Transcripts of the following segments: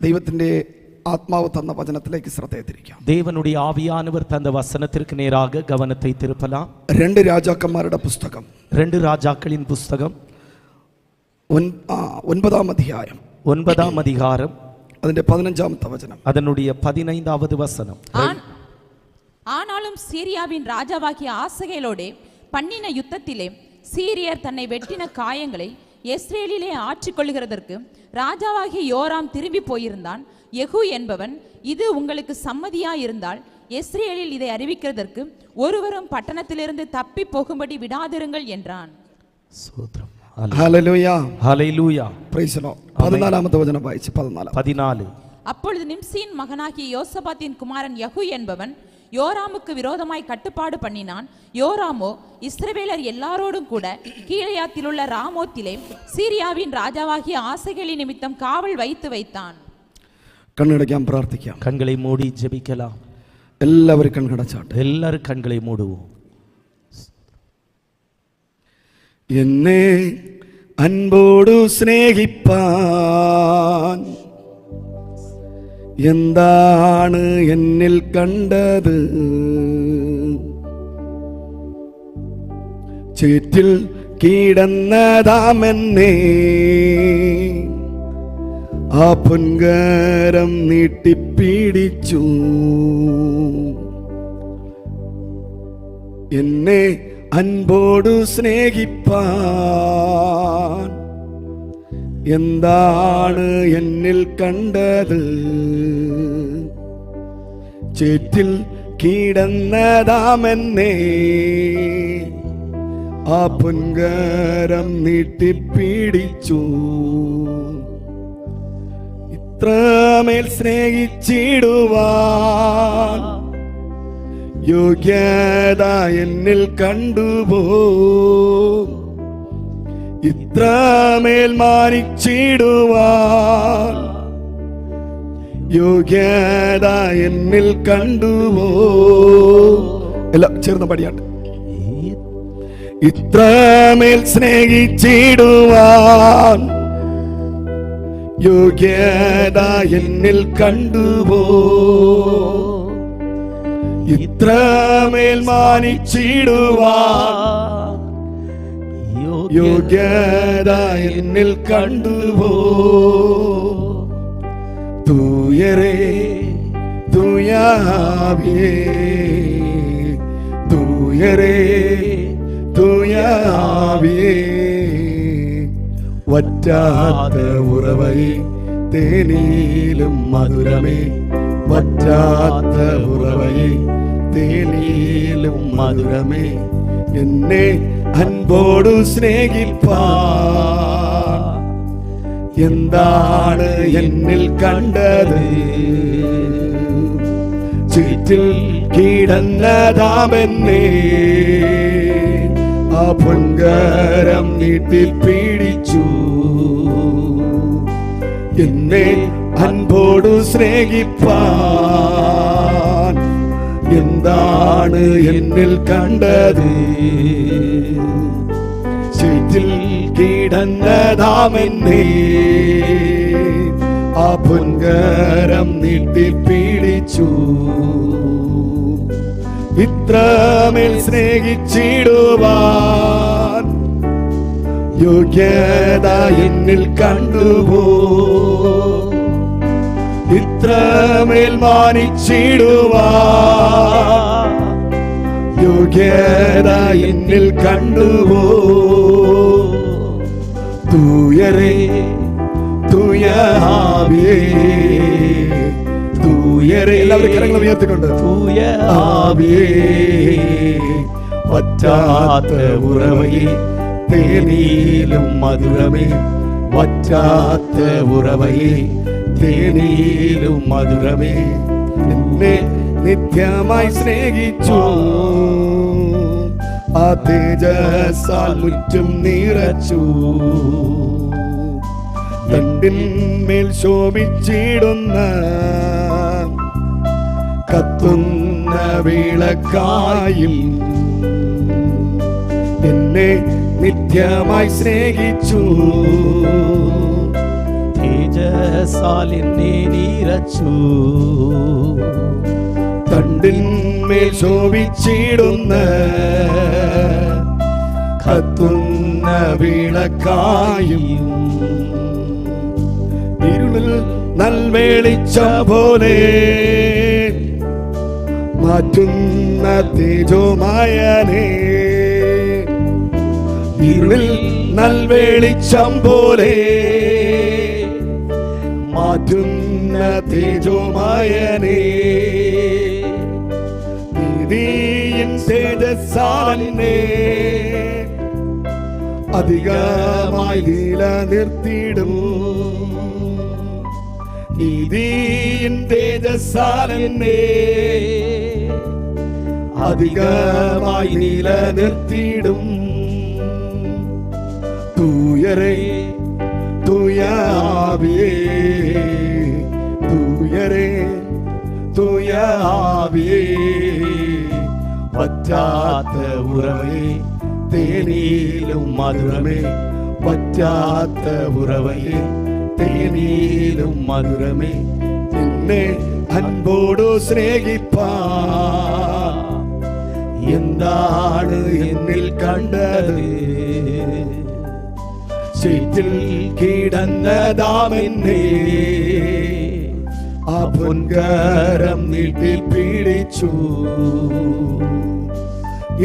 ദൈവത്തിൻ്റെ ആത്മാവ് തന്ന വചനത്തിലേക്ക് ശ്രദ്ധയെ തിരിക്കാം. தேவனுடைய ஆவியானவர் தந்த வசனத்திற்கு நேராக கவனத்தை திருப்பலாம். 2 രാജാക്കന്മാരുടെ പുസ്തകം, 2 ராஜாக்களின் புஸ்தகம் 9-ാം അധ്യായം, 9-ാം அதிகாரம், അതിന്റെ 15-ാമത്തെ വചനം, அதனுடைய 15வது வசனம். ஆனாலும் சீரியாவின் ராஜாவாகிய ஆசகேலோடே பண்ணின யுத்தத்திலே சீரியர் தன்னை வெட்டின காயங்களை எஸ்ரேலிலே ஆற்றிக்கொள்கிறதற்கு ராஜாவாகிய யோராம் திரும்பி போயிருந்தான். யெகூ என்பவன், இது உங்களுக்கு சம்மதியா இருந்தால் எஸ்ரேலில் இதை அறிவிக்கிறதற்கு ஒருவரும் பட்டணத்திலிருந்து தப்பி போகும்படி விடாதிருங்கள் என்றான். ஸ்தோத்திரம். ഹല്ലേലൂയ, ഹല്ലേലൂയ. Praise the Lord. 14-ാമത്തെ വചനം വായിച്ച് 14. அப்பொழுது நிம்சியின் மகனாகிய யோசபாத்தின் குமாரன் யெகூ என்பவன் யோராமுக்கு விரோதமாய் கட்டுப்பாடு பண்ணினான். யோராமோ இஸ்ரவேலர் எல்லாரோடும் கூட கீலேயாத்தில் உள்ள ராமோத்திலே சீரியாவின் ராஜாவாகிய ஆசகேலி நிமித்தம் காவல் வைத்தான். കണ്ണടയ്ക്കാം, പ്രാർത്ഥിക്കാം. കണ്ണുകളെ മൂടി ജപിக்கலாம். എല്ലാവരും കണ്ണടച്ചാട്ടെ. എല്ലാവരും കണ്ണുകളെ മൂടുவோம். എന്നെ അൻപോടു സ്നേഹിപ്പാൻ എന്താണ് എന്നിൽ കണ്ടത്? ചേറ്റിൽ കീടന്നതാമെന്നെ ആ പൊൻകരം നീട്ടിപ്പിടിച്ചു. എന്നെ അൻപോടു സ്നേഹിപ്പാൻ എന്താണ് എന്നിൽ കണ്ടത്? ചേറ്റിൽ കീടന്നതാമെന്നെ ആ പൊൻകരം നീട്ടിപ്പിടിച്ചു. ഇത്രമേൽ സ്നേഹിച്ചിടുവാൻ യോഗ്യത എന്നിൽ കണ്ടുപോ. ഇത്രമേൽ മാനിച്ചിടുവാൻ യോഗ്യത എന്നിൽ കണ്ടുപോ. എല്ലാം ചേർന്ന് പടിയാട്ട്. ഇത്രമേൽ സ്നേഹിച്ചിടുവാൻ യോഗ്യത എന്നിൽ കണ്ടുപോ. ഇത്രമേൽ മാനിച്ചിടുവാൻ യോഗ്യത എന്നിൽ കണ്ടുപോ. തൂയരേ തൂയാവിയേ, തൂയരേ തൂയാവിയേ, വറ്റാത്ത ഉറവയെ തേനിലും മധുരമേ, വറ്റാത്ത ഉറവയെ തേനിലും മധുരമേ, എന്നെ അൻപോടു സ്നേഹിപ്പാൻ എന്താണ് എന്നിൽ കണ്ടത്? ചീറ്റിൽ കീടന്നതാമെന്നെ ആ പൊൻകരം നീട്ടിപ്പിടിച്ചു. എന്നെ അൻപോടു സ്നേഹിപ്പാൻ എന്താണ് എന്നിൽ കണ്ടത്? ചീറ്റിൽ കീടന്നതാമെന്നെ ആ പൊൻകരം നീട്ടിപ്പിടിച്ചു. ഇത്രമേൽ സ്നേഹിച്ചിടുവാൻ യോഗ്യത എന്നിൽ കണ്ടുപോ. ഇത്രമേൽ മാനിച്ചിടുവാൻ യോഗ്യത എന്നിൽ കണ്ടുപോ. തൂയരേ തൂയാവിയേ, തൂയരേ, എല്ലാവരും കരങ്ങൾ ഉയർത്തിക്കൊണ്ട്, തൂയാവിയേ, വറ്റാത്ത ഉറവയെ തേനിലും മധുരമേ, വറ്റാത്ത ഉറവയെ തേനിലും മധുരമേ, എന്നെ നിത്യമായി സ്നേഹിച്ചു. ആ തേജസ്സാൽ മുറ്റും നിറച്ചു. തണ്ടിന്മേൽ ശോഭിച്ചിടുന്ന കത്തുന്ന വിളക്കായിൽ എന്നെ നിത്യമായി സ്നേഹിച്ചു. തേജസാലിനെ നിറച്ചു. തണ്ടിന്മേൽ ശോഭിച്ചിടുന്ന കത്തുന്ന വിളക്കായും ഇരുളിൽ നൽവെളിച്ചം പോലെ മാറ്റുന്ന തേജോമയനേ. ഇരുളിൽ നൽവെളിച്ചം പോലെ മാറ്റുന്ന തേജോമയനേ. നീതിയിൻ തേജസ്സാലെന്നെ അധികമായി നിലനിർത്തിയിടും. നീതിയിൻ തേജസ്സാലെന്നെ അധികമായി നിലനിർത്തിയിടും. തൂയരേ തൂയാവിയേ തൂയരേ തൂയാവിയേ വറ്റാത്ത ഉറവേ തേനിലും മധുരമേ. വറ്റാത്ത ഉറവേ തേനിലും മധുരമേ. നിന്നെ അൻപോടു സ്നേഹിപ്പാ എന്താണ് എന്നിൽ കണ്ടത്? ചേറ്റിൽ കിടന്നതാമെന്നെ ആ പൊൻകരം നീട്ടി പിടിച്ചു.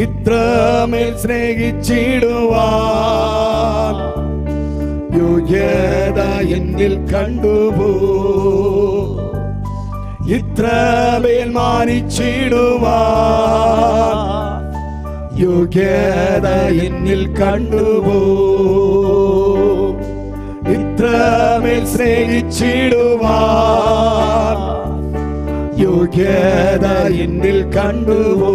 ഇത്രമേൽ സ്നേഹിച്ചിടുവാൻ യോഗ്യത എന്നിൽ കണ്ടുപോ. ഇത്രമേൽ മാനിച്ചിടുവാൻ യോഗ്യത എന്നിൽ കണ്ടുപോ. ഇത്രമേൽ സ്നേഹിച്ചിടുവാൻ യോഗ്യത എന്നിൽ കണ്ടുപോ.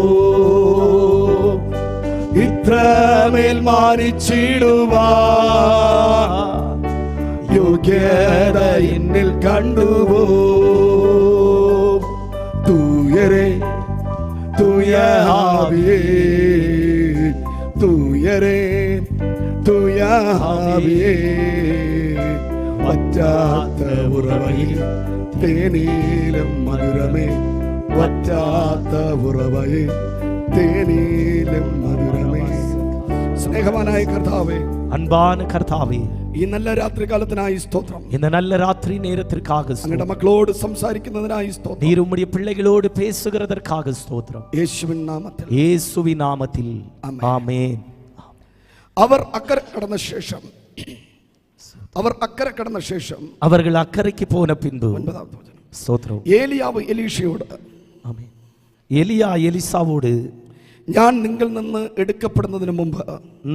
ഇത്രമേൽ മാനിച്ചിടുവാൻ യോഗ്യത എന്നിൽ കണ്ടുപോ. തൂയരേ തൂയാവിയേ തൂയരേ തൂയാവിയേ വറ്റാത്ത ഉറവയിൽ തേനീലും മധുരമേ. വറ്റാത്ത ഉറവയിൽ തേനീലും മധുരമേ. സ്നേഹവാനായ കർത്താവേ, അൻപാന കർത്താവേ, ഈ നല്ല രാത്രി കാലത്തിനായി സ്തോത്രം. இந்த நல்ல ராத்திரி நேரத்திற்காக അങ്ങയുടെ മക്കളോട് സംസാരിക്കുന്നതിനായി സ്തോത്രം. நீர் உம்முடைய பிள்ளைகளோடு பேசுகிறதற்காக ஸ்தோத்திரம். യേശുവിൻ നാമത്തിൽ இயேசுவின் நாமத்தில் ஆமென். അവർ അക്കരെ കടന്ന ശേഷം அவர்கள் அக்கறைக்கு போன பின்பு 9ാമത്തെ വചനം, ஸ்தோத்திரம். ഏലിയാവ് എലീശയോട്, ஆமென். எலியா எலிசாவோடு, ഞാൻ നിങ്ങളിൽ നിന്ന് എടുക്കപ്പെടുന്നതിന് മുമ്പ്,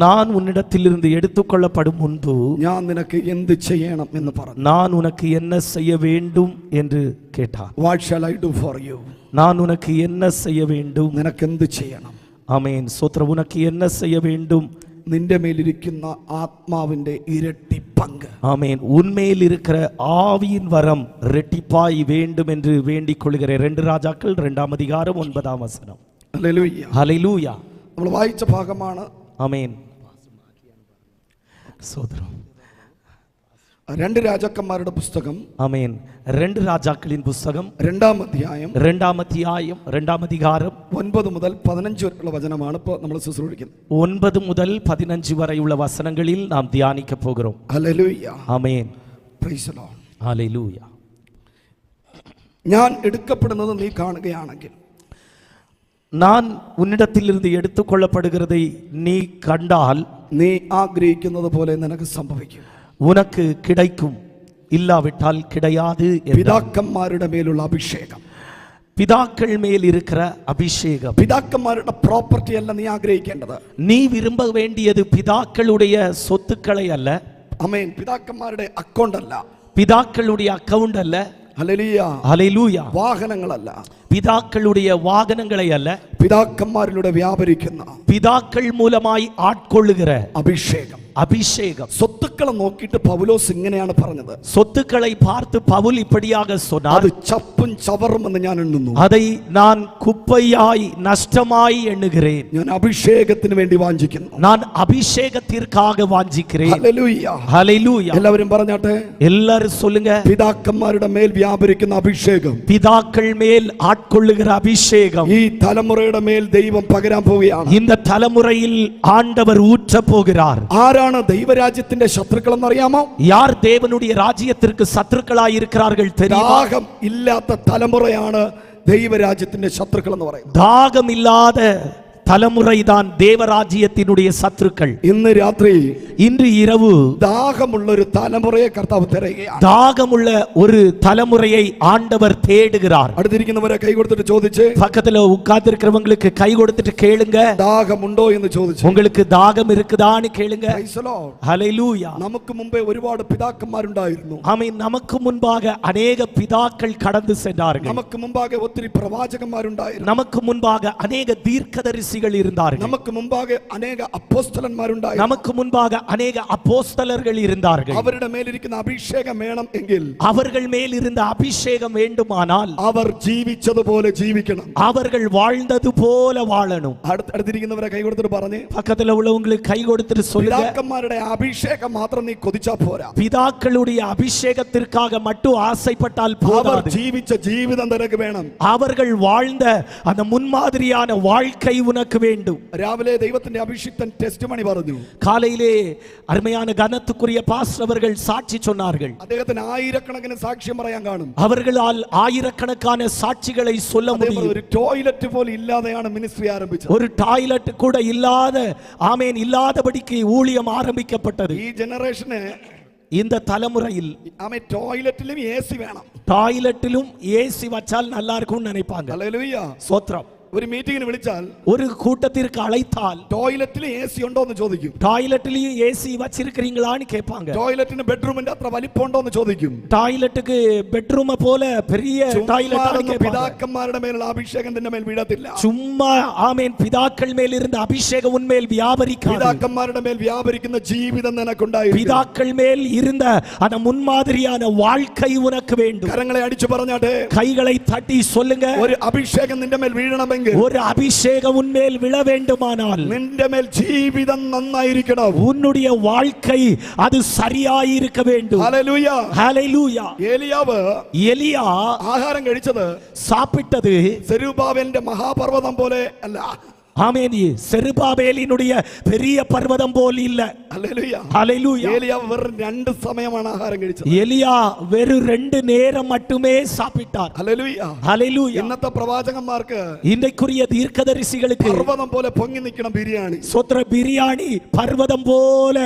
நான் உன்னிடத்திலிருந்து எடுத்துக்கொள்ளப்படும் முன்பு ഞാൻ നിനക്ക് എന്ത് ചെയ്യണം എന്ന് പറഞ്ഞു. நான் உனக்கு என்ன செய்ய வேண்டும் என்று கேட்டார். What shall I do for you? நான் உனக்கு என்ன செய்ய வேண்டும்? നിനക്ക് എന്ത് ചെയ്യണം? ஆமென். ஸ்தோத்திரம். உனக்கு என்ன செய்ய வேண்டும்? നിന്റെ മേലിരിക്കുന്ന ആത്മാവിന്റെ ഇരട്ടി പങ്ക്. ஆமென். உன்மேல் இருக்கிற ஆவியின் வரம் இரட்டிப்பாய் வேண்டும் என்று வேண்டிக் கொள்கிறேன். 2 ராஜாக்கள் 2ஆம் அதிகாரம் 9ஆம் வசனம். ഹല്ലേലൂയ. ഹല്ലേലൂയ. നമ്മൾ വായിച്ച ഭാഗമാണ്. ആമേൻ. സ്തോത്രം. 2 രാജാക്കന്മാരുടെ പുസ്തകം. ആമേൻ. 2 രാജാക്കളിൻ പുസ്തകം 2ആം അധ്യായം 2ആം அதிகாரம் 9 മുതൽ 15 വരെയുള്ള വചനമാണ് ഇപ്പോൾ നമ്മൾ ശുശ്രൂഷിക്കുന്നത്. 9 മുതൽ 15 വരെയുള്ള വചനങ്ങളിൽ നാം ധ്യാനിക്ക പോകുന്നു. Hallelujah. Amen. Price the Lord. Hallelujah. ഞാൻ എടുക്കപ്പെടുന്നത് നീ കാണുകയാണെങ്കിൽ, நான் உன்னிடத்திலிருந்து எடுத்துக்கொள்ளப்படுகிறதை நீ கண்டால், നീ ആഗ്രഹിക്കുന്നത് പോലെ നിനക്ക് സംഭവിക്കും. உனக்கு கிடைக்கும், இல்லாவிட்டால் கிடையாது. പിതാക്കന്മാരുടെ മേലുള്ള അഭിഷേകം, பிதாக்கள் மேல் இருக்கிற அபிஷேகம். പിതാക്കന്മാരുടെ പ്രോപ്പർട്ടി അല്ല നീ ആഗ്രഹിക്കേണ്ടത്. நீ விரும்ப வேண்டியது பிதாக்களுடைய சொத்துக்களை அல்ல. ആമേൻ. പിതാക്കന്മാരുടെ അക്കൗണ്ട് അല്ല, பிதாக்களுடைய அக்கவுண்ட் அல்ல. ഹല്ലേലൂയ. ഹല്ലേലൂയ. വാഹനങ്ങളല്ല, പിതാക്കളുடைய വാഹനങ്ങളെ അല്ല. പിതാക്കന്മാരിലൂടെ വ്യാപരിക്കുന്ന, പിതാക്കൾ മൂലമായി ആட்கொள்ளுகிற അഭിഷേകം. அபிஷேகம். സ്വത്തുക്കളെ നോക്കിയിട്ട് പൗലോസ് ഇങ്ങനെയാണ് പറഞ്ഞത്. சொத்துக்களை பார்த்து பவுல் இப்படியாக சொன்னார், അത് ചപ്പും ചവറും എന്ന് ഞാൻ എണ്ണുന്നു. அதை நான் குப்பையாய் நஷ்டமாய் எண்ணுகிறேன். ഞാൻ അഭിഷേകത്തിന് വേണ്ടി വാഞ്ചിക്കുന്നു. நான் அபிஷேகத்திற்காக வாஞ்சிக்கிறேன். ഹല്ലേലൂയ. ஹல்லேலூயா. എല്ലാവരും പറഞ്ഞാട്ടെ. எல்லாரும் சொல்லுங்க. പിതാക്കന്മാരുടെ മേൽ വ്യാപരിക്കുന്ന അഭിഷേകം, பிதாக்கள் மேல் ஆட்கொள்ளுகிற அபிஷேகம் ഈ തലമുറയുടെ മേൽ ദൈവം പകരാൻ പോവുകയാണ്. இந்த தலைமுறையில் ஆண்டவர் ஊற்ற போகிறார். ആരാണ് ദൈവരാജ്യത്തിന്റെ ശത്രുക്കൾ എന്നറിയാമോ? யார் தேவனுடைய ராஜ்யத்திற்கு சத்துருக்களாய் இருக்கிறார்கள் தெரியுமா? ദാഹം ഇല്ലാത്ത തലമുറയാണ് ദൈവരാജ്യത്തിന്റെ ശത്രുക്കൾ എന്ന് പറയുന്നത്. தாகம் இல்லாத தலைமுறைதான் தேவராஜ்யத்தினுடைய சத்துருக்கள். ഇന്ന് രാത്രി இன்று இரவு ദാഹമുള്ള ഒരു തലമുറയെ കർത്താവ് തിരയുകയാണ്. தாகமுள்ள ஒரு தலைமுறையை ஆண்டவர் தேடுகிறார். അടുത്തിരിക്കുന്നവരെ കൈ കൊടുത്തിട്ട് ചോദിച്ച്, பக்கத்துல உட்கார்ந்து இருக்கிறவங்களுக்கு கை கொடுத்துட்டு கேளுங்க, ദാഹമുണ്ടോ എന്ന് ചോദിച്ചു. உங்களுக்கு தாகம் இருக்குதான்னு கேளுங்க. Praise the Lord. ஹல்லேலூயா. നമുക്ക് മുമ്പേ ഒരുപാട് പിതാക്കന്മാരുണ്ടായിരുന്നു. ஆமென். நமக்கு முன்பாக அநேக பிதாக்கள் கடந்து சென்றார்கள். നമുക്ക് മുമ്പാകെ ഒത്തിരി പ്രവാചകന്മാരുണ്ടായിരുന്നു. நமக்கு முன்பாக அநேக தீர்க்கதரிசிகள் இருந்தார்கள். നമുക്ക് മുമ്പാകെ അനേക അപ്പോസ്തലന്മാരുണ്ടായിരുന്നു. நமக்கு முன்பாக அநேக அப்போஸ்தலர்கள் இருந்தார்கள். അവരുടെ മേലിരിക്കുന്ന അഭിഷേകം വേണം എങ്കിൽ, அவர்கள் மேல் இருந்த அபிஷேகம் வேண்டுமானால் അവർ ജീവിച്ചതുപോലെ ജീവിക്കണം. அவர்கள் வாழ்ந்தது போல வாழணும். അടുത്തിരിക്കുന്നവരെ കൈ കൊടുത്തിട്ട് പറഞ്ഞ്, பக்கத்துல உள்ளவங்களுக்கு கை கொடுத்துட்டு சொல்லுங்க, പിതാക്കന്മാരുടെ അഭിഷേകം മാത്രം നീ കൊതിച്ചാ പോരാ. பிதாக்களுடைய அபிஷேகத்திற்காக மட்டும் ஆசைப்பட்டால் അവർ போதாது. ജീവിച്ച ജീവിതം നിനക്ക് വേണം. அவர்கள் வாழ்ந்த அந்த முன்மாதிரியான வாழ்க்கை உனக்கு வேண்டும். രാവിലെ ദൈവത്തിന്റെ അഭിഷിക്തൻ ടെസ്റ്റിമണി പറഞ്ഞു. காலையிலே அருமையான கனத்துக்குரிய பாஸ்டர் அவர்கள் சாட்சி சொன்னார்கள். അദ്ദേഹത്തിന് ആയിരക്കണക്കിന് സാക്ഷ്യം പറയാൻ കാണും. அவர்களால் ஆயிரக்கணக்கான சாட்சிகளை சொல்ல முடியும். ഒരു ടോയ്ലറ്റ് പോലും ഇല്ലാതെയാണ് മിനിസ്ട്രി ആരംഭിച്ചത്. ஒரு டாய்லெட் கூட இல்லாத, ஆமென், இல்லாதபடிக்கு ஊழியம் ஆரம்பிக்கப்பட்டது. ഈ ജനറേഷന് இந்த தலைமுறையில் ടോയ്ലറ്റിലും AC വേണം. டாய்லெட்டிலும் ஏசி வச்சால் நல்லா இருக்கும்னு நினைப்பாங்க. ഹല്ലേലൂയ. ஸ்தோத்திரம். ഒരു മീറ്റിംഗിന് വിളിച്ചാൽ, ஒரு கூட்டத்திற்கு அழைத்தால் ടോയ്ലറ്റിൽ AC ഉണ്ടോ എന്ന് ചോദിക്കും. டாய்லெட்லயும் ஏசி வச்சிருக்கிறீங்களான்னு கேட்பாங்க. ടോയ്ലറ്റിന് ബെഡ്റൂമിന്റെ അത്ര വലിപ്പമുണ്ടോ എന്ന് ചോദിക്കും. டாய்லெட்டுக்கு பெட்ரூம் போல பெரிய டாய்லெட் പിതാക്കന്മാരുടെ മേലുള്ള അഭിഷേകം നിന്റെ മേൽ വീഴത്തില്ല. சும்மா, ஆமென், பிதாக்கள் மேல் இருந்த அபிஷேகம் உன்மேல் வியாபரிக்காது. പിതാക്കന്മാരുടെ മേൽ വ്യാപരിക്കുന്ന ജീവിതം നിനക്കുണ്ടായിരിക്കും. பிதாக்கள் மேல் இருந்த அந்த முன்மாதிரியான வாழ்க்கை உனக்கு வேண்டும். കരങ്ങളെ അടിച്ചു പറഞ്ഞാട്ടെ. கைகளை தட்டி சொல்லுங்க, ഒരു അഭിഷേകം നിന്റെ മേൽ വീഴണമെങ്കിൽ, ஒரு அபிஷேகம் உன்மேல் விழ வேண்டுமானால் നിന്റെ മേൽ ജീവിതം നന്നായിരിക്കണം. உன்னுடைய வாழ்க்கை அது சரியாயிருக்க வேண்டும். ഹല്ലേലൂയ. ஹல்லேலூயா. ഏലിയാവ് எலியா ആഹാരം കഴിച്ചത് சாப்பிட்டது സെരുബാബേലിന്റെ മഹാപർവ്വതം പോലെ അല്ല. ஆமென், செருபாபேலினுடைய பெரிய பர்வதம் போல் இல்ல. ഹല്ലേലൂയ. ஹல்லேலூயா. ഏലിയാവ് വെറും 2 സമയമാണ് ആഹാരം കഴിച്ചത്. எலியா வெறும் 2 நேரம் மட்டுமே சாப்பிட்டார். ഹല്ലേലൂയ. ஹல்லேலூயா. ഇന്നത്തെ പ്രവാചകന്മാർക്ക് இன்றைக்குரிய தீர்க்கதரிசிகளுக்கு പർവ്വതം പോലെ പൊങ്ങി നിൽക്കണം ബിരിയാണി. சொத்திர பிரியாணி பர்வதம் போல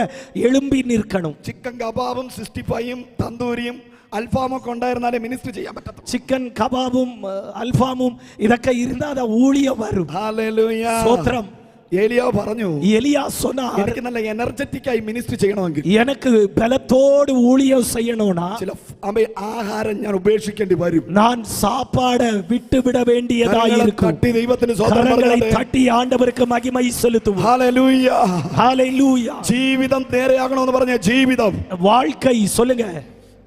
எழும்பி நிற்கணும். ചിക്കൻ കബാബും 65ഉം തന്തൂരിയും അൽഫാമൊക്കെ ഉണ്ടായിരുന്നാലേ മിനിസ്റ്റർ ചെയ്യാൻ പറ്റത്തുള്ളൂ. சிக்கன் கபாபும் அல்ஃபாமும் இதக்க இருந்தா அத ஊழியம் வரும். ഹല്ലേലൂയ. ஸ்தோத்திரம். ഏലിയാവ് പറഞ്ഞു, எலியா சொன்னார், എനിക്ക് നല്ല എനർജറ്റിക് ആയി മിനിസ്റ്റർ ചെയ്യണമെങ്കിൽ, எனக்கு பலத்தோடு ஊழியம் செய்யணும்னா ചില ആഹാരം ഞാൻ ഉപേക്ഷിക്കേണ്ടി വരും. நான் சாப்பாட விட்டு விட வேண்டியதா இருக்கும். തട്ടി ദൈവത്തിന് സ്വന്തം கரங்களை தட்டி ஆண்டவருக்கு மகிமை செலுத்துவோம். ഹല്ലേലൂയ. ஹல்லேலூயா. ജീവിതം നേരെയാകണമെന്ന് പറഞ്ഞ ജീവിതം, வாழ்க்கை சொல்லுங்க.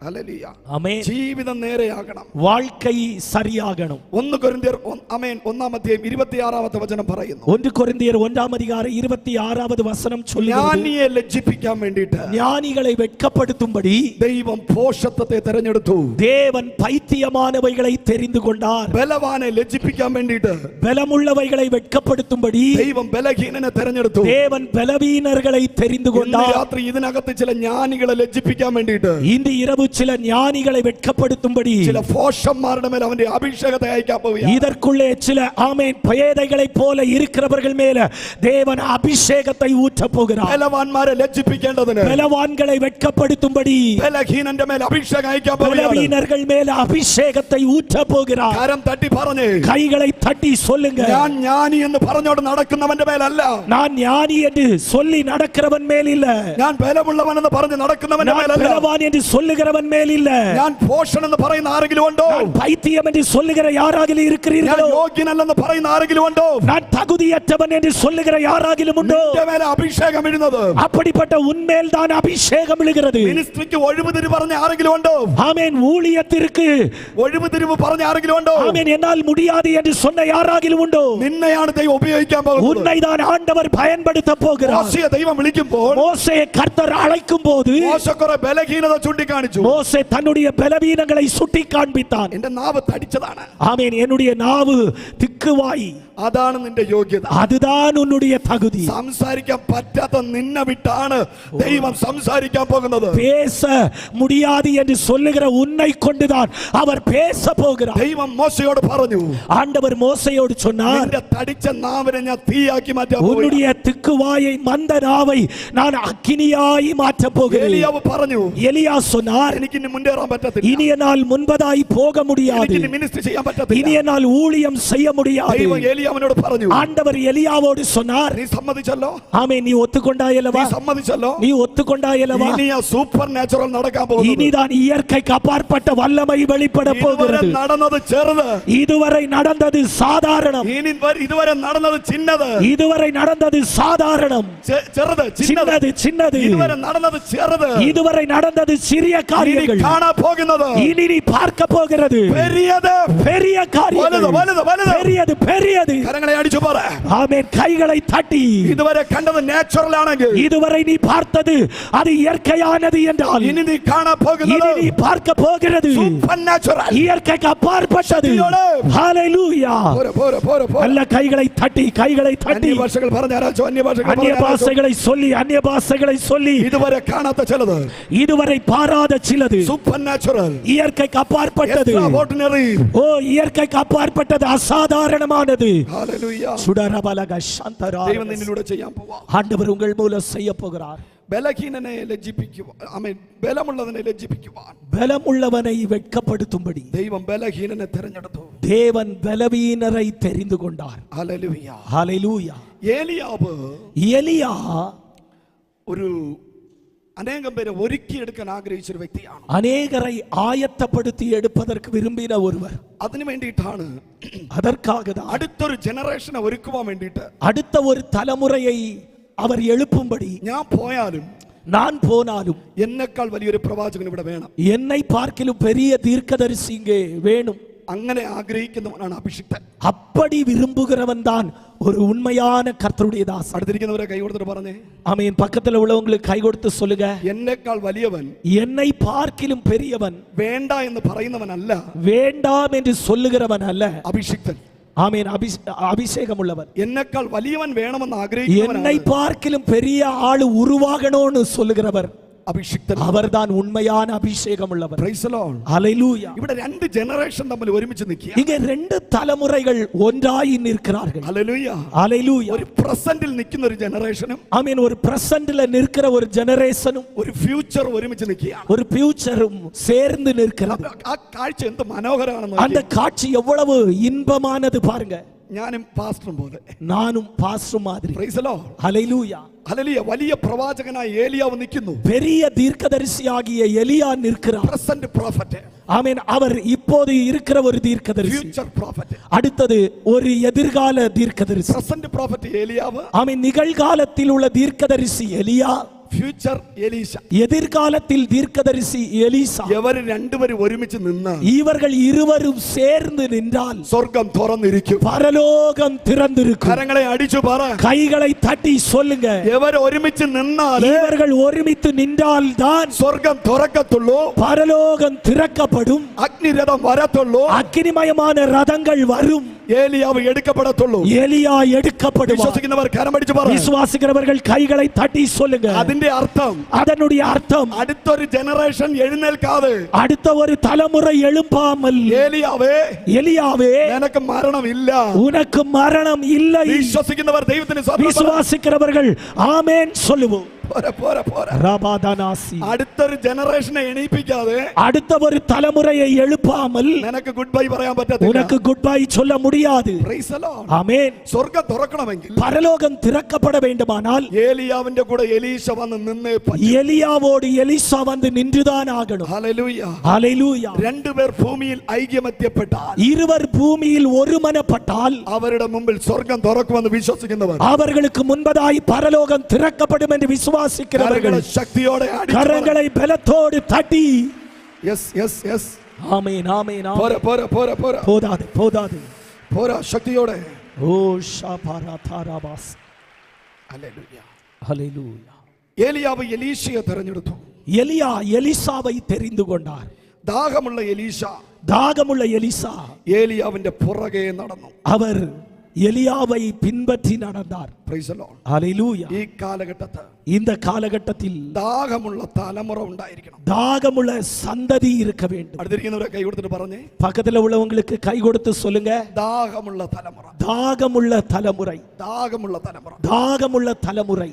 ഹല്ലേലൂയ. ஆமென். ജീവിതം നേരെയാകണം. வாழ்க்கை சரியாகணும். 1 കൊരിന്ത്യർ ആമേൻ 1-ാം 26-ാമത്തെ വചനം പറയുന്നു. 1 கொரிந்தியர் 1-ாம் அதிகாரம் 26வது வசனம் சொல்லுகிறது, ജ്ഞാനിയെ ലജ്ജിപ്പിക്കാൻ വേണ്ടിയിട്ട് ஞானிகளை வெட்கப்படுத்தும்படி ദൈവം ഭോഷത്വത്തെ തെരഞ്ഞെടുത്തു. தேவன் பைத்தியமானவைகளை தெரிந்து கொண்டார். ബലവാനെ ലജ്ജിപ്പിക്കാൻ വേണ്ടിയിട്ട് பலமுள்ளவைகளை வெட்கப்படுத்தும்படி ദൈവം ബലഹീനനെ തെരഞ്ഞെടുത്തു. தேவன் பலவீனர்களை தெரிந்து ഇന്ന് கொண்டார். രാത്രി ഇതിനകത്ത് ചില ജ്ഞാനികളെ ലജ്ജിപ്പിക്കാൻ വേണ്ടിയിട്ട് இன்று இரவு சில ஞானிகளை வெட்கப்படுத்தும்படி ചില ഭോഷന്മാരുടെ മേൽ അവന്റെ അഭിഷേകത്തെ അയക്കാൻ പോവുകയാണ്. இதற்குள்ளே சில ஆமென் பேதைகளைப் போல இருக்கிறவர்கள் மேல தேவன் அபிஷேகத்தை ஊற்றப் போகிறார். ബലവാന്മാരെ ലജ്ജിപ്പിക്കേണ്ടതിന്, பலவான்களை வெட்கப்படுத்தும்படி ബലഹീനന്റെ മേൽ അഭിഷേകം അയക്കാൻ പോവുകയാണ്. பலவீனர்கள் மேல அபிஷேகத்தை ஊற்றப் போகிறார். കരം തട്ടി പറഞ്ഞേ, கைகளை தட்டி சொல்லுங்க, ഞാൻ ജ്ഞാനി എന്ന് പറഞ്ഞോട് നടക്കുന്നവന്റെ മേലല്ല, நான் ஞானி என்று சொல்லி நடக்கிறவன் மேல் இல்ல, ഞാൻ ബലമുള്ളവൻ എന്ന് പറഞ്ഞ് നടക്കുന്നവന്റെ நான் മേലല്ല, பலவான் என்று சொல்லுகிறவன் சொல்லுகிறவன் மேல் இல்ல. ഞാൻ പോഷൻ എന്ന് പറയുന്ന ആരെങ്കിലും ഉണ്ടോ? நான் பைத்தியம் என்று சொல்லுகிற யாராகிலும் ഞാൻ இருக்கிறீர்களோ? യോഗ്യനല്ലെന്ന് പറയുന്ന ആരെങ്കിലും ഉണ്ടോ? நான் தகுதியற்றவன் என்று சொல்லுகிற யாராகிலும் உண்டோ? നിന്റെ മേലെ അഭിഷേകം വീഴുന്നത്, அப்படிப்பட்ட உன்மேல் தான் அபிஷேகம் விழுகிறது. മിനിസ്ട്രിക്ക് ഒഴിവുതിരിവ് പറഞ്ഞ ആരെങ്കിലും ഉണ്ടോ? ஆமென். ஊழியத்திற்கு ഒഴിവുതിരിവ് പറഞ്ഞ ആരെങ്കിലും ഉണ്ടോ? ஆமென் என்னால் முடியாது என்று சொன்ன யாராகிலும் உண்டோ? നിന്നെയാണ് ദൈവം ഉപയോഗിക്കാൻ പോകുന്നത്. உன்னை தான் ஆண்டவர் பயன்படுத்த போகிறார். മോശയെ ദൈവം വിളിക്കുമ്പോൾ மோசேயை கர்த்தர் அழைக்கும் போது മോശ കുറെ ബലഹീനത ചൂണ്ടിക്കാണിച്ചു. மோசே தன்னுடைய பலவீனங்களை சுட்டி காண்பித்தான். എന്റെ നാവ് തടിച്ചതാണ്. ஆமென். என்னுடைய நாவு திக்குவாய். അതാണ് നിന്റെ യോഗ്യത. அதுதான் உன்னுடைய தகுதி. സംസാരിക്കാൻ പറ്റാത്ത നിന്നെ വിട്ടാണ് ദൈവം സംസാരിക്കാൻ പോകുന്നത്. பேச முடியாது என்று சொல்லுகிற உன்னை கொண்டுதான் அவர் பேச போகிறார். ദൈവം മോശയോട് പറഞ്ഞു, ஆண்டவர் மோசேயோடு சொன்னார், നിന്റെ തടിച്ച നാവിനെ ഞാൻ തീയാക്കി മാറ്റാൻ உன்னுடைய திக்குவாயை மந்த நாவை நான் அக்கினியாய் மாற்றப் போகிறேன். എലിയാവ് പറഞ്ഞു, எலியா சொன்னார், എനിക്ക് ഇനി മുന്നേറാൻ പറ്റത്തില്ല, இனி என்னால் முன்பதாய் போக முடியாது, എനിക്ക് ഇനി മിനിസ്റ്റർ ചെയ്യാൻ പറ്റത്തില്ല. இனி என்னால் ஊழியம் செய்ய முடியாது. ദൈവം എലിയാവിനോട് പറഞ്ഞു, ஆண்டவர் எலியாவோடு சொன்னார், നീ സമ്മതിച്ചല്ലോ, ஆமே நீ ஒத்துக்கொண்டாயல்லவா, നീ സമ്മതിച്ചല്ലോ, நீ ஒத்துக்கொண்டாயல்லவா, ഇനി ആ സൂപ്പർ നാച്ചുറൽ നടക്കാൻ പോകുന്നത്. இனிதான் இயற்கைக்கு அப்பாற்பட்ட வல்லமை வெளிப்பட ഇതുവരെ போகிறது. നടന്നത് ചെറുത്, இதுவரை நடந்தது சாதாரணம், ഇനി ഇതുവരെ നടന്നത് ചിന്നത്, இதுவரை நடந்தது சாதாரணம், ചെറുത് சின்னது சின்னது, ഇതുവരെ നടന്നത് ചെറുത്, இதுவரை நடந்தது சிறிய ഇനി காரியங்கள், കാണാൻ പോകുന്നത് இனி நீ பார்க்க போகிறது பெரியது, பெரிய காரியங்கள், വലുത് വലുത്. பெரியது பெரியது. കരങ്ങളെ അടിച്ചു പറ. ஆமென். கைகளை தட்டி, ഇതുവരെ കണ്ടത് നാച്ചുറൽ ആണെങ്കിൽ இதுவரை நீ பார்த்தது அது இயற்கையானது என்றால் ഇനി നീ കാണാൻ இனி പോകുന്നത് நீ பார்க்க போகிறது സൂപ്പർ നാച്ചുറൽ. இயற்கைக்கு அப்பாற்பட்டது. ஹalleluya. நல்ல கைகளை தட்டி, கைகளை தட்டி, ഭാഷകൾ പറഞ്ഞാരാച്ചോ, அந்நிய பாஷைகளை சொல்லி, அந்நிய பாஷைகளை சொல்லி, ഇതുവരെ കാണാത്ത ചിലത് இதுவரை பாராத சிலது സൂപ്പർ നാച്ചുറൽ, இயற்கைக்கு அப்பாற்பட்டது. ഓർഡിനറി. ஓ, இயற்கைக்கு அப்பாற்பட்டது, அசாதாரணமானது. ഹല്ലേലൂയ. சுடரபலக சந்தரா. ദൈവം നിന്നിലൂടെ ചെയ്യാൻ പോവാ. ஆண்டவர் உங்கள் மூலம் செய்ய போகிறார். ബലഹീനനെ ലജ്ജിപ്പിക്കുവാൻ, ആമേൻ, ബലമുള്ളവനെ ലജ്ജിപ്പിക്കുവാൻ பலமுள்ளவனை வெட்கப்படுத்தும்படி ദൈവം ബലഹീനനെ തിരഞ്ഞെടുത്തു. தேவன் பலவீனரை தெரிந்து கொண்டார். ഹല്ലേലൂയ. ஹalleluya. ഏലിയാവ് எலியா ഒരു അനേകം പേരെ ഒരുക്കിയെടുക്കാൻ ആഗ്രഹിച്ച ഒരു വ്യക്തിയാണ്. அநேகரை ஆயத்தப்படுத்தி எடுப்பதற்கு விரும்பின ஒருவர். അതിനു വേണ്ടിയിട്ടാണ്, அதற்காக தான் അടുത്തൊരു ജനറേഷനെ ഒരുക്കുവാൻ വേണ്ടിയിട്ട് அடுத்த ஒரு தலைமுறையை அவர் எழுப்பும்படி, ഞാൻ പോയാലും நான் போனாலும் എന്നെക്കാൾ വലിയൊരു പ്രവാചകൻ ഇവിടെ വേണം, என்னை பார்க்கிலும் பெரிய தீர்க்கதரிசி இங்கே வேணும். അങ്ങനെ ആഗ്രഹിക്കുന്നവനാണ് അഭിഷിക്തൻ. அப்படி விரும்புகிறவன் தான் ஒரு உண்மையான கர்த்தருடைய தாசன். അടുത്തിരിക്കുന്നവരെ കൈ കൊടുത്തിട്ട് പറഞ്ഞേ, ஆமென். பக்கத்துல உள்ளவங்களுக்கு கை കൊടുத்து சொல்லுங்க, എന്നെക്കാൾ വലിയവൻ, என்னை பார்க்கிலும் பெரியவன், വേണ്ട എന്ന് പറയുന്നവനല്ല வேண்டாம் என்று சொல்லுகிறவன் அல்ல, അഭിഷിക്തൻ. ஆமென். அபிஷேகம் உள்ளவன். എന്നെക്കാൾ വലിയവൻ വേണമെന്ന് என்னை ആഗ്രഹിക്കുന്നവനാണ് பார்க்கிலும் பெரிய ஆளு உருவாகணும்னு சொல்லுகிறவர், അഭിഷിക്തൻ. அவர்தான் உண்மையான அபிஷேகம் உள்ளவர். Praise the Lord. ஹalleluya. ഇവിടെ രണ്ട് ജനറേഷൻ തമ്മിൽ ഒരുമിച്ച് നിൽക്കുക. இங்க ரெண்டு தலைமுறைகள் ஒன்றாய் நிற்கிறார்கள். ഹല്ലേലൂയ. ஹalleluya. ഒരു പ്രസന്റിൽ നിൽക്കുന്ന ഒരു ജനറേഷനും ஆமென். ஒரு பிரசன்ட்ல நிற்கிற ஒரு ஜெனரேஷனும் ഒരു ഫ്യൂച്ചർ ഒരുമിച്ച് നിൽക്കുകയാണ്. ஒரு ஃபியூச்சரும் சேர்ந்து நிற்கிறது. ആ കാഴ്ച എന്ത് മനോഹരമാണെന്ന് அந்த காட்சி எவ்வளவு இன்பமானது பாருங்க. ഞാനും പാസ്റ്ററും പോലെ. நானும் பாஸ்டர் மாதிரி. Praise the Lord. Hallelujah. Hallelujah. വലിയ പ്രവാചകനായ ഏലിയാവ് നിൽക്കുന്നു. பெரிய தீர்க்கதரிசியாகிய எலியா நிற்கிறார். പ്രസന്റ് പ്രോഫറ്റ്, ஆமென். அவர் இப்போது இருக்கிற ஒரு தீர்க்கதரிசி. Future prophet. அடுத்தது ஒரு எதிர்கால தீர்க்கதரிசி. പ്രസന്റ് പ്രോഫറ്റ് ഏലിയാവ്, ஆமென். நிகழ்காலத்தில் உள்ள தீர்க்கதரிசி எலியா, ഫ്യൂച്ചർ എലീശ. எதிர்காலத்தில் தீர்க்கதரிசி எலிசா. ഇവർ രണ്ടുപേരും ഒരുമിച്ച് നിന്ന് இவர்கள் இருவரும் சேர்ந்து நின்றால் സ്വർഗം തുറന്നിരിക്കും. பரலோகம் திறந்திருக்கும். കരങ്ങളെ അടിച്ചു പറ. கைகளை தட்டி சொல்லுங்க, ഇവർ ഒരുമിച്ച് നിന്നാൽ இவர்கள் ஒருமித்து நின்றால் தான் സ്വർഗം തുറക്കത്തുള്ളൂ, பரலோகம் திறக்கப்படும், അഗ്നിരഥം വരത്തുള്ളൂ, அக்கினிமயமான ரதங்கள் வரும், ഏലിയാവ് എടുക്കപ്പെടത്തുള്ളൂ. எலியா எடுக்கப்படுவார். വിശ്വസിക്കുന്നവർ കരമടിച്ചു പറ. விசுவாசிக்கிறவர்கள் கைகளை தட்டி சொல்லுங்க. അതിന്റെ അർത്ഥം, அதனுடைய அர்த்தம், അടുത്തൊരു ജനറേഷൻ എഴുന്നേൽക്കാതെ, அடுத்த ஒரு தலைமுறை எழும்பாமல், ഏലിയാവേ எலியாவே നിനക്ക് മരണമില്ല. உனக்கு மரணம் இல்லை. വിശ്വസിക്കുന്നവർ ദൈവത്തിന് സ്വന്തം പറ. விசுவாசிக்கிறவர்கள் ஆமென் சொல்லுவோம். പോരാ പോരാ പോരാ. റബാദാനാസി. അടുത്തൊരു ജനറേഷനെ എണീപ്പിക്കാതെ, அடுத்த ஒரு தலைமுறையை எழுப்பாமல் നിനക്ക് ഗുഡ് ബൈ പറയാൻ പറ്റത്തില്ല. உனக்கு குட் பை சொல்ல முடியாது. Praise the Lord. ஆமென். സ്വർഗ്ഗം തുറക്കണമെങ്കിൽ பரலோகம் திறக்கப்பட வேண்டுமானால் ഏലിയാവിന്റെ കൂടെ എലീശ വന്ന് നിന്നേ പറ്റൂ. எலியாவோடு எலிசா வந்து நின்றுதான் ஆகணும். ഹല്ലേലൂയ. ஹalleluya. രണ്ടുപേർ ഭൂമിയിൽ ഐക്യമത്യപ്പെട്ടാൽ, இருவர் பூமியில் ஒருமனப்பட்டால் അവരുടെ മുമ്പിൽ സ്വർഗ്ഗം തുറക്കുമെന്ന് വിശ്വസിക്കുന്നവർ, அவர்களுக்கு முன்பதாய் பரலோகம் திறக்கப்படும் என்று விசுவாசிக்கிறவர்கள் ശക്തിയോടെ கரங்களை பலத்தோடு தட்டி, യെസ് യെസ് യെസ്, ஆமென் ஆமென் ஆமென். പോരാ പോരാ പോരാ പോരാ போதாது போதாது. പോരാ, ശക്തിയോടെ. ஓ ஷாபாராதாராபாஸ். ഹല്ലേലൂയ. ஹalleluya. ഏലിയാവ് എലീശയെ തെരഞ്ഞെടുത്തു. எலியா எலிசாவை தெரிந்து கொண்டார். ദാഹമുള്ള എലീശ தாகமுள்ள எலிசா ഏലിയാവിന്റെ പുറകെ നടന്നു. அவர் எலியாவை பின்பற்றி நடந்தார். Praise the Lord. ஹalleluya. ഈ കാലഘട്ടത്തിൽ இந்த காலகட்டத்தில் ദാഹമുള്ള തലമുറ ഉണ്ടായിരിക്കണം. தாகமுள்ள சந்ததி இருக்க வேண்டும். അടുത്തിരിക്കുന്നവരെ കൈ കൊടുത്തിട്ട് പറഞ്ഞേ, பக்கத்துல உள்ளவங்களுக்கு கை கொடுத்து சொல்லுங்க, ദാഹമുള്ള തലമുറ, தாகமுள்ள தலைமுறை, ദാഹമുള്ള തലമുറ. தாகமுள்ள தலைமுறை.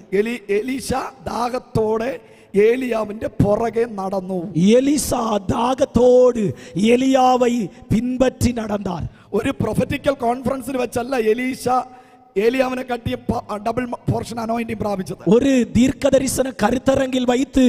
എലീശ ദാഹത്തോടെ ഏലിയാവിന്റെ പുറകെ നടന്നു. எலிசா தாகத்தோடு எலியாவை பின்பற்றி நடந்தார். ഒരു പ്രൊഫറ്റിക്കൽ കോൺഫറൻസിൽ വെച്ചല്ല എലീശ ഏലിയാവിനെ കട്ടിയ ഡബിൾ പോർഷൻ അനോയിന്റിംഗ് പ്രാപിച്ചത്. ஒரு தீர்க்கதரிசன கருத்தரங்கில் வைத்து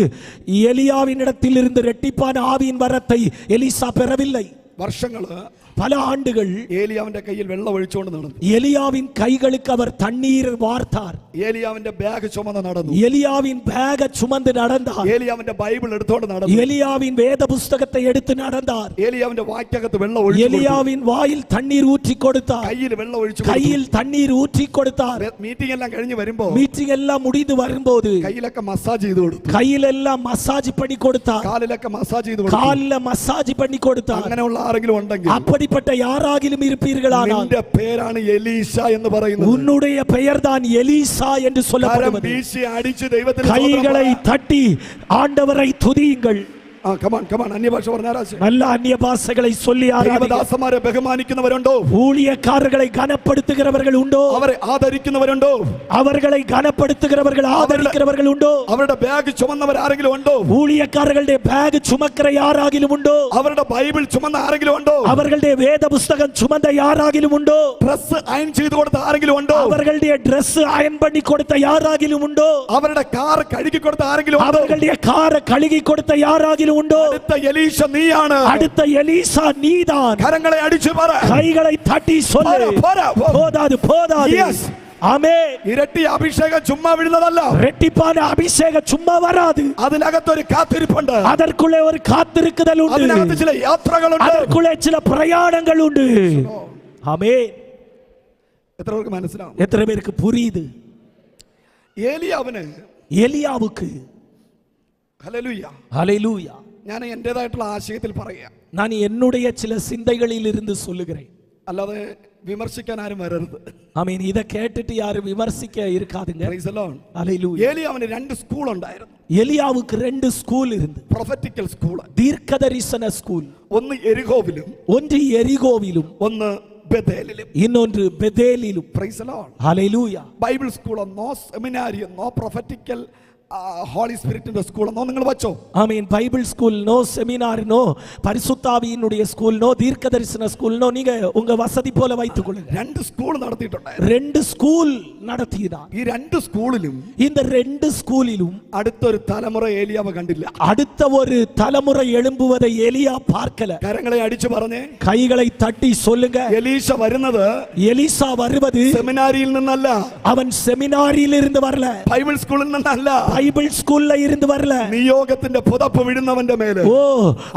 எலியாவினிடத்தில் இருந்து இரட்டிப்பான ஆவியின் வரத்தை எலிசா பெறவில்லை. വർഷങ്ങള്, பல ஆண்டுகள் ഏലിയാവിന്റെ കയ്യിൽ വെള്ളം ഒഴിച്ചുകൊണ്ട് നടന്നു. எலியாவின் கைகளுக்கு அவர் தண்ணீர் வார்த்தார். ഏലിയാവിന്റെ ബാഗ് ചുമന്ന് നടന്നു. எலியாவின் பேக சுமந்து நடந்தார். ഏലിയാവിന്റെ ബൈബിൾ എടുത്തോണ്ട് നടന്നു. எலியாவின் வேத புஸ்தகத்தை எடுத்து நடந்தார். ഏലിയാവിന്റെ വായ്ക്കകത്ത് വെള്ളം ഒഴിച്ചു. எலியாவின் வாயில் தண்ணீர் ஊற்றி கொடுத்தார். കയ്യിൽ വെള്ളം ഒഴിച്ചു. கையில் தண்ணீர் ஊற்றி கொடுத்தார். മീറ്റിംഗ് എല്ലാം കഴിഞ്ഞ് വരുമ്പോ மீட்டிங் எல்லாம் முடிந்து வரும்போது കയ്യിലൊക്കെ മസാജ് ചെയ്തു കൊടുത്തു. கையிலெல்லாம் மசாஜ் பண்ணி கொடுத்தார். കാലിലൊക്കെ മസാജ് ചെയ്തു കൊടുത്തു. காலில் மசாஜ் பண்ணி கொடுத்தார். അങ്ങനെയുള്ള ആരെങ്കിലും ഉണ്ടെങ്കിൽ, அப்படிப்பட்ட யாராகிலும் இருப்பீர்களானால் നിന്റെ പേരാണ് എലീശ എന്ന് പറയുന്നത്. உன்னுடைய பெயர்தான் எலிசா என்று சொல்லப்படுவது. വീശി അടിച്ച് ദൈവത്തിന് கைகளை தட்டி ஆண்டவரை துதியுங்கள். അന്യഭാഷ പറഞ്ഞാൽ நல்ல அந்நிய பாஷைகளை சொல்லி ദൈവദാസന്മാരെ ബഹുമാനിക്കുന്നവരുണ്ടോ? ஊழியக்காரர்களை கனப்படுத்துகிறவர்கள் உண்டோ? അവരെ ആദരിക്കുന്നവരുണ്ടോ? அவர்களை கனப்படுத்துகிறவர்கள் ஆதரிக்கிறவர்கள் உண்டோ? അവരുടെ ബാഗ് ചുമന്നവർ ആരെങ്കിലും ഉണ്ടോ? ஊழியக்காரர்களுடைய பேக் சுமக்கிற யாராகிலும் உண்டோ? അവരുടെ ബൈബിൾ ചുമന്ന ആരെങ്കിലും ഉണ്ടോ? அவர்களுடைய வேத புஸ்தகம் சுமந்த யாராகிலும் உண்டோ? ഡ്രസ് അയൺ ചെയ്തു കൊടുത്ത ആരെങ്കിലും ഉണ്ടോ? அவர்களுடைய Dress அயன் பண்ணி கொடுத்த யாராகிலும் உண்டோ? അവരുടെ കാർ കഴുകി കൊടുത്ത ആരെങ്കിലും ഉണ്ടോ? அவர்களுடைய காரை கழுகி கொடுத்த யாராகிலும் உண்டோ? അടുത്ത എലീശ നീയാണ്. அடுத்த எலிசா நீதான். കരങ്ങളെ അടിച്ചു പറ, கைகளை தட்டி சொல்லு. போதாது போதாது. ஆமென். ഇരട്ടി അഭിഷേകം ചുമ്മാ വീഴുന്നതല്ല. ரெட்டிப்பான அபிஷேகம் சும்மா வராது. അതിനകത്തൊരു കാത്തിരിപ്പുണ്ട്. அதற்குள்ளே ஒரு காத்திருக்குதல் உண்டு. അതിനകത്ത് ചില യാത്രകളുണ്ട്. அதற்குள்ளே சில பிரயாணங்கள் உண்டு. ஆமென். എത്ര പേർക്ക് മനസ്സിലാവും? எத்தனை பேருக்கு புரியுது? எலியாவுக்கு ഹല്ലേലൂയ ஹalleluya. ഞാൻ എന്റേതായിട്ടുള്ള ആശയത്തിൽ പറയാം. நான் என்னுடைய சில சிந்தைகளில் இருந்து சொல்லுகிறேன். അല്ലാതെ വിമർശിക്കാൻ ആരും വരരുത്. ஆமென். இத கேட்டுட்டு யாரும் விமர்சிக்க இருக்காதுங்க. Praise the Lord. ஹalleluya. ഏലിയാവിന് 2 സ്കൂൾ ഉണ്ടായിരുന്നു. எலியாவுக்கு 2 ஸ்கூல் இருந்து. പ്രൊഫറ്റിക്കൽ സ്കൂൾ, தீர்க்கதரிசன ஸ்கூல். ഒന്ന് എരിഹോവിലും ஒன்று எரிகோவிலும் ഒന്ന് ബേഥേലിലും இன்னொன்று பெதேலிலும். Praise the Lord. ஹalleluya. ബൈബിൾ സ്കൂൾ എന്നോ സെമിനാരി എന്നോ പ്രൊഫറ്റിക്കൽ ஹோலி ஸ்பிரிட் ஸ்கூல் നിങ്ങൾ வச்சோ. ஆமென். பைபிள் ஸ்கூல் நோ, செமினார் நோ, பரிசுத்தாவியினுடைய ஸ்கூல் நோ, தீர்க்கதரிசன ஸ்கூல் நோ, நீங்க உங்க வசதி போல வைத்துக் கொள்ளுங்க. 2 സ്കൂൾ നടത്തിയിട്ടുണ്ട്. 2 സ്കൂൾ നടത്തിയതാണ്. ഈ 2 സ്കൂളിലും இந்த 2 ஸ்கூலிலும் അടുത്തൊരു തലമുറ ഏലിയാവ് കണ്ടില്ല. அடுத்த ஒரு தலைமுறை எழும்புவதை எலியா பார்க்கல. കരങ്ങളെ അടിച്ചു പറഞ്ഞേ, கைகளை தட்டி சொல்லுங்க, എലീശ വരുന്നത് எலிசா வருவது സെമിനാരിയിൽ നിന്നല്ല, அவன் செமினாரியில் இருந்து வரல, ബൈബിൾ സ്കൂളിൽ നിന്നല്ല, பைபிள் ஸ்கூல்ல இருந்து வரல. നിയോഗത്തിന്റെ പുതപ്പ് വിടുന്നവന്റെ മേലെ, ஓ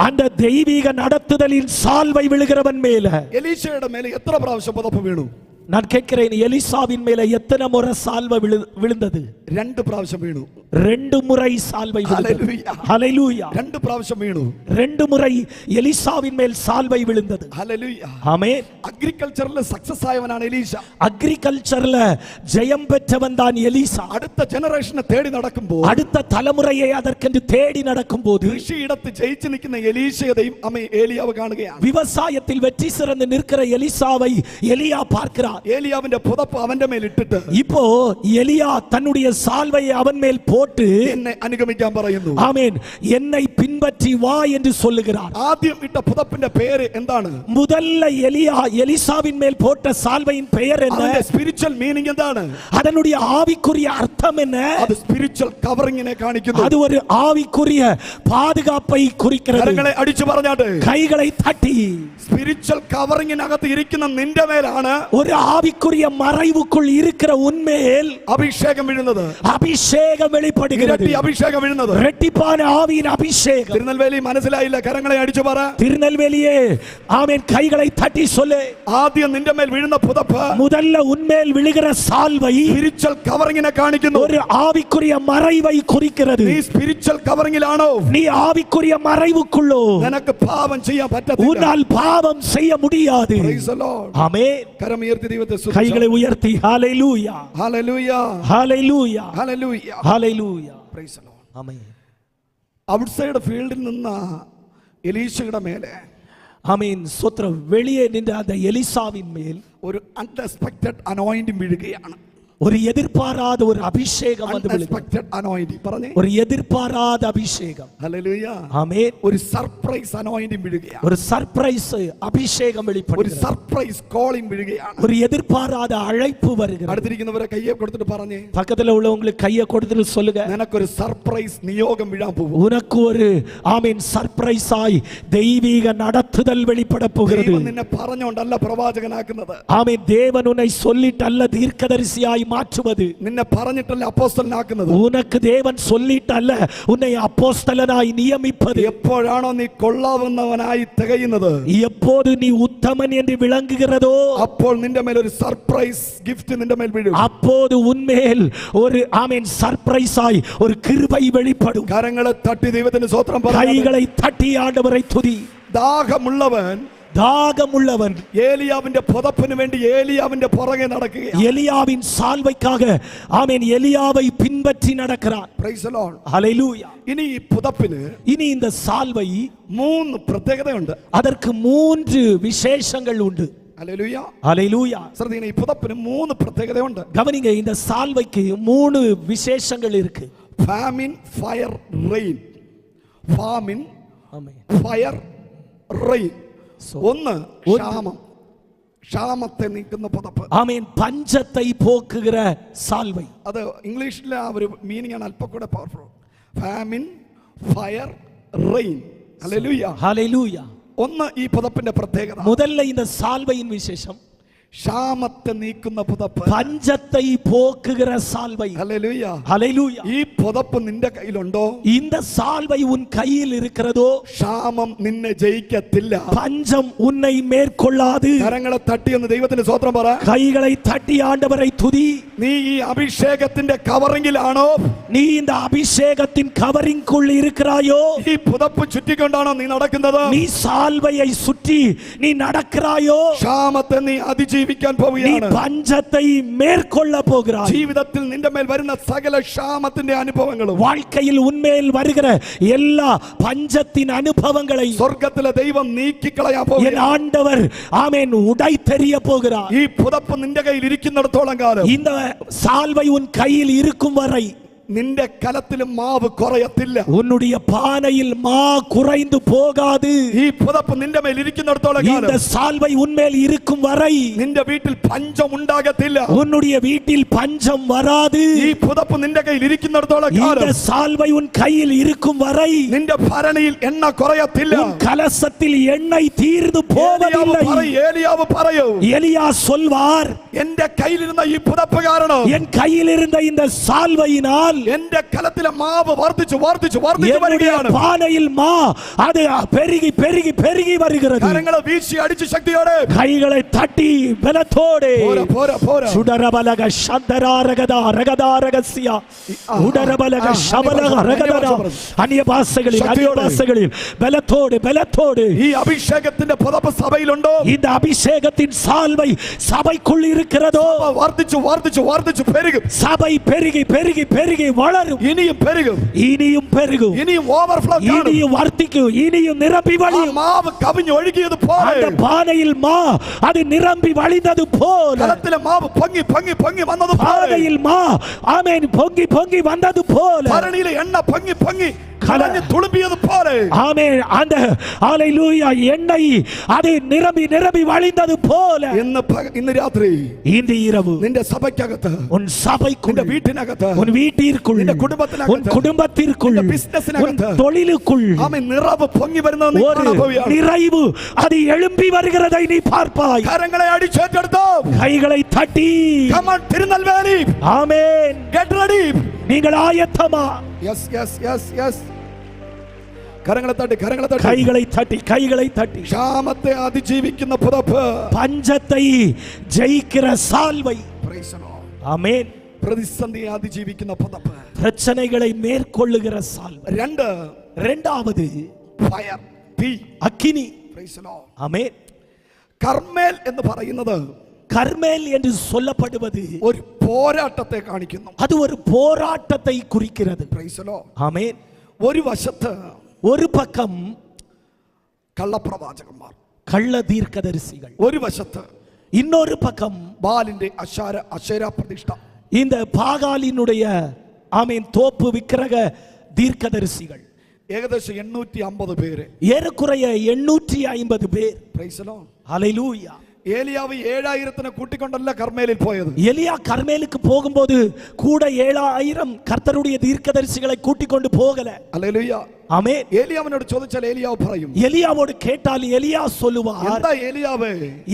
அந்த தெய்வீக நடத்துதலின் சால்வை விழுகிறவன் மேல. എലീശയുടെ മേലെ എത്ര പ്രാവശ്യം പുതപ്പ് വീണു? நான் கேட்கிறேன், எலிசாவின் மேல எத்தனை முறை சால்வை விழுந்தது? 2 പ്രാവശ്യം വീണു. 2 முறை சால்வை விழுந்தது. ஹalleluya. 2 പ്രാവശ്യം വീണു. 2 முறை எலிசாவின் மேல் சால்வை விழுந்தது. ഹല്ലേലൂയ. ஆமென். അഗ്രികൾച്ചറിൽ സക്സസ് ആയവനാണ് എലീശ. அக்ரிகல்ச்சர்ல ஜெயம் பெற்றவன் தான் எலிசா. അടുത്ത ജനറേഷനെ തേടി നടക്കുമ്പോൾ, அடுத்த தலைமுறையை அதற்கென்று தேடி நடக்கும்போது, കൃഷിയിടത്ത് ജയിച്ചു നിൽക്കുന്ന എലീശയെയും ഏലിയാവ് കാണുകയാണ്. விவசாயத்தில் வெற்றி சிறந்து நிற்கிற எலிசாவை எலியா பார்க்கிறார். ഏലിയാവിന്റെ പുതപ്പ് അവന്റെ മേൽ ഇട്ടിട്ട് இப்போ எலியா தன்னுடைய சால்வையை அவன் மேல் போட்டு എന്നെ അനുഗമിക്കാൻ പറയുന്നു. ஆமென் என்னை பின்பற்றி வா என்று சொல்லுகிறார். ആദ്യം ഇട്ട പുതപ്പിന്റെ പേര് എന്താണ്? முதல்ல எலிசாவின் மேல் போட்ட சால்வையின் பெயர் என்ன? അതിന്റെ സ്പിരിച്വൽ മീനിങ് എന്താണ്? அதனுடைய ஆவிக்குரிய அர்த்தம் என்ன? അത് സ്പിരിച്വൽ കവറിങ്ങിനെ കാണിക്കുന്നു. அது ஒரு ஆவிக்குரிய பாதுகாப்பை குறிக்கிறது. കരങ്ങളെ അടിച്ചു പറഞ്ഞാട്ടെ, கைகளை தட்டி സ്പിരിച്വൽ കവറിങ്ങിനകത്ത് ഇരിക്കുന്ന നിന്റെ മേലാണ് ஒரு ஆவிக்குரிய மறைவுக்குள் இருக்கிற உன்மேல் അഭിഷേകം വീഴുന്നത്. அபிஷேகம் வெளிப்படுகிறது. ഇരട്ടി അഭിഷേകം വീഴുന്നത്. இரட்டிப்பான ஆவியின் அபிஷேகம். തിരുനെൽവേലി മനസ്സിലായില്ല? കരങ്ങളെ അടിച്ചു പറ. திருநெல்வேலியே ஆமென் கைகளை தட்டி சொல்லு. ആദ്യം നിന്റെ മേൽ വീഴുന്ന പുതപ്പ് முதல்ல உன்மேல் விழுகிற சால்வை സ്പിരിച്വൽ കവറിങ്ങിനെ കാണിക്കുന്നു. ஒரு ஆவிக்குரிய மறைவை குறிக்கிறது. നീ സ്പിരിച്വൽ കവറിങ്ങിലാണോ? நீ ஆவிக்குரிய மறைவுக்குள்ளோ നിനക്ക് പാപം ചെയ്യാൻ പറ്റത്തില്ല. உன்னால் பாவம் செய்ய முடியாது. Praise the Lord. ஆமென். കരം ഉയർത്തി ദൈവത്തെ സ്തുതിച്ചാട്ടെ. கைகளை உயர்த்தி ஹalleluya ഹല്ലേലൂയ ஹalleluya ഹല്ലേലൂയ ஹalleluya. Praise the Lord. ஆமென். ഔട്ട്സൈഡ് ഫീൽഡിൽ നിന്ന എലീശയുടെ മേലെ ஆமென். ஸ்தோத்திரம். வெளியே நின்ற அந்த எலிசாவின் மேல் ഒരു അൺഎക്സ്പെക്ടഡ് അനോയിന്റിംഗ് വീഴുകയാണ്. ஒரு எதிர்பாராத ஒரு அபிஷேகம் வந்து விழுகிறது. അൺഎക്സ്പെക്ടഡ് അനോയിന്റിംഗ് പറഞ്ഞേ. ஒரு எதிர்பாராத அபிஷேகம். ഹല്ലേലൂയ. ஆமென். ഒരു സർപ്രൈസ് അനോയിന്റിംഗ് വീഴുകയാണ്. ஒரு சர்ப்ரைஸ் அபிஷேகம் ഒരു வெளிப்படுகிறது. സർപ്രൈസ് കോളിംഗ് വീഴുകയാണ്. ஒரு எதிர்பாராத அழைப்பு வருகிறது. അടുത്തിരിക്കുന്നവരെ കയ്യെ കൊടുത്തിട്ട് പറഞ്ഞേ, பக்கத்துல உள்ளவங்களுக்கு கையை கொடுத்துட்டு சொல்லுங்க, നിനക്കൊരു സർപ്രൈസ് നിയോഗം വീഴാൻ പോകും. உனக்கு ஒரு ஆமென் சர்ப்ரைஸ் ஆய் தெய்வீக நடத்துதல் வெளிப்பட போகிறது. ദൈവം നിന്നെ പറഞ്ഞുകൊണ്ടല്ല പ്രവാചകനാക്കുന്നത്. ஆமென். தேவன் உன்னை சொல்லிட்டல்ல தீர்க்கதரிசியாய் மாற்றுவது. നിന്നെ പറഞ്ഞിട്ടല്ല അപ്പോസ്തലനാക്കുന്നത്. உனக்கு தேவன் சொல்லிட்டல்ல உன்னை அப்போஸ்தலனாய் நியமிப்பது. എപ്പോഴാണോ നീ കൊള്ളാവുന്നവനായി തികയുന്നത്, எப்போது நீ உத்தமன் என்று விளங்குகிறதோ അപ്പോൾ നിന്റെ മേൽ ഒരു സർപ്രൈസ് ഗിഫ്റ്റ് നിന്റെ മേൽ വീഴും. அப்போது உன்மேல் ஒரு ஆமென் சர்ப்ரைஸ் ஆய் ஒரு கிருபை வெளிப்படும். കരങ്ങളെ തട്ടി ദൈവത്തിന് സ്തോത്രം പറ. கைகளை தட்டி ஆண்டவரை துதி. ദാഹമുള്ളവൻ தாகமுள்ளவன் ഏലിയാവിന്റെ പുതപ്പിന് വേണ്ടി ഏലിയാവിന്റെ പുറകെ നടക്കുകയാണ്. எலியாவின் சால்வைக்காக ஆமென் எலியாவை பின்பற்றி நடக்கிறான். Praise the Lord. ஹalleluya. ഇനി ഈ പുതപ്പിന് இனி இந்த சால்வை 3 പ്രത്യേകതയുണ്ട്. அதற்கு 3 விசேஷங்கள் உண்டு. ഹല്ലേലൂയ. ஹalleluya. ശ്രദ്ധിക്കണം, ഈ പുതപ്പിന് 3 പ്രത്യേകതയുണ്ട്. கவனிங்க, இந்த சால்வைக்கு 3 விசேஷங்கள் இருக்கு. Famine, fire, rain. ഫാമിൻ, ஆமென். Fire, rain. So, ഒന്ന് ക്ഷാമം, ക്ഷാമത്തെ നീക്കുന്ന പുതപ്പ്. ஆமென். பஞ்சத்தை போக்குகிற சால்வை. അത് ഇംഗ്ലീഷിലെ ആ ഒരു മീനിങ് ആണ് അല്പം കൂടെ പവർഫുൾ. Famine, fire, rain. ഹല്ലേലൂയ. ஹalleluya. ഒന്ന് ഈ പുതപ്പിന്റെ പ്രത്യേകത. முதல்ல இந்த சால்வையின் விசேஷம் ക്ഷാമത്തെ നീക്കുന്ന പുതപ്പ്, பஞ்சத்தை போக்குகிற சால்வை. ഹല്ലേലൂയ. ஹalleluya. ഈ പുതപ്പ് നിന്റെ കയ്യിലുണ്ടോ, இந்த சால்வை உன் கையில் இருக்கிறதோ ക്ഷാമം നിന്നെ ജയിക്കത്തില്ല. பஞ்சம் உன்னை மேற்கொள்ளாது. കരങ്ങളെ തട്ടി ഒന്ന് ദൈവത്തിന് സ്തോത്രം പറ. கைகளை தட்டி ஆண்டவரை துதி. നീ ഈ അഭിഷേകത്തിന്റെ കവറിങ്ങിലാണോ, நீ இந்த அபிஷேகத்தின் கவரிங்குள் இருக்கிறாயோ, ഈ പുതപ്പ് ചുറ്റിക്കൊണ്ടാണോ നീ നടക്കുന്നത്? நீ சால்வையை சுற்றி நீ நடக்கிறாயோ, ക്ഷാമത്തെ നീ അതിജീവിക്കാൻ நீ പോവുകയാണ്. பஞ்சத்தை மேற்கொள்ள போகிறாய். ജീവിതത്തിൽ നിന്റെ മേൽ വരുന്ന സകല ക്ഷാമത്തിന്റെ അനുഭവങ്ങളും வாழ்க்கையில் உன்மேல் வருகிற எல்லா பஞ்சத்தின் அனுபவங்களை സ്വർഗത്തിലെ ദൈവം നീക്കിക്കളയാൻ என் പോവുകയാണ്. ஆண்டவர் ஆமென் உடை தெரிய போகிறார். ഈ പുതപ്പ് നിന്റെ കയ്യിൽ ഇരിക്കുന്നിടത്തോളം കാലം இந்த சால்வை உன் கையில் இருக்கும் வரை നിന്റെ കലത്തിൽ മാവ് കുറയത്തില്ല. உன்னுடைய பானையில் மா குறைந்து போகாது. ഈ പുതപ്പ് നിന്റെ മേൽ ഇരിക്കുന്നിടത്തോളം இந்த കാലം சால்வை உன்மேல் இருக்கும் வரை നിന്റെ വീട്ടിൽ പഞ്ചം ഉണ്ടാകത്തില്ല. உன்னுடைய வீட்டில் பஞ்சம் வராது. ഈ പുതപ്പ് നിന്റെ കയ്യിൽ ഇരിക്കുന്നിടത്തോളം இந்த കാലം சால்வை உன் கையில் இருக்கும் வரை നിന്റെ ഭരണിയിൽ എണ്ണ കുറയത്തില്ല. உன் கலசத்தில் எண்ணெய் தீர்ந்து போவதில்லை. ഏലിയാവ് പറയൂ, எலியா சொல்வார், എന്റെ കയ്യിലിരുന്ന ഈ പുതപ്പ് കാരണം என் கையில் இருந்த இந்த சால்வையினால் എന്റെ കലത്തിലെ മാവ് വർദ്ധിച്ചു വർദ്ധിച്ചു വർദ്ധിച്ചു என்னுடைய വരികയാണ്. பானையில் மா அது பெருகி பெருகி பெருகி வருகிறது. കരങ്ങളെ വീശി അടിച്ച് ശക്തിയോടെ கைகளை தட்டி பலத்தோடு പോരാ പോരാ പോരാ சுடரபலக சந்தராரகதா ரகதாரகசியா உடரபலக சபலக ரகதரா அந்நிய பாஷைகளில் பலத்தோடு பலத்தோடு ഈ അഭിഷേകത്തിന്റെ പുതപ്പ് സഭയിലുണ്ടോ? இந்த அபிஷேகத்தின் சால்வை சபைக்குள் இருக்கிறதோ? വർദ്ധിച്ചു വർദ്ധിച്ചു വർദ്ധിച്ചു പെരുകും. சபை பெருகி பெருகி பெருகி വളരും, ഇനിയും പെരുകും, ഇനിയും പെരുകും, ഇനിയും ഓവർഫ്ലോ കാണും, ഇനിയും വർദ്ധിക്കും, ഇനിയും നിറമ്പി ആ വழியும். മാവ് കവിഞ്ഞൊഴുകിയത് அந்த പോലെ பானையில் மா அது நிரம்பி வழிந்தது போல, കലത്തിലെ മാവ് പൊങ്ങി പൊങ്ങി പൊങ്ങി വന്നത് പോലെ, பானையில் மா ஆமென் பொங்கி பொங்கி வந்தது போல, ഭരണിയിലെ എണ്ണ പൊങ്ങി പൊങ്ങി കലഞ്ഞ് തുളുമ്പിയത് പോലെ, ஆமென் அந்த ஹalleluya எண்ணெய் அது நிரம்பி நிரம்பி வழிந்தது போல ഇന്ന് രാത്രി இந்த இரவு നിന്റെ സഭയ്ക്കകത്ത്, உன் சபைக்குள், നിന്റെ വീട്ടിനകത്ത്, உன் வீட்டிற்குள், നിന്റെ കുടുംബത്തിനകത്ത്, உன் குடும்பத்திற்குள், നിന്റെ உன் ബിസിനസ്സിനകത്ത് தொழிலுக்குள் ആമേൻ നിറവ് പൊങ്ങി വരുന്നത് നീ ஒரு കാണാൻ പോവുകയാണ്. நிறைவு அது எழும்பி வருகிறதை நீ பார்ப்பாய். കരങ്ങളെ അടിച്ചേറ്റെടുത്തോ, கைகளை തട്ടി come on Tirunelveli, amen get ready, நீங்கள் ஆயத்தமா? yes yes yes yes, കരങ്ങളെ തട്ടി, കരങ്ങളെ തട്ടി, கைகளை தட்டி கைகளை தட்டி. ക്ഷാമത്തെ അതിജീവിക്കുന്ന പുതപ്പ്, பஞ்சத்தை ஜெயிக்கிற சால்வை, Praise the Lord. ஆமென், പ്രതിസന്ധിയെ അതിജീവിക്കുന്ന പുതപ്പ്. பிரச்சனைகளை மேற்கொள்ளுகிற சால்வை. இரண்டாவது ഫയർ, തീ, அக்கினி, Praise the Lord. ஆமென். കർമ്മേൽ എന്ന് പറയുന്നത് கர்மேல் என்று சொல்லப்படுவது ഒരു പോരാട്ടത്തെ കാണിക്കുന്നു. அது ஒரு போராட்டத்தை குறிக்கிறது. Praise the Lord. ஆமென். ഒരു വശത്ത് ஒரு பக்கம் കള്ളപ്രവാചകന്മാർ, கள்ள தீர்க்கதரிசிகள், ഒരു വശത്ത് இன்னொரு பக்கம் ബാലിന്റെ അശേര പ്രതിഷ്ഠ. இந்த பாகாலினுடைய ஆமென் தோப்பு விக்கிரக தீர்க்கதரிசிகள் ഏകദേശം 850 പേര്, ஏறக்குறைய 850 பேர். Praise the Lord. ஹalleluya. ഏലിയാവ് 7000 കൂട്ടിക്കൊണ്ടല്ല കർമ്മേലിൽ പോയത്. எலியா கர்மேலுக்கு போகும்போது கூட 7000 கர்த்தருடைய தீர்க்கதரிசிகளை கூட்டிக் கொண்டு போகல. ഹല്ലേലൂയ. ஆமென். ഏലിയാവിനോട് ചോദിച്ചാൽ ഏലിയാവ് പറയും, எலியாவோடு கேட்டால் எலியா சொல்லுவார், എന്താ ഏലിയാവേ,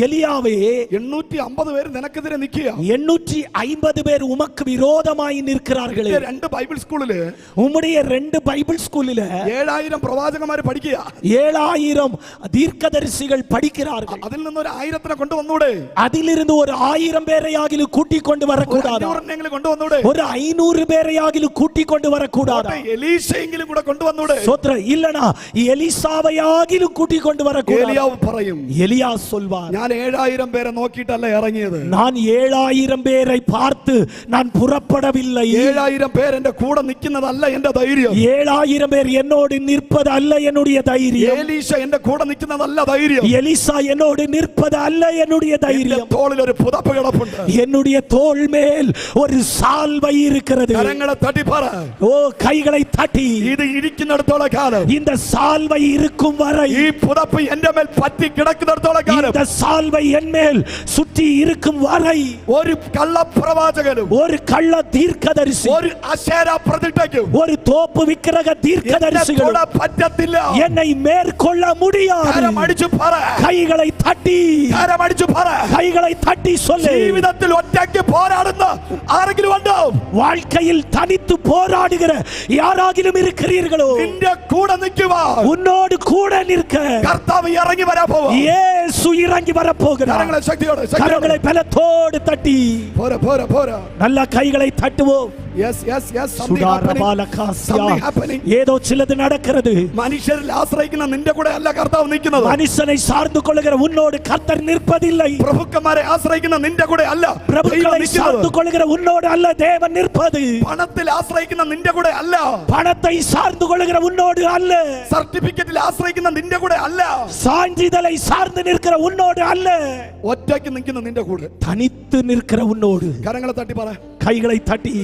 எலியாவே 850 പേര് നിനക്കെതിരെ നിൽക്കുക, 850 பேர் உமக்கு விரோதமாய் நிற்கிறார்களே. രണ്ട് ബൈബിൾ സ്കൂളില് உம்முடைய 2 பைபிள் ஸ்கூலில 7000 പ്രവാചകന്മാര് പഠിക്കുക, 7000 தீர்க்கதரிசிகள் படிக்கிறார்கள். അതിൽ നിന്ന് ഒരു 1000 കൊണ്ടുവന്നൂടെ, அதிலிருந்து ஒரு 1000 பேரையாகிலும் கூட்டிக் கொண்டு வரக்கூடாது, 500 കൊണ്ടുവന്നൂടെ, ஒரு 500 பேரையாகிலும் கூட்டிக் கொண்டு வரக்கூடாது, എലീശയെങ്കിലും കൂടെ കൊണ്ടുവന്നൂടെ. சோத்ர இல்லனா எலிசாவையாகிலும் கூட்டிக் கொண்டு வரக்கூடாது. ഏലിയാവ് പറയും, எலியா சொல்வார், ഞാൻ 7000 പേരെ നോക്കിയിട്ടല്ല ഇറങ്ങിയത്, நான் 7000 பேரை பார்த்து நான் புறப்படவில்லை, 7000 പേര് എന്റെ കൂടെ നിൽക്കുന്നതല്ല എന്റെ ധൈര്യം, 7000 பேர் என்னோடு நிற்பது அல்ல என்னுடைய தைரியம், ഏലീശ എന്റെ കൂടെ നിൽക്കുന്നതല്ല ധൈര്യം, எலிசா என்னோடு நிற்பது அல்ல என்னுடைய എന്റെ தைரியம், തോളിൽ ഒരു പുതപ്പ് കിടപ്പുണ്ട്, என்னுடைய தோள் மேல் ஒரு சால்வை இருக்கிறது. കരങ്ങളെ തട്ടി പറ, ஓ கைகளை தட்டி, ഇത് ഇരിക്കുന്നിടത്തോളം കാലം, இந்த சால்வை இருக்கும் வரை, ഈ പുതപ്പ് എന്റെ മേൽ പറ്റി കിടക്കുന്നിടത്തോളം കാലം, இந்த சால்வை என் மேல் சுற்றி இருக்கும் வரை, ഒരു കള്ളപ്രവാചകനും ஒரு கள்ள தீர்க்கதரிசி, ഒരു അശേര പ്രതിഷ്ഠയ്ക്കും ஒரு தோப்பு விக்கிரக എന്നെ தீர்க்கதரிசிகள் തൊടാൻ പറ്റത്തില്ല. என்னை மேற்கொள்ள முடியாது. കരം അടിച്ചു പറ, கைகளை தட்டி, കരം അടിച്ചു പറ, கைகளை தட்டி சொல்லு. ജീവിതത്തിൽ ഒറ്റയ്ക്ക് പോരാടുന്ന ആരെങ്കിലും ഉണ്ടോ? வாழ்க்கையில் தனித்து போராடுகிற யாராகிலும் இருக்கிறீர்களோ, നിന്റെ കൂടെ നിൽക്കുക, உன்னோடு கூட நிற்க കർത്താവ് ഇറങ്ങി വരാൻ പോവാ. இயேசு இறங்கி வரப்போகிறார். കരങ്ങളെ ശക്തിയോടെ கரங்களை பலத்தோடு தட்டி പോരാ പോരാ പോരാ. நல்ல கைகளை தட்டுவோம். Yes, yes, yes, something சுடாரபாலகாசியா. Something happening. ஏதோ சிலது நடக்கிறது. മനുഷ്യരിൽ ആശ്രയിക്കുന്ന നിന്റെ കൂടെ അല്ല കർത്താവ് നിൽക്കുന്നത്. மனுஷனை சார்ந்து கொள்ளுகிற உன்னோடு கர்த்தர் நிற்பதில்லை. പ്രഭുക്കന്മാരെ ആശ്രയിക്കുന്ന നിന്റെ കൂടെ അല്ല பிரபுக்களை சார்ந்து கொள்ளுகிற உன்னோடு அல்ல தேவன் நிற்பது. പണത്തിൽ ആശ്രയിക്കുന്ന നിന്റെ കൂടെ അല്ല, பணத்தை சார்ந்து கொள்ளுகிற உன்னோடு அல்ல, സർട്ടിഫിക്കറ്റിൽ ആശ്രയിക്കുന്ന നിന്റെ കൂടെ അല്ല, சான்றிதழை சார்ந்து நிற்கிற உன்னோடு அல்ல, ഒറ്റയ്ക്ക് നിൽക്കുന്ന നിന്റെ കൂടെ. தனித்து நிற்கிற உன்னோடு. കരങ്ങളെ തട്ടി പറ, கைகளை தட்டி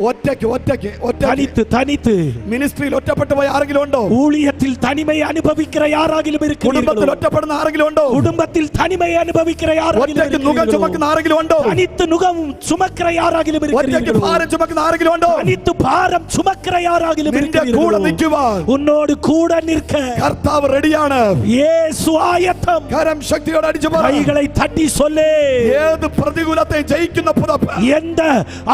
ഒറ്റയ്ക്ക് ഒറ്റയ്ക്ക് ഒറ്റയ്ക്ക്. தனித்து தனித்து. മിനിസ്ട്രിയിൽ ഒറ്റപ്പെട്ടു പോയ ആരെങ്കിലും ഉണ്ടോ? ஊழியத்தில் தனிமை அனுபவிக்கிற யாராகிலும் കുടുംബത്തിൽ இருக்கிறீர்களோ, ഒറ്റപ്പെടുന്ന ആരെങ്കിലും ഉണ്ടോ? குடும்பத்தில் தனிமை அனுபவிக்கிற யாராகிலும் ഒറ്റയ്ക്ക് നുകം இருக்கிறீர்களோ, ചുമക്കുന്ന ആരെങ്കിലും ഉണ്ടോ? தனித்து நுகம் சுமக்கிற யாராகிலும் ഒറ്റയ്ക്ക് இருக்கிறீர்களோ, ഭാരം ചുമക്കുന്ന ആരെങ്കിലും ഉണ്ടോ? தனித்து பாரம் சுமக்கிற யாராகிலும் നിന്റെ കൂടെ இருக்கிறீர்களோ, നിൽക്കുവാൻ உன்னோடு கூட நிற்க കർത്താവ് റെഡിയാണ്. இயேசு ஆயத்தம். കരം ശക്തിയോടെ അടിച്ചു പറ, கைகளை தட்டி சொல்லு. ഏത് പ്രതികൂലത്തെ ജയിക്കുന്ന പുതപ്പ്, எந்த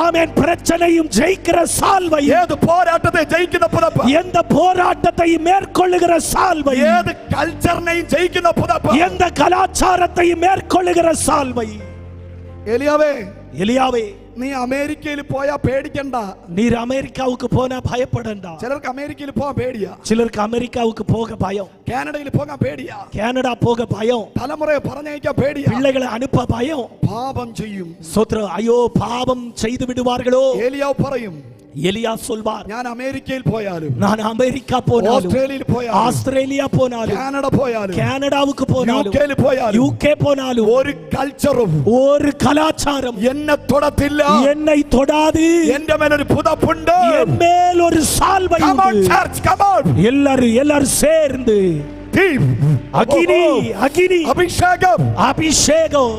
ஆமென் பிரச்சனையும் ஜெயிக்கிற சால்வை, ഏത് പോരാട്ടത്തെ ജയിക്കുന്ന പുതപ്പ്, எந்த போராட்டத்தை மேற்கொள்ளுகிற சால்வை, ഏത് കൾച്ചറിനെയും ജയിക്കുന്ന പുതപ്പ്. எந்த கலாச்சாரத்தை மேற்கொள்ளுகிற சால்வை. എലിയാവേ, எலியாவே, നീ അമേരിക്കയിൽ പോയാ പേടിക്കണ്ട. நீர் அமெரிக்காவுக்கு போனா பயப்படண்டா. ചിലർക്ക് അമേരിക്കയിൽ പോകാൻ പേടിയാ, சிலருக்கு அமெரிக்காவுக்கு போக பயம், കാനഡയിൽ പോകാൻ പേടിയാ, கனடா போக பயம், തലമുറയെ പറഞ്ഞയക്കാൻ പേടിയാ, பிள்ளைகளை அனுப்ப பயம். പാപം ചെയ്യും. சோத்ர ஐயோ பாவம் செய்து விடுவார்களோ. ഏലിയാവ് പറയും, எலியா சொல்வார், ഞാൻ അമേരിക്കയിൽ പോയാലും நான் அமெரிக்கா போனாலும், ഓസ്ട്രേലിയയിൽ പോയാലും ஆஸ்திரேலியா போனாலும், കാനഡ പോയാലും கனடாவுக்கு போனாலும், യുകെയിൽ പോയാലും யூகே போனாலும், ഒരു കൾച്ചറും ஒரு கலாச்சாரம் എന്നെ തൊടത്തില്ല. என்னை தொடாது. എന്റെ മേലൊരു പുതപ്പുണ്ട്. என் மேல் ஒரு சால்வை Come on, உண்டு. church, come on. எல்லாரும் சேர்ந்து Deep. அகினி அகினி അഭിഷേകം. அபிஷேகம்.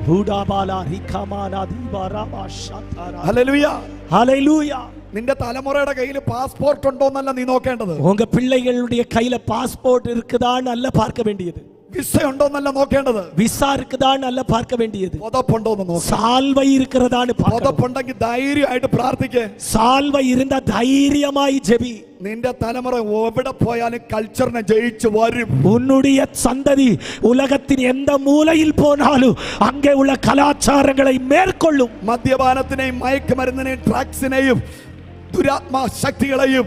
ஹூடாபாலா ரிகமானா தீபாராமா ஷாதாரா. ഹല്ലേലൂയ. ஹalleluya. നിന്റെ തലമുറയുടെ കയ്യിൽ പാസ്പോർട്ട് ഉണ്ടോന്നല്ല നീ നോക്കേണ്ടത്. உங்க பிள்ளைகளுடைய கையில பாஸ்போர்ட் இருக்குதான்னு அல்ல பார்க்க வேண்டியது. വിസ ഉണ്ടോന്നല്ല നോക്കേണ്ടത്. விசா இருக்குதான்னு அல்ல பார்க்க வேண்டியது. പുതപ്പുണ്ടോന്ന് നോക്ക്. சால்வை இருக்கிறதான்னு பார்க்கணும். പുതപ്പുണ്ടെങ്കിൽ ധൈര്യമായിട്ട് പ്രാർത്ഥിക്കേ. சால்வை இருந்தா தைரியமாய் ஜெபி. നിന്റെ തലമുറ എവിടെ പോയാലും കൾച്ചറിനെ ജയിച്ചു വരും. உன்னுடைய சந்ததி உலகத்தின் எந்த மூலையில் போனாலும் அங்கே உள்ள கலாச்சாரங்களை மேற்கொள்ளும். മദ്യപാനത്തിനെയും മയക്കുമരുന്നിനെയും ഡ്രഗ്സിനെയും ദുരാത്മാ ശക്തികളെയും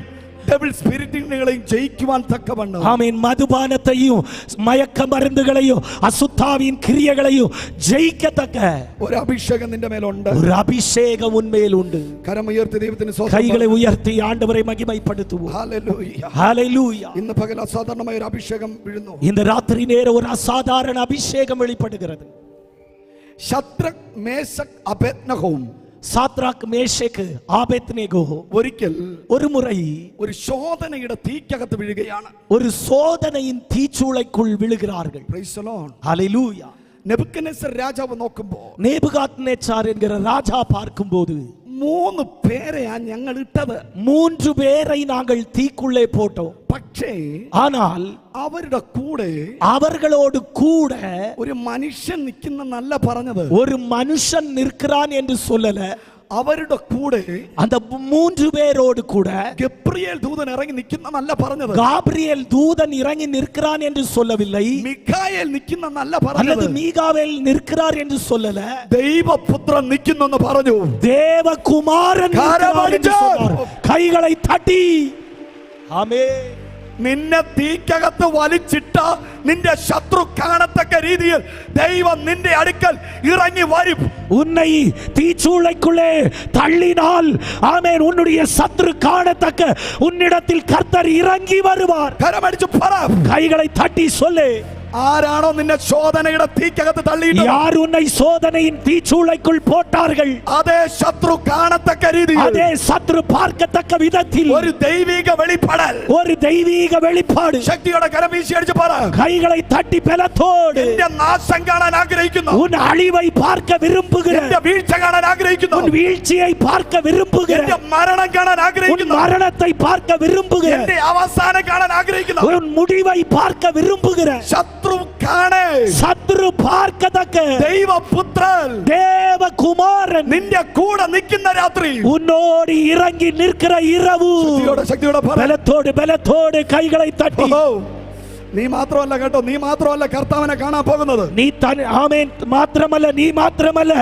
ഡെവിൾ സ്പിരിറ്റുകളെയും ജയിക്കുവാൻ തക്കവണ്ണം ஆமென். மதுபானத்தையும் மயக்க மருந்துகளையும் அசுத்தாவின் கிரியைகளையும் ஜெயிக்கத்தக்க ഒരു അഭിഷേകം നിന്റെ മേലുണ്ട്. ஒரு அபிஷேகம் உன்மேல் உண்டு. കരമുയർത്തി ദൈവത്തിന് கைகளை உயர்த்தி ஆண்டவரை மகிமைப்படுத்துவோம். ഹല്ലേലൂയ. ஹalleluya. ഇന്ന് പകൽ അസാധാരണമായ ഒരു അഭിഷേകം വീഴുന്നു. இந்த ராத்திரி நேரம் ஒரு அசாதாரண அபிஷேகம் வெளிப்படுகிறது. Shadrak Meshach അബേദ്നഗോവും Shadrach Meshech Abednego ഒരിക്കൽ ஒரு முறை ഒരു ശോധനയുടെ തീക്കകത്ത് വീഴുകയാണ്. ஒரு சோதனையின் தீச்சூளைக்குள் விழுகிறார்கள். Praise the Lord. Hallelujah. Nebuchadnezzar രാജാവ് നോക്കുമ്പോൾ நேபுகாத்நேச்சார் என்கிற ராஜா பார்க்கும்போது 3 പേരെയാ ഞങ്ങൾ ഇട്ടത്. 3 பேரை நாங்கள் தீக்குள்ளே போட்டோம். പക്ഷേ ஆனால் അവരുടെ കൂടെ அவர்களோடு கூட ഒരു മനുഷ്യൻ നിൽക്കുന്നല്ല പറഞ്ഞത്. ஒரு மனுஷன் நிற்கிறான் என்று சொல்லல. അവരുടെ കൂടെ அந்த 3 பேரோடு கூட ഗബ്രിയേൽ ദൂതൻ ഇറങ്ങി നിൽക്കുന്നല്ല പറഞ്ഞത്. காபிரியேல் தூதன் இறங்கி நிற்கிறான் என்று சொல்லவில்லை. മിഖായേൽ നിൽക്കുന്നല്ല அல்லது പറഞ്ഞത്. மீகாவேல் நிற்கிறார் என்று சொல்லல. ദൈവപുത്രൻ നിൽക്കുന്നെന്ന് പറഞ്ഞു. தேவகுமாரன் நிற்கிறார் என்று சொன்னார். கைகளை தட்டி ஆமென். നിന്നെ തീക്കകത്ത് വലിച്ചിട്ട നിന്റെ ശത്രു കാണത്തക്ക രീതിയിൽ ദൈവം നിന്റെ അടുക്കൽ ഇറങ്ങി വരും. உன்னை தீச்சூளைக்குள்ளே தள்ளினால் ஆமென் உன்னுடைய சத்துரு காணத்தக்க உன்னிடத்தில் கர்த்தர் இறங்கி வருவார். കരമടിച്ച് പറ. கைகளை தட்டி சொல்லு. ആരാണോ നിന്നെ ശോധനയുടെ തീക്കകത്ത് തള്ളിയിട്ട് யார் உன்னை சோதனையின் தீச்சூளைக்குள் போட்டார்கள் അതേ ശത്രു കാണത്തക്ക രീതിയിൽ அதே சத்துரு பார்க்கத்தக்க விதத்தில் ഒരു ദൈവിക വെളിപ്പെടൽ ஒரு தெய்வீக வெளிப்பாடு. ശക്തിയോടെ കരം വീശി അടിച്ച് പറ. கைகளை தட்டி பலத்தோடு എന്റെ നാശം കാണാൻ ആഗ്രഹിക്കുന്നു. உன் அழிவை பார்க்க விரும்புகிற, എന്റെ വീഴ്ച കാണാൻ ആഗ്രഹിക്കുന്നു. உன் வீழ்ச்சியை பார்க்க விரும்புகிற, എന്റെ മരണം കാണാൻ உன் ആഗ്രഹിക്കുന്നു. மரணத்தை பார்க்க விரும்புகிற, എന്റെ അവസാനം കാണാൻ ആഗ്രഹിക്കുന്നു. உன் முடிவை பார்க்க விரும்புகிற ശത്രു കാണേ சத்துரு பார்க்கத்தக்க ദൈവപുത്രൻ தேவகுமாரன் നിന്റെ കൂടെ നിൽക്കുന്ന രാത്രി உன்னோடு இறங்கி நிற்கிற இரவு. ശക്തിയോടെ പറ. பலத்தோடு பலத்தோடு கைகளை தட்டி. ഓ, നീ മാത്രമല്ല കേട്ടോ, നീ മാത്രമല്ല കർത്താവിനെ കാണാൻ പോകുന്നത്. நீ ஆமென் மாத்திரமல்ல, நீ மாத்திரமல்ல,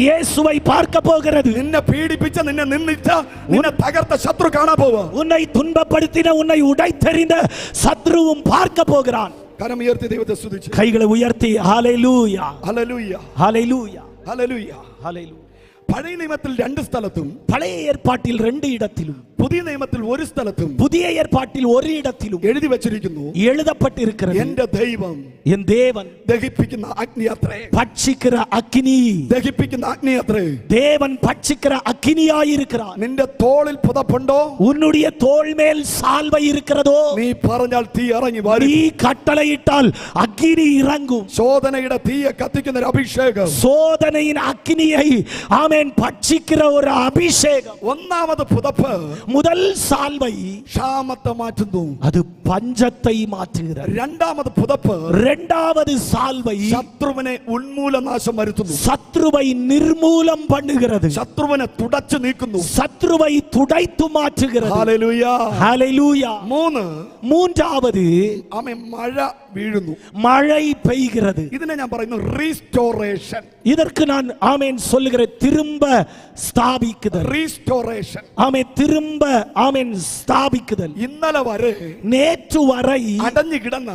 இயேசுவை பார்க்க போகிறது. നിന്നെ പീഡിപ്പിച്ച, നിന്നെ നിന്ദിച്ച, നിന്നെ തകർത്ത ശത്രു കാണാൻ പോവാ. உன்னை துன்பப்படுத்தின, உன்னை உடைத்தெறிந்த சத்ருவும் பார்க்க போகிறான். കരം ഉയർത്തി ദൈവത്തെ സ്തുതിച്ച്. கைகளை உயர்த்தி ஹalleluya ഹല്ലേലൂയ, ஹalleluya ഹല്ലേലൂയ. ஹalleluya. പഴയ നിയമത്തിൽ 2 സ്ഥലത്തും பழைய ஏற்பாட்டில் 2 இடத்திலும், പുതിയ നിയമത്തിൽ 1 സ്ഥലത്തും புதிய ஏற்பாட்டில் ஒரு இடத்திலும் എഴുതി വെച്ചിരിക്കുന്നു, எழுதப்பட்டிருக்கிறது, എന്റെ ദൈവം என் தேவன் ദഹിപ്പിക്കുന്ന അഗ്നിയത്രേ. பட்சிக்கிற அக்கினி. ദഹിപ്പിക്കുന്ന അഗ്നിയത്രേ. தேவன் பட்சிக்கிற அக்கினியாயிருக்கிறார். നിന്റെ തോളിൽ പുതപ്പുണ്ടോ? உன்னுடைய தோள் மேல் சால்வை இருக்கிறதோ? നീ പറഞ്ഞാൽ തീ ഇറങ്ങി വരും. நீ கட்டளையிட்டால் அக்கினி இறங்கும். ശോധനയുടെ തീയെ കത്തിക്കുന്ന ഒരു അഭിഷേകം. சோதனையின் அக்கினியை ஆமென் பட்சிக்கிற ஒரு அபிஷேகம். ഒന്നാമത് പുതപ്പ് முதல் சால்வை ക്ഷാമത്തെ മാറ്റുന്നു. அது பஞ்சத்தை மாற்றுகிறது. രണ്ടാമത് പുതപ്പ് இரண்டாவது சால்வை ശത്രുവിനെ ഉന്മൂലനാശം വരുത്തുന്നു. சத்ருவை நிர்மூலம் பண்ணுகிறது. ശത്രുവിനെ തുടച്ചു നീക്കുന്നു. சத்ருவை துடைத்து மாற்றுகிறது. ഹല്ലേലൂയ. ஹalleluya. 3 மூன்றாவது ആമേൻ മഴ വീഴുന്നു. மழை பெய்கிறது. ഇതിനെ ഞാൻ പറയുന്നു റീസ്റ്റോറേഷൻ. இதற்கு நான் ஆமென் சொல்லுகிற திரும்ப ஸ்தாபிக்குதல். റീസ്റ്റോറേഷൻ. ஆமென் திரும்ப ஆமென் ஸ்தாபிக்குதல். ഇന്നലെ വരെ நேற்று வரை അടഞ്ഞു കിടന്ന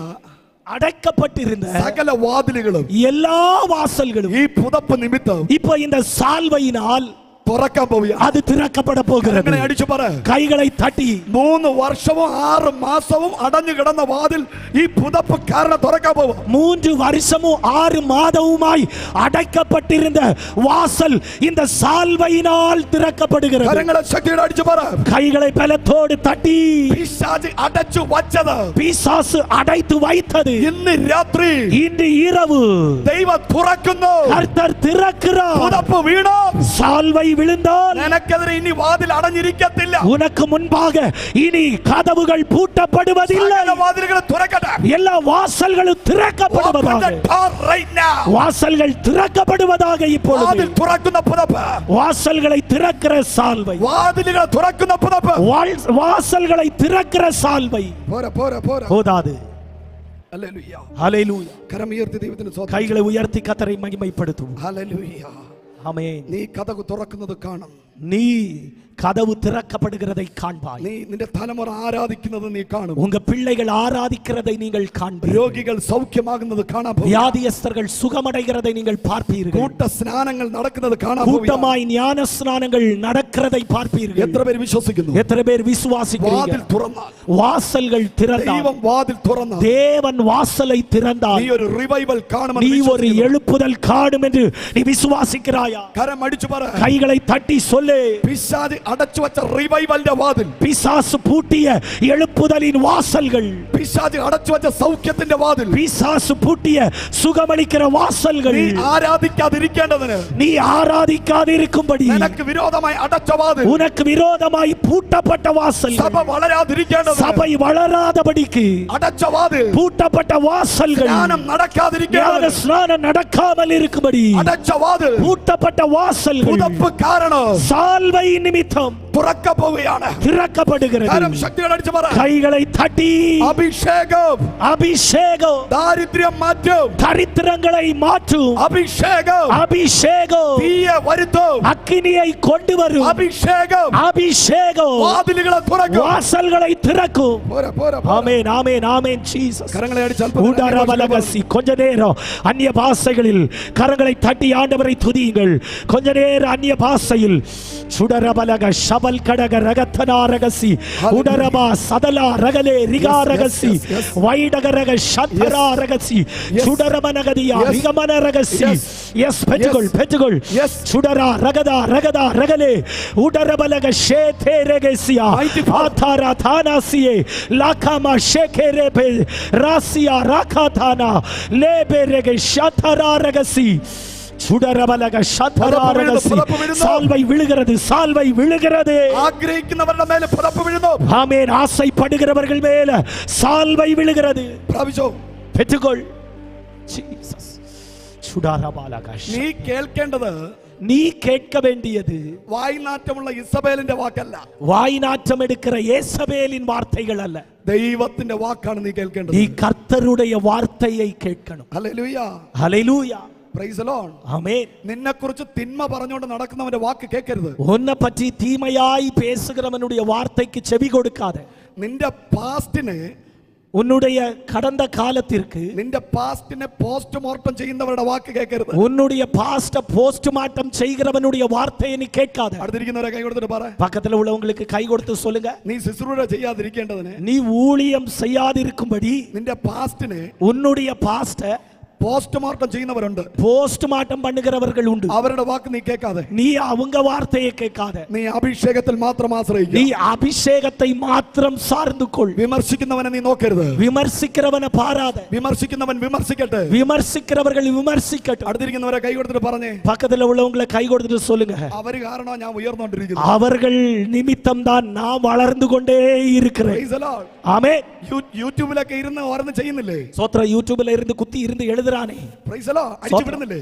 அடைக்கப்பட்டிருந்த സകല വാതിലുകളും எல்லா வாசல்களும் ഈ പുതപ്പ് നിമിത്തം இப்ப இந்த சால்வையினால் തുറക്കാൻ പോവുക. அது திறக்கப்பட போகிறது. കരങ്ങളെ അടിച്ചു പറ. கைகளை தட்டி 3 വർഷവും 6 മാസവും അടഞ്ഞു കിടന്ന വാതിൽ ഈ പുതപ്പ് കാരണം തുറക്കാൻ പോവുക. 3 வருஷமும் 6 மாதமுமாய் அடைக்கப்பட்டிருந்த வாசல் இந்த சால்வையினால் திறக்கப்படுகிறது. കരങ്ങളെ ശക്തിയോടെ അടിച്ചു പറ. கைகளை பலத்தோடு தட்டி പിശാച് അടച്ചു വച്ചത്, பிசாசு அடைத்து வைத்தது ഇന്ന് രാത്രി இன்று இரவு ദൈവം തുറക്കുന്നു. கர்த்தர் திறக்கிறார். പുതപ്പ് വീണോ, சால்வை விழுந்தால் നിനക്കെതിരെ ഇനി വാതിൽ അടഞ്ഞിരിക്കത്തില്ല. உனக்கு முன்பாக இனி கதவுகள் பூட்டப்படுவதில்லை. സകല വാതിലുകളും തുറക്കട്ടെ. எல்லா வாசல்களும் திறக்கப்படுவதாக. Open the door right now. வாசல்கள் திறக்கப்படுவதாக. இப்பொழுது വാതിൽ തുറക്കുന്ന പുതപ്പ്, வாசல்களை திறக்கிற சால்வை. വാതിലുകൾ തുറക്കുന്ന പുതപ്പ്. வாசல்களை திறக்கிற சால்வை പോരാ പോരാ പോരാ. போதாது. ഹല്ലേലൂയ. ஹல்லேலூயா. കരമുയർത്തി ദൈവത്തിന് സ്തോത്രം. கைகளை உயர்த்தி கர்த்தரை மகிமைப்படுத்தும். ഹല്ലേലൂയ. ஆமென். നീ കതക് തുറക്കുന്നത് കാണും. நீ கதவு திறக்கப்படுகிறதை காண்பாய். നീ നിന്റെ തലമുറ ആരാധിക്കുന്നത് നീ കാണും. உங்க பிள்ளைகள் ஆராதிக்கிறதை நீங்கள் காண்பீர்கள். രോഗികൾ സൗഖ്യമാകുന്നത് കാണാൻ പോകും. வியாதியஸ்தர்கள் சுகமடைகிறதை நீங்கள் பார்ப்பீர்கள். കൂട്ട സ്നാനങ്ങൾ നടക്കുന്നത് കാണാൻ പോകും. கூட்டமாய் ஞான ஸ்நானங்கள் நடக்கிறதை பார்ப்பீர்கள். എത്ര പേര് വിശ്വസിക്കുന്നു? எத்தனை பேர் விசுவாசிக்கிறீங்க? വാതിൽ തുറന്നാൽ, வாசல்கள் திறந்தால், ദൈവം വാതിൽ തുറന്നാൽ, தேவன் வாசலை திறந்தால் നീ ഒരു റിവൈവൽ நீ കാണുമെന്ന് ஒரு വിശ്വസിക്കുന്നു. எழுப்புதல் காணும் என்று நீ விசுவாசிக்கிறாயா? കരം അടിച്ചു പറ. கைகளை தட்டி சொல்லு. പിശാച് അടച്ചു വച്ച റിവൈവലിന്റെ വാതിൽ, பிசாசு பூட்டிய எழுப்புதலின் வாசல்கள், പിശാച് അടച്ചു വച്ച സൗഖ്യത്തിന്റെ വാതിൽ, பிசாசு பூட்டிய சுகமளிக்கிற வாசல்கள், നീ ആരാധിക്കാതിരിക്കേണ്ടതിന്, நீ ஆராதிக்காதிருக்கும்படி നിനക്ക് വിരോധമായി അടച്ച വാതിൽ, உனக்கு விரோதமாய் பூட்டப்பட்ட வாசல்கள், സഭ വളരാതിരിക്കേണ്ടതിന്, சபை வளராதபடிக்கு അടച്ച വാതിൽ, பூட்டப்பட்ட வாசல்கள், സ്നാനം ஞான നടക്കാതിരിക്കേണ്ടതിന്, ஸ்நானம் நடக்காமல் இருக்கும்படி അടച്ച വാതിൽ, பூட்டப்பட்ட வாசல்கள் പുതപ്പ് കാരണം சால்வை நிமித்தம் തുറക്കപ്പോവുകയാണ്. திறக்கப்படுகிறது. കരം ശക്തിയോടെ അടിച്ചു പറ. கைகளை தட்டி അഭിഷേകം அபிஷேகம் ദാരിദ്ര്യം മാറ്റും. தரித்திரங்களை மாற்றும். അഭിഷേകം அபிஷேகம் തീയെ വരുത്തും. அக்கினியை கொண்டு வரும். അഭിഷേകം அபிஷேகம் വാതിലുകളെ തുറക്കും. வாசல்களை திறக்கும். പോരാ പോരാ പോരാ. ஆமென் ஆமென் ஆமென் ஜீசஸ். കരങ്ങളെ അടിച്ച് അല്പം ஊடாரவலகசி. கொஞ்ச நேரம் அந்நிய பாஷைகளில் கரங்களை தட்டி ஆண்டவரை துதியுங்கள். கொஞ்ச நேரம் அந்நிய பாஷையில் சுடரபலக ஷபல் கடக ரகத்தனா ரகசி உடரபா சதலா ரகலே ரிகா ரகசி வைடக ரக ஷத்தரா ரகசி சுடரமனகதியா ரிகமன ரகசி. எஸ் பெற்றுகொள் சுடரா ரகதா ரகதா ரகலே உடரபலக ஷேதே ரகசியா ஆதாரா தானாசியே லாகாமா ஷேகேரே பெ ராசியா ராகாதானா லேபே ரக ஷத்தரா ரகசி சுடரபலக ஷத்தரா ரகசி. சால்வை விழுகிறது, சால்வை விழுகிறது. ആഗ്രഹിക്കുന്നവരുടെ മേലെ പുതപ്പ് വീഴുന്നു. ஆமென். ஆசைப்படுகிறவர்கள் மேல சால்வை விழுகிறது. പ്രാപിച്ചോ? பெற்றுக்கொள். ஜீசஸ். சுடரபலக. നീ കേൾക്കേണ്ടത്, நீ கேட்க வேண்டியது വായ്നാറ്റമുള്ള ഇസബേലിന്റെ വാക്കല്ല, வாய் நாற்றம் எடுக்கிற ஏசபேலின் வார்த்தைகள் அல்ல. ദൈവത്തിന്റെ വാക്കാണ് നീ കേൾക്കേണ്ടത്. நீ கர்த்தருடைய வார்த்தையை கேட்கணும். ഹല്ലേലൂയ. ஹல்லேலூயா. Praise the Lord. ஆமென். നിന്നെ കുറിച്ച് തിന്മ പറഞ്ഞുകൊണ്ട് നടക്കുന്നവന്റെ വാക്ക് കേൾക്കരുത്. உன்னை பற்றி தீமையாய் பேசுகிறவனுடைய வார்த்தைக்கு செவி கொடுக்காத. നിന്റെ പാസ്റ്റിനെ, உன்னுடைய கடந்த காலத்திற்கு, നിന്റെ പാസ്റ്റിനെ പോസ്റ്റ്മോർട്ടം ചെയ്യുന്നവരുടെ വാക്ക് കേൾക്കരുത്. உன்னுடைய பாஸ்ட போஸ்ட்மார்ட்டம் செய்கிறவனுடைய வார்த்தையை நீ கேட்காத. അടുത്തിരിക്കുന്നവരെ കൈ കൊടുത്തിട്ട് പറ. பக்கத்துல உள்ளவங்களுக்கு கை கொடுத்து சொல்லுங்க. നീ ശുശ്രൂഷ ചെയ്യാതിരിക്കേണ്ടതിന്, நீ ஊழியம் செய்யாதிருக்கும்படி നിന്റെ പാസ്റ്റിനെ உன்னுடைய பாஸ்ட പോസ്റ്റ്മോർട്ടം ചെയ്യുന്നവരുണ്ട്. போஸ்ட்மார்ட்டம் பண்ணுகிறவர்கள் உண்டு. അവരുടെ വാക്ക് നീ കേൾക്കാതെ, நீ அவங்க வார்த்தையை கேட்காத. നീ അഭിഷേകത്തിൽ മാത്രം ആശ്രയിക്കുക. நீ அபிஷேகத்தை மாத்திரம் சார்ந்து கொள். വിമർശിക്കുന്നവനെ നീ നോക്കരുത്. விமர்சிக்கிறவனை பாராத. വിമർശിക്കുന്നവൻ വിമർശിക്കട്ടെ. விமர்சிக்கிறவர்கள் விமர்சிக்கட்டும். അടുത്തിരിക്കുന്നവരെ കൈ കൊടുത്തിട്ട് പറഞ്ഞേ, பக்கத்துல உள்ளவங்களை கை கொடுத்துட்டு சொல்லுங்க, അവര് കാരണം ഞാൻ ഉയർന്നുകൊണ്ടിരിക്കുന്നു. அவர்கள் நிமித்தம் தான் நான் வளர்ந்து கொண்டே இருக்கிறேன். Praise the Lord. ஆமென். യൂട്യൂബിലൊക്കെ ഇരുന്ന് ഓരോന്ന് ചെയ്യുന്നില്ലേ? சோத்ர யூடியூப்ல இருந்து குத்தி இருந்து எழுதுறானே. Praise the Lord. അടിച്ചു വിടുന്നില്ലേ?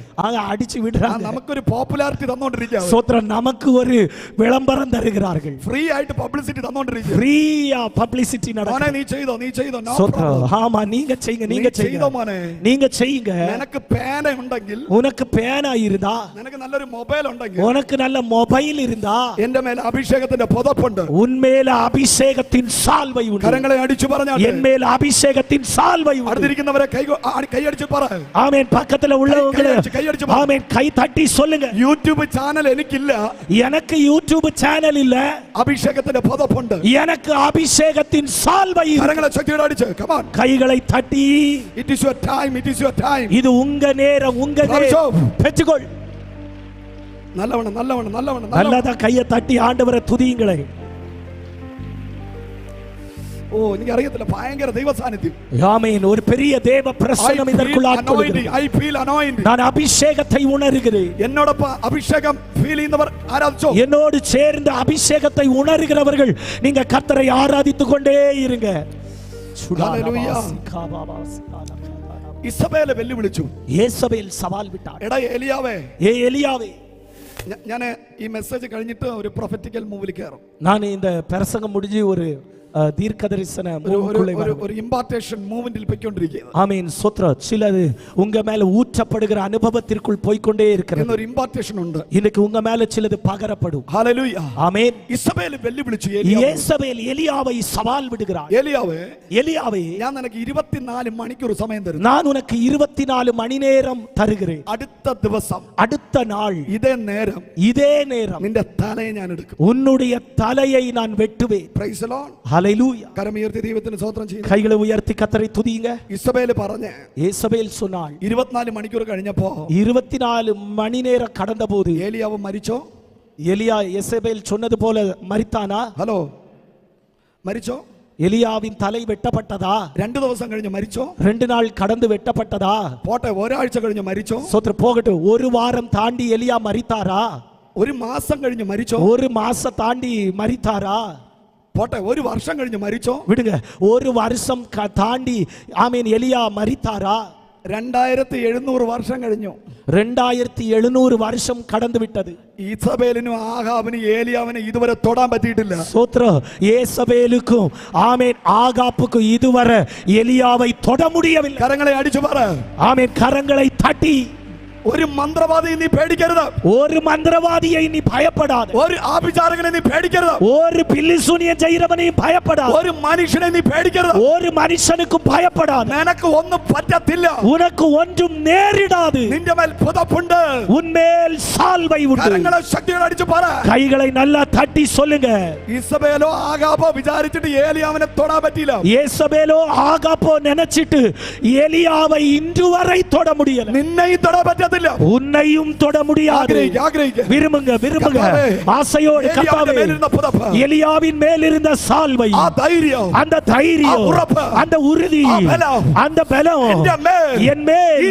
அடிச்சு விடுறாங்க. നമുക്കൊരു പോപ്പുലാരിറ്റി തന്നോണ്ടിരിക്കുക. சோத்ர நமக்கு ஒரு விளம்பரம் தருகிறார்கள். ഫ്രീ ആയിട്ട് പബ്ലിസിറ്റി തന്നോണ്ടിരിക്കുക. ஃப்ரீயா பப்ளிசிட்டி മോനെ நடக்குது. നീ ചെയ്തോ சோத்ர ஆமா நீங்க செய்யுங்க, நீங்க செய்யுங்க മോനെ. நீங்க செய்யுங்க. നിനക്ക് പേന ഉണ്ടെങ്കിൽ, உனக்கு பேனா இருந்தா, നിനക്ക് നല്ലൊരു മൊബൈൽ ഉണ്ടെങ്കിൽ, உனக்கு நல்ல மொபைல் இருந்தா, എന്റെ മേലെ അഭിഷേകത്തിന്റെ പുതപ്പുണ്ട്. உன்மேல அபிஷேகத்தின் சால்வை உண்டு. കരങ്ങളെ അടിച്ചു പറഞ്ഞാൽ என் மேல் அபிஷேகத்தின் சால்வை உண்டு. അടുത്തിരിക്കുന്നവരെ കൈ അടിച്ചു പറ. ஆமென். பக்கத்துல உள்ளவங்களே ஆமென் கை தட்டி சொல்லுங்க. യൂട്യൂബ് ചാനൽ എനിക്കില്ല, எனக்கு யூடியூப் சேனல் இல்ல, അഭിഷേകത്തിന്റെ പദപ്പുണ്ട്, எனக்கு அபிஷேகத்தின் சால்வை இருக்கு. കരങ്ങളെ ശക്തിയോടെ അടിച്ച് come on. கைகளை தட்டி It is your time, it is your time. இது உங்க நேரம், உங்க நேரம். பெற்றுக்கொள். നല്ലവണ്ണം നല്ലവണ്ണം നല്ലവണ്ണം நல்லதா கையை தட்டி ஆண்டவரை துதியுங்களே. ഓ എനിക്ക് അറിയത്തില്ല, ഭയങ്കര ദൈവ സാന്നിധ്യം. ஆமென். ஒரு பெரிய தேவ பிரசன்னம் இதற்குள் ஆட்கொள்கிறது. I feel anointed. நான் அபிஷேகத்தை உணர்கிறேன். എന്നോടൊപ്പം അഭിഷേകം ഫീൽ ചെയ്യുന്നവർ ആരാധിച്ചോ. என்னோடு சேர்ந்து அபிஷேகத்தை உணர்கிறவர்கள் நீங்க கர்த்தரை ஆராதித்துக் கொண்டே இருங்க. ഹല്ലേലൂയ. ഇസബേലെ വെല്ലുവിളിച്ചു. യേസബേൽ സവാൽ വിട്ടാൾ. എടാ ഏലിയാവേ, എലിയാവേ, ഞാൻ ഈ മെസ്സേജ് കഴിഞ്ഞിട്ട് ഒരു പ്രൊഫറ്റിക്കൽ മൂവിൽ കയറും. நான் இந்த பிரசங்கம் முடிஞ்சு ஒரு தீர்க்கதரிசன மூவுக்குள்ளே வரேன். ഒരു ഇംപാർട്ടേഷൻ മൂവ്മെന്റിൽ പോയിക്കൊണ്ടിരിക്കുകയാണ്. ஆமென். ஸ்தோத்திரம். சிலது உங்க மேல ஊற்றப்படுகிற அனுபவத்திற்குள் போய்க்கொண்டே இருக்கிறது. എന്നൊരു ഇംപാർട്ടേഷൻ ഉണ്ട്. இன்னைக்கு உங்க மேல சிலது பகரப்படும். ഹല്ലേലൂയ. ஆமென். ഇസബേൽ വെല്ലുവിളിച്ചു യേസബേൽ എലിയാவை സവാൽ വിടുகிறாள். എലിയാവേ, ഞാൻ നിനക്ക് 24 മണിക്കൂർ സമയം തരുന്നു. நான் உனக்கு 24 மணி நேரம் தருகிறேன். അടുത്ത ദിവസം, அடுத்த நாள் ഇതേ നേരം നിന്റെ തലയെ ഞാൻ എടുക്കും. உன்னுடைய தலையை நான் வெட்டுவேன். Praise the Lord. ஹல்லேலூயா. കരമുയർത്തി ദൈവത്തിന് സ്തോത്രം ചെയ്യുന്നു. கைகளை உயர்த்தி கர்த்தரை துதியுங்க. ഇസബേൽ പറഞ്ഞു, യേസബേൽ சொன்னாள். 24 മണിക്കൂർ കഴിഞ്ഞപ്പോ 24 மணி நேரம் கடந்தபோது ഏലിയാവ് മരിച്ചോ? எலியா யேசபேல் சொன்னது போல மரித்தானா? ഹലോ, മരിച്ചോ? எலியாவின் தலை வெட்டப்பட்டதா? 2 ദിവസം കഴിഞ്ഞ് മരിച്ചോ? 2 நாள் கடந்து வெட்டப்பட்டதா? പോട്ടെ, ഒരാഴ്ച കഴിഞ്ഞ് മരിച്ചോ? சோத்ரம் போகட்டும். ஒரு வாரம் தாண்டி எலியா மரித்தாரா? ഒരു മാസം കഴിഞ്ഞ് മരിച്ചോ? ஒரு மாசம் தாண்டி மரித்தாரா? പോട്ടെ, ഒരു വർഷം കഴിഞ്ഞ് മരിച്ചോ? விடுங்க. ஒரு வருஷம் தாண்டி ஆமென் எலியா மரித்தாரா? 2700 വർഷം കഴിഞ്ഞു. 2700 வருஷம் கடந்து விட்டது. ഈസബേലിനും ആഹാബിനും ഏലിയാവിനും ഇതുവരെ തൊടാൻ പറ്റിയിട്ടില്ല. சோத்ரம். യേസബേலுக்கும் ஆமென் ஆகாப்புக்கும் இதுவரை எலியாவை தொட முடியவில்லை. കരങ്ങളെ അടിച്ചു പറ. ஆமென். கரங்களை தட்டி. ഒരു മന്ത്രവാദിയെ നീ പേടിക്കരുത്. ஒரு மந்திரவாதியை நீ பயப்படாத. ഒരു ആഭിചാരകനെ നീ പേടിക്കരുത്. ஒரு பில்லிசூனியம் செய்கிறவனையும் பயப்படாத. ഒരു മനുഷ്യനെ നീ പേടിക്കരുത്. ஒரு மனுஷனுக்கும் பயப்படாத. നിനക്ക് ഒന്നും പറ്റത്തില്ല. உனக்கு ஒன்றும் நேரிடாது. നിന്റെ മേൽ പുതപ്പുണ്ട്. உன்மேல் சால்வை உண்டு. കരങ്ങളെ ശക്തിയോടെ അടിച്ചു പറ. கைகளை நல்லா தட்டி சொல்லுங்க. ഇസബേലോ ആഹാബോ വിചാരിച്ചിട്ട് ഏലിയാവിനെ തൊടാൻ പറ്റിയില്ല. യേസബേലോ ஆகாப்போ நினைச்சிட்டு எலியாவை இன்று வரை தொட முடியல. നിന്നെയും തൊടാൻ പറ്റത്തില്ല. உன்னையும் தொட முடியாது. விரும்புங்க விரும்புங்க. ஆசையோடு கர்த்தாவே, எலியாவின் மேல் இருந்த சால்வை, அந்த தைரியம், அந்த உறுதி, அந்த பலம் என் மேல்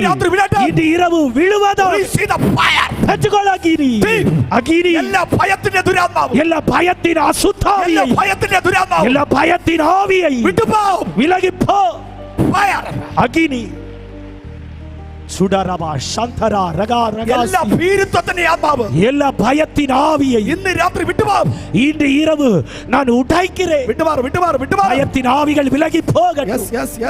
இன்று இரவு விழுவதோ. பெற்றுக்கொள் அக்கினி. அக்கினி. எல்லா பயத்தின் அசுத்தாவியை, எல்லா பயத்தின் ஆவியை விலகி போ. அக்கினி. சுடரபா சந்தரா ரகா ரகா. எல்லா பீரித்தத்தின் ஆத்மாவு, எல்லா பயத்தின் ஆவியை இன்று ராத்திரி விட்டு போ. இன்று இரவு நான் உடைக்கிறேன். விட்டு பார். பயத்தின் ஆவிகள் விலகி போகட்டும்.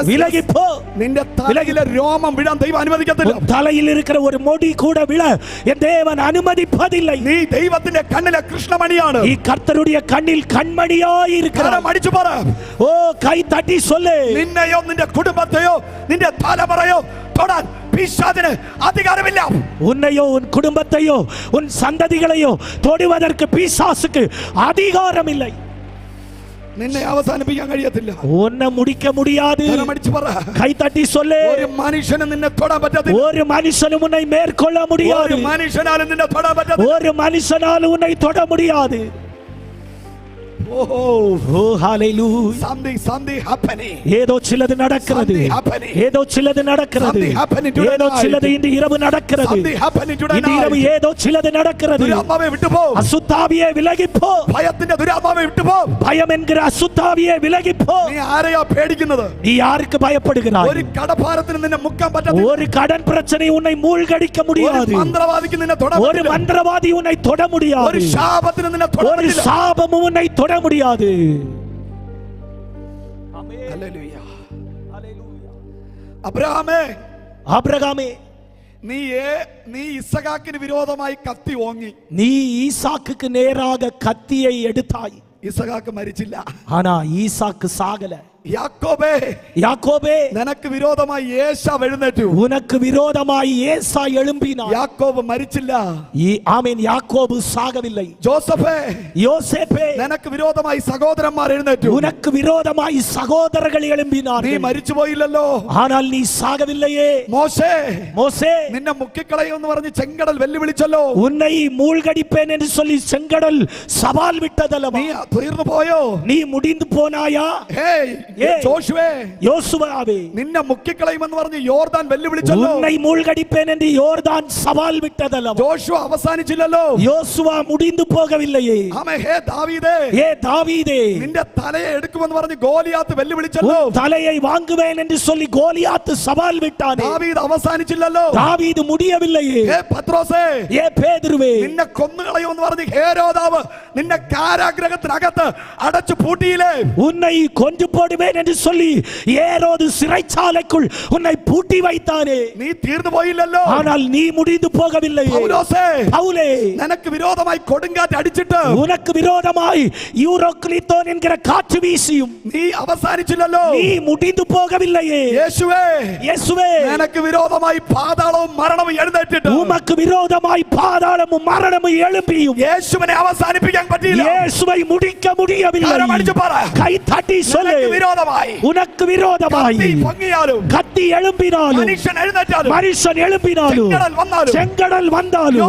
விலகி போ. നിന്റെ തലയിലെ രോമം വിടാൻ ദൈവം അനുവദിക്കത്തില്ല. தலையில் இருக்கிற ஒரு முடி கூட விழ என் தேவன் அனுமதிப்பதில்லை. നീ ദൈവത്തിന്റെ കണ്ണിലെ കൃഷ്ണമണിയാണ്. நீ கர்த்தருடைய கண்ணில் கண்மணியாய் இருக்கிறாய். അടിച്ചു പറ. ஓ கை தட்டி சொல்லு. നിന്നെയോ നിന്റെ കുടുംബത്തെയോ നിന്റെ തലമുറയോ തൊടാൻ പിശാചിന് അധികാരമില്ല. உன்னையோ உன் குடும்பத்தையோ உன் சந்ததிகளையோ தொடுவதற்கு பிசாசுக்கு அதிகாரம் இல்லை. നിന്നെ അവസാനിപ്പിക്കാൻ കഴിയത്തില്ല. உன்னை முடிக்க முடியாது. അടിച്ചു പറ. கை தட்டி சொல்லு. ഒരു മനുഷ്യനും നിന്നെ തൊടാൻ പറ്റത്തില്ല. ஒரு மனுஷனும் உன்னை மேற்கொள்ள முடியாது. ഒരു മനുഷ്യനാലും നിന്നെ തൊടാൻ പറ്റത്തില്ല. ஒரு மனுஷனாலும் உன்னை தொட முடியாது. ஏதோ சிலது நடக்கிறது. ஏதோ சிலது நடக்கிறது. ஏதோ சிலது இன்று இரவு நடக்கிறது. இன்று இரவு ஏதோ சிலது நடக்கிறது. அசுத்தாவியே விலகி போ. பயம் என்கிற அசுத்தாவியே விலகி போ. நீ யாருக்கு பயப்படுகிறாய்? ஒரு கடன் பிரச்சனை உன்னை மூழ்கடிக்க முடியாது. ஒரு மந்திரவாதி உன்னை தொட முடியாது. ஒரு சாபமும் உன்னை தொட முடியாது. അബ്രഹാമേ, നീ ഇസഹാക്കിന് വിരോധമായി കത്തി ഓങ്ങി. നീ ஈசாக்குக்கு நேராக கத்தியை எடுத்தாய். ഇസഹാക്ക് മരിച്ചില്ല. ஆனா ஈசாக்கு சாகல. യാക്കോബേ യാക്കോബേ നിനക്ക് വിരോധമായി ഏശാവ് എഴുന്നേറ്റു. ഉനക്ക് വിരോധമായി ഏസா எழும்பினான். യാക്കോബ് മരിച്ചില്ല. ആമേൻ. യാക്കോബ് സാകവിல்லை. ജോസഫേ യോസേപ്പേ നിനക്ക് വിരോധമായി സഹോദരന്മാർ എഴുന്നേറ്റു. ഉനക്ക് വിരോധമായി സഹോദരர்கள் எழும்பினார்கள். നീ മരിച്ചു പോയില്ലല്ലോ. ஆனால் നീ സാകവിல்லையே. മോശേ മോശേ നിന്നെ മുക്കിക്കളയുമെന്ന് പറഞ്ഞ് ചെങ്കടൽ വെല്ലുവിളിച്ചല്ലോ. ഉன்னை மூழ்கடிப்பேன் என்று சொல்லி செங்கடல் சவால் விட்டதல்லவா. നീ തീർന്നു പോയോ? നീ മുടിந்து പോനായാ? ജോഷുവേ யோசுவாவே നിന്നെ മുക്കിക്കളയുമെന്ന് പറഞ്ഞ് യോർദാൻ വെല്ലുവിളിച്ചല്ലോ. உன்னை மூழ்கடிப்பேன் என்று யோர்தான் சவால் விட்டதல்லவா. ജോഷുവ അവസാനിച്ചില്ലല്ലോ. யோசுவா முடிந்து போகவில்லையே. ആമേൻ. ഹേ ദാവീദേ தாவீதே നിന്റെ തലയെ എടുക്കുമെന്ന് പറഞ്ഞ് ഗോലിയാത്ത് വെല്ലുവിളിച്ചല്ലോ. தலையை வாங்குவேன் என்று சொல்லி கோலியாத்து சவால் விட்டானே. ദാവീദ് അവസാനിച്ചില്ലല്ലോ. தாவீது முடியவில்லையே. പത്രോസേ பேதுരുവേ നിന്നെ കൊന്നുകളയുമെന്ന് പറഞ്ഞ് ഹേരോദാവ് നിന്നെ കാരാഗ്രഹത്തിനകത്ത് അടച്ചു പൂട്ടിയില്ലേ. உன்னை கொன்று போடுவேன் என்று சொல்லி ஏரோது சிறைச்சாலைக்குள் உன்னை பூட்டி வைத்தானே. നീ തീർന്നു പോയില്ലല്ലോ. ஆனால் நீ முடிந்து போகவில்லையே. പൗലോസേ பவுலே നിനക്ക് വിരോധമായി കൊടുങ്കാറ്റ് അടിച്ചിട്ട് உனக்கு விரோதமாய் யூரோக்லித்தோன் என்கிற காற்று வீசியும் നീ അവസാനിച്ചില്ലല്ലോ. நீ முடிந்து போகவில்லையே. യേശുവേ இயேசுவே നിനക്ക് വിരോധമായി പാതാളവും മരണവും എഴുന്നേറ്റിട്ട് உமக்கு விரோதமாய் பாதாளமும் மரணமும் எழும்பியும் യേശുവിനെ അവസാനിപ്പിക്കാൻ പറ്റിയില്ല. இயேசுவை முடிக்க முடியவில்லை. അടിച്ചു പറ. கை தட்டி சொல்லு. നിനക്ക് വിരോധമായി உனக்கு விரோதமாய் കത്തി പൊങ്ങിയാലും கத்தி எழும்பினாலும் മനുഷ്യൻ എഴുന്നേറ്റാലും மனுஷன் எழும்பினாலும் செங்கடல் வந்தாலும்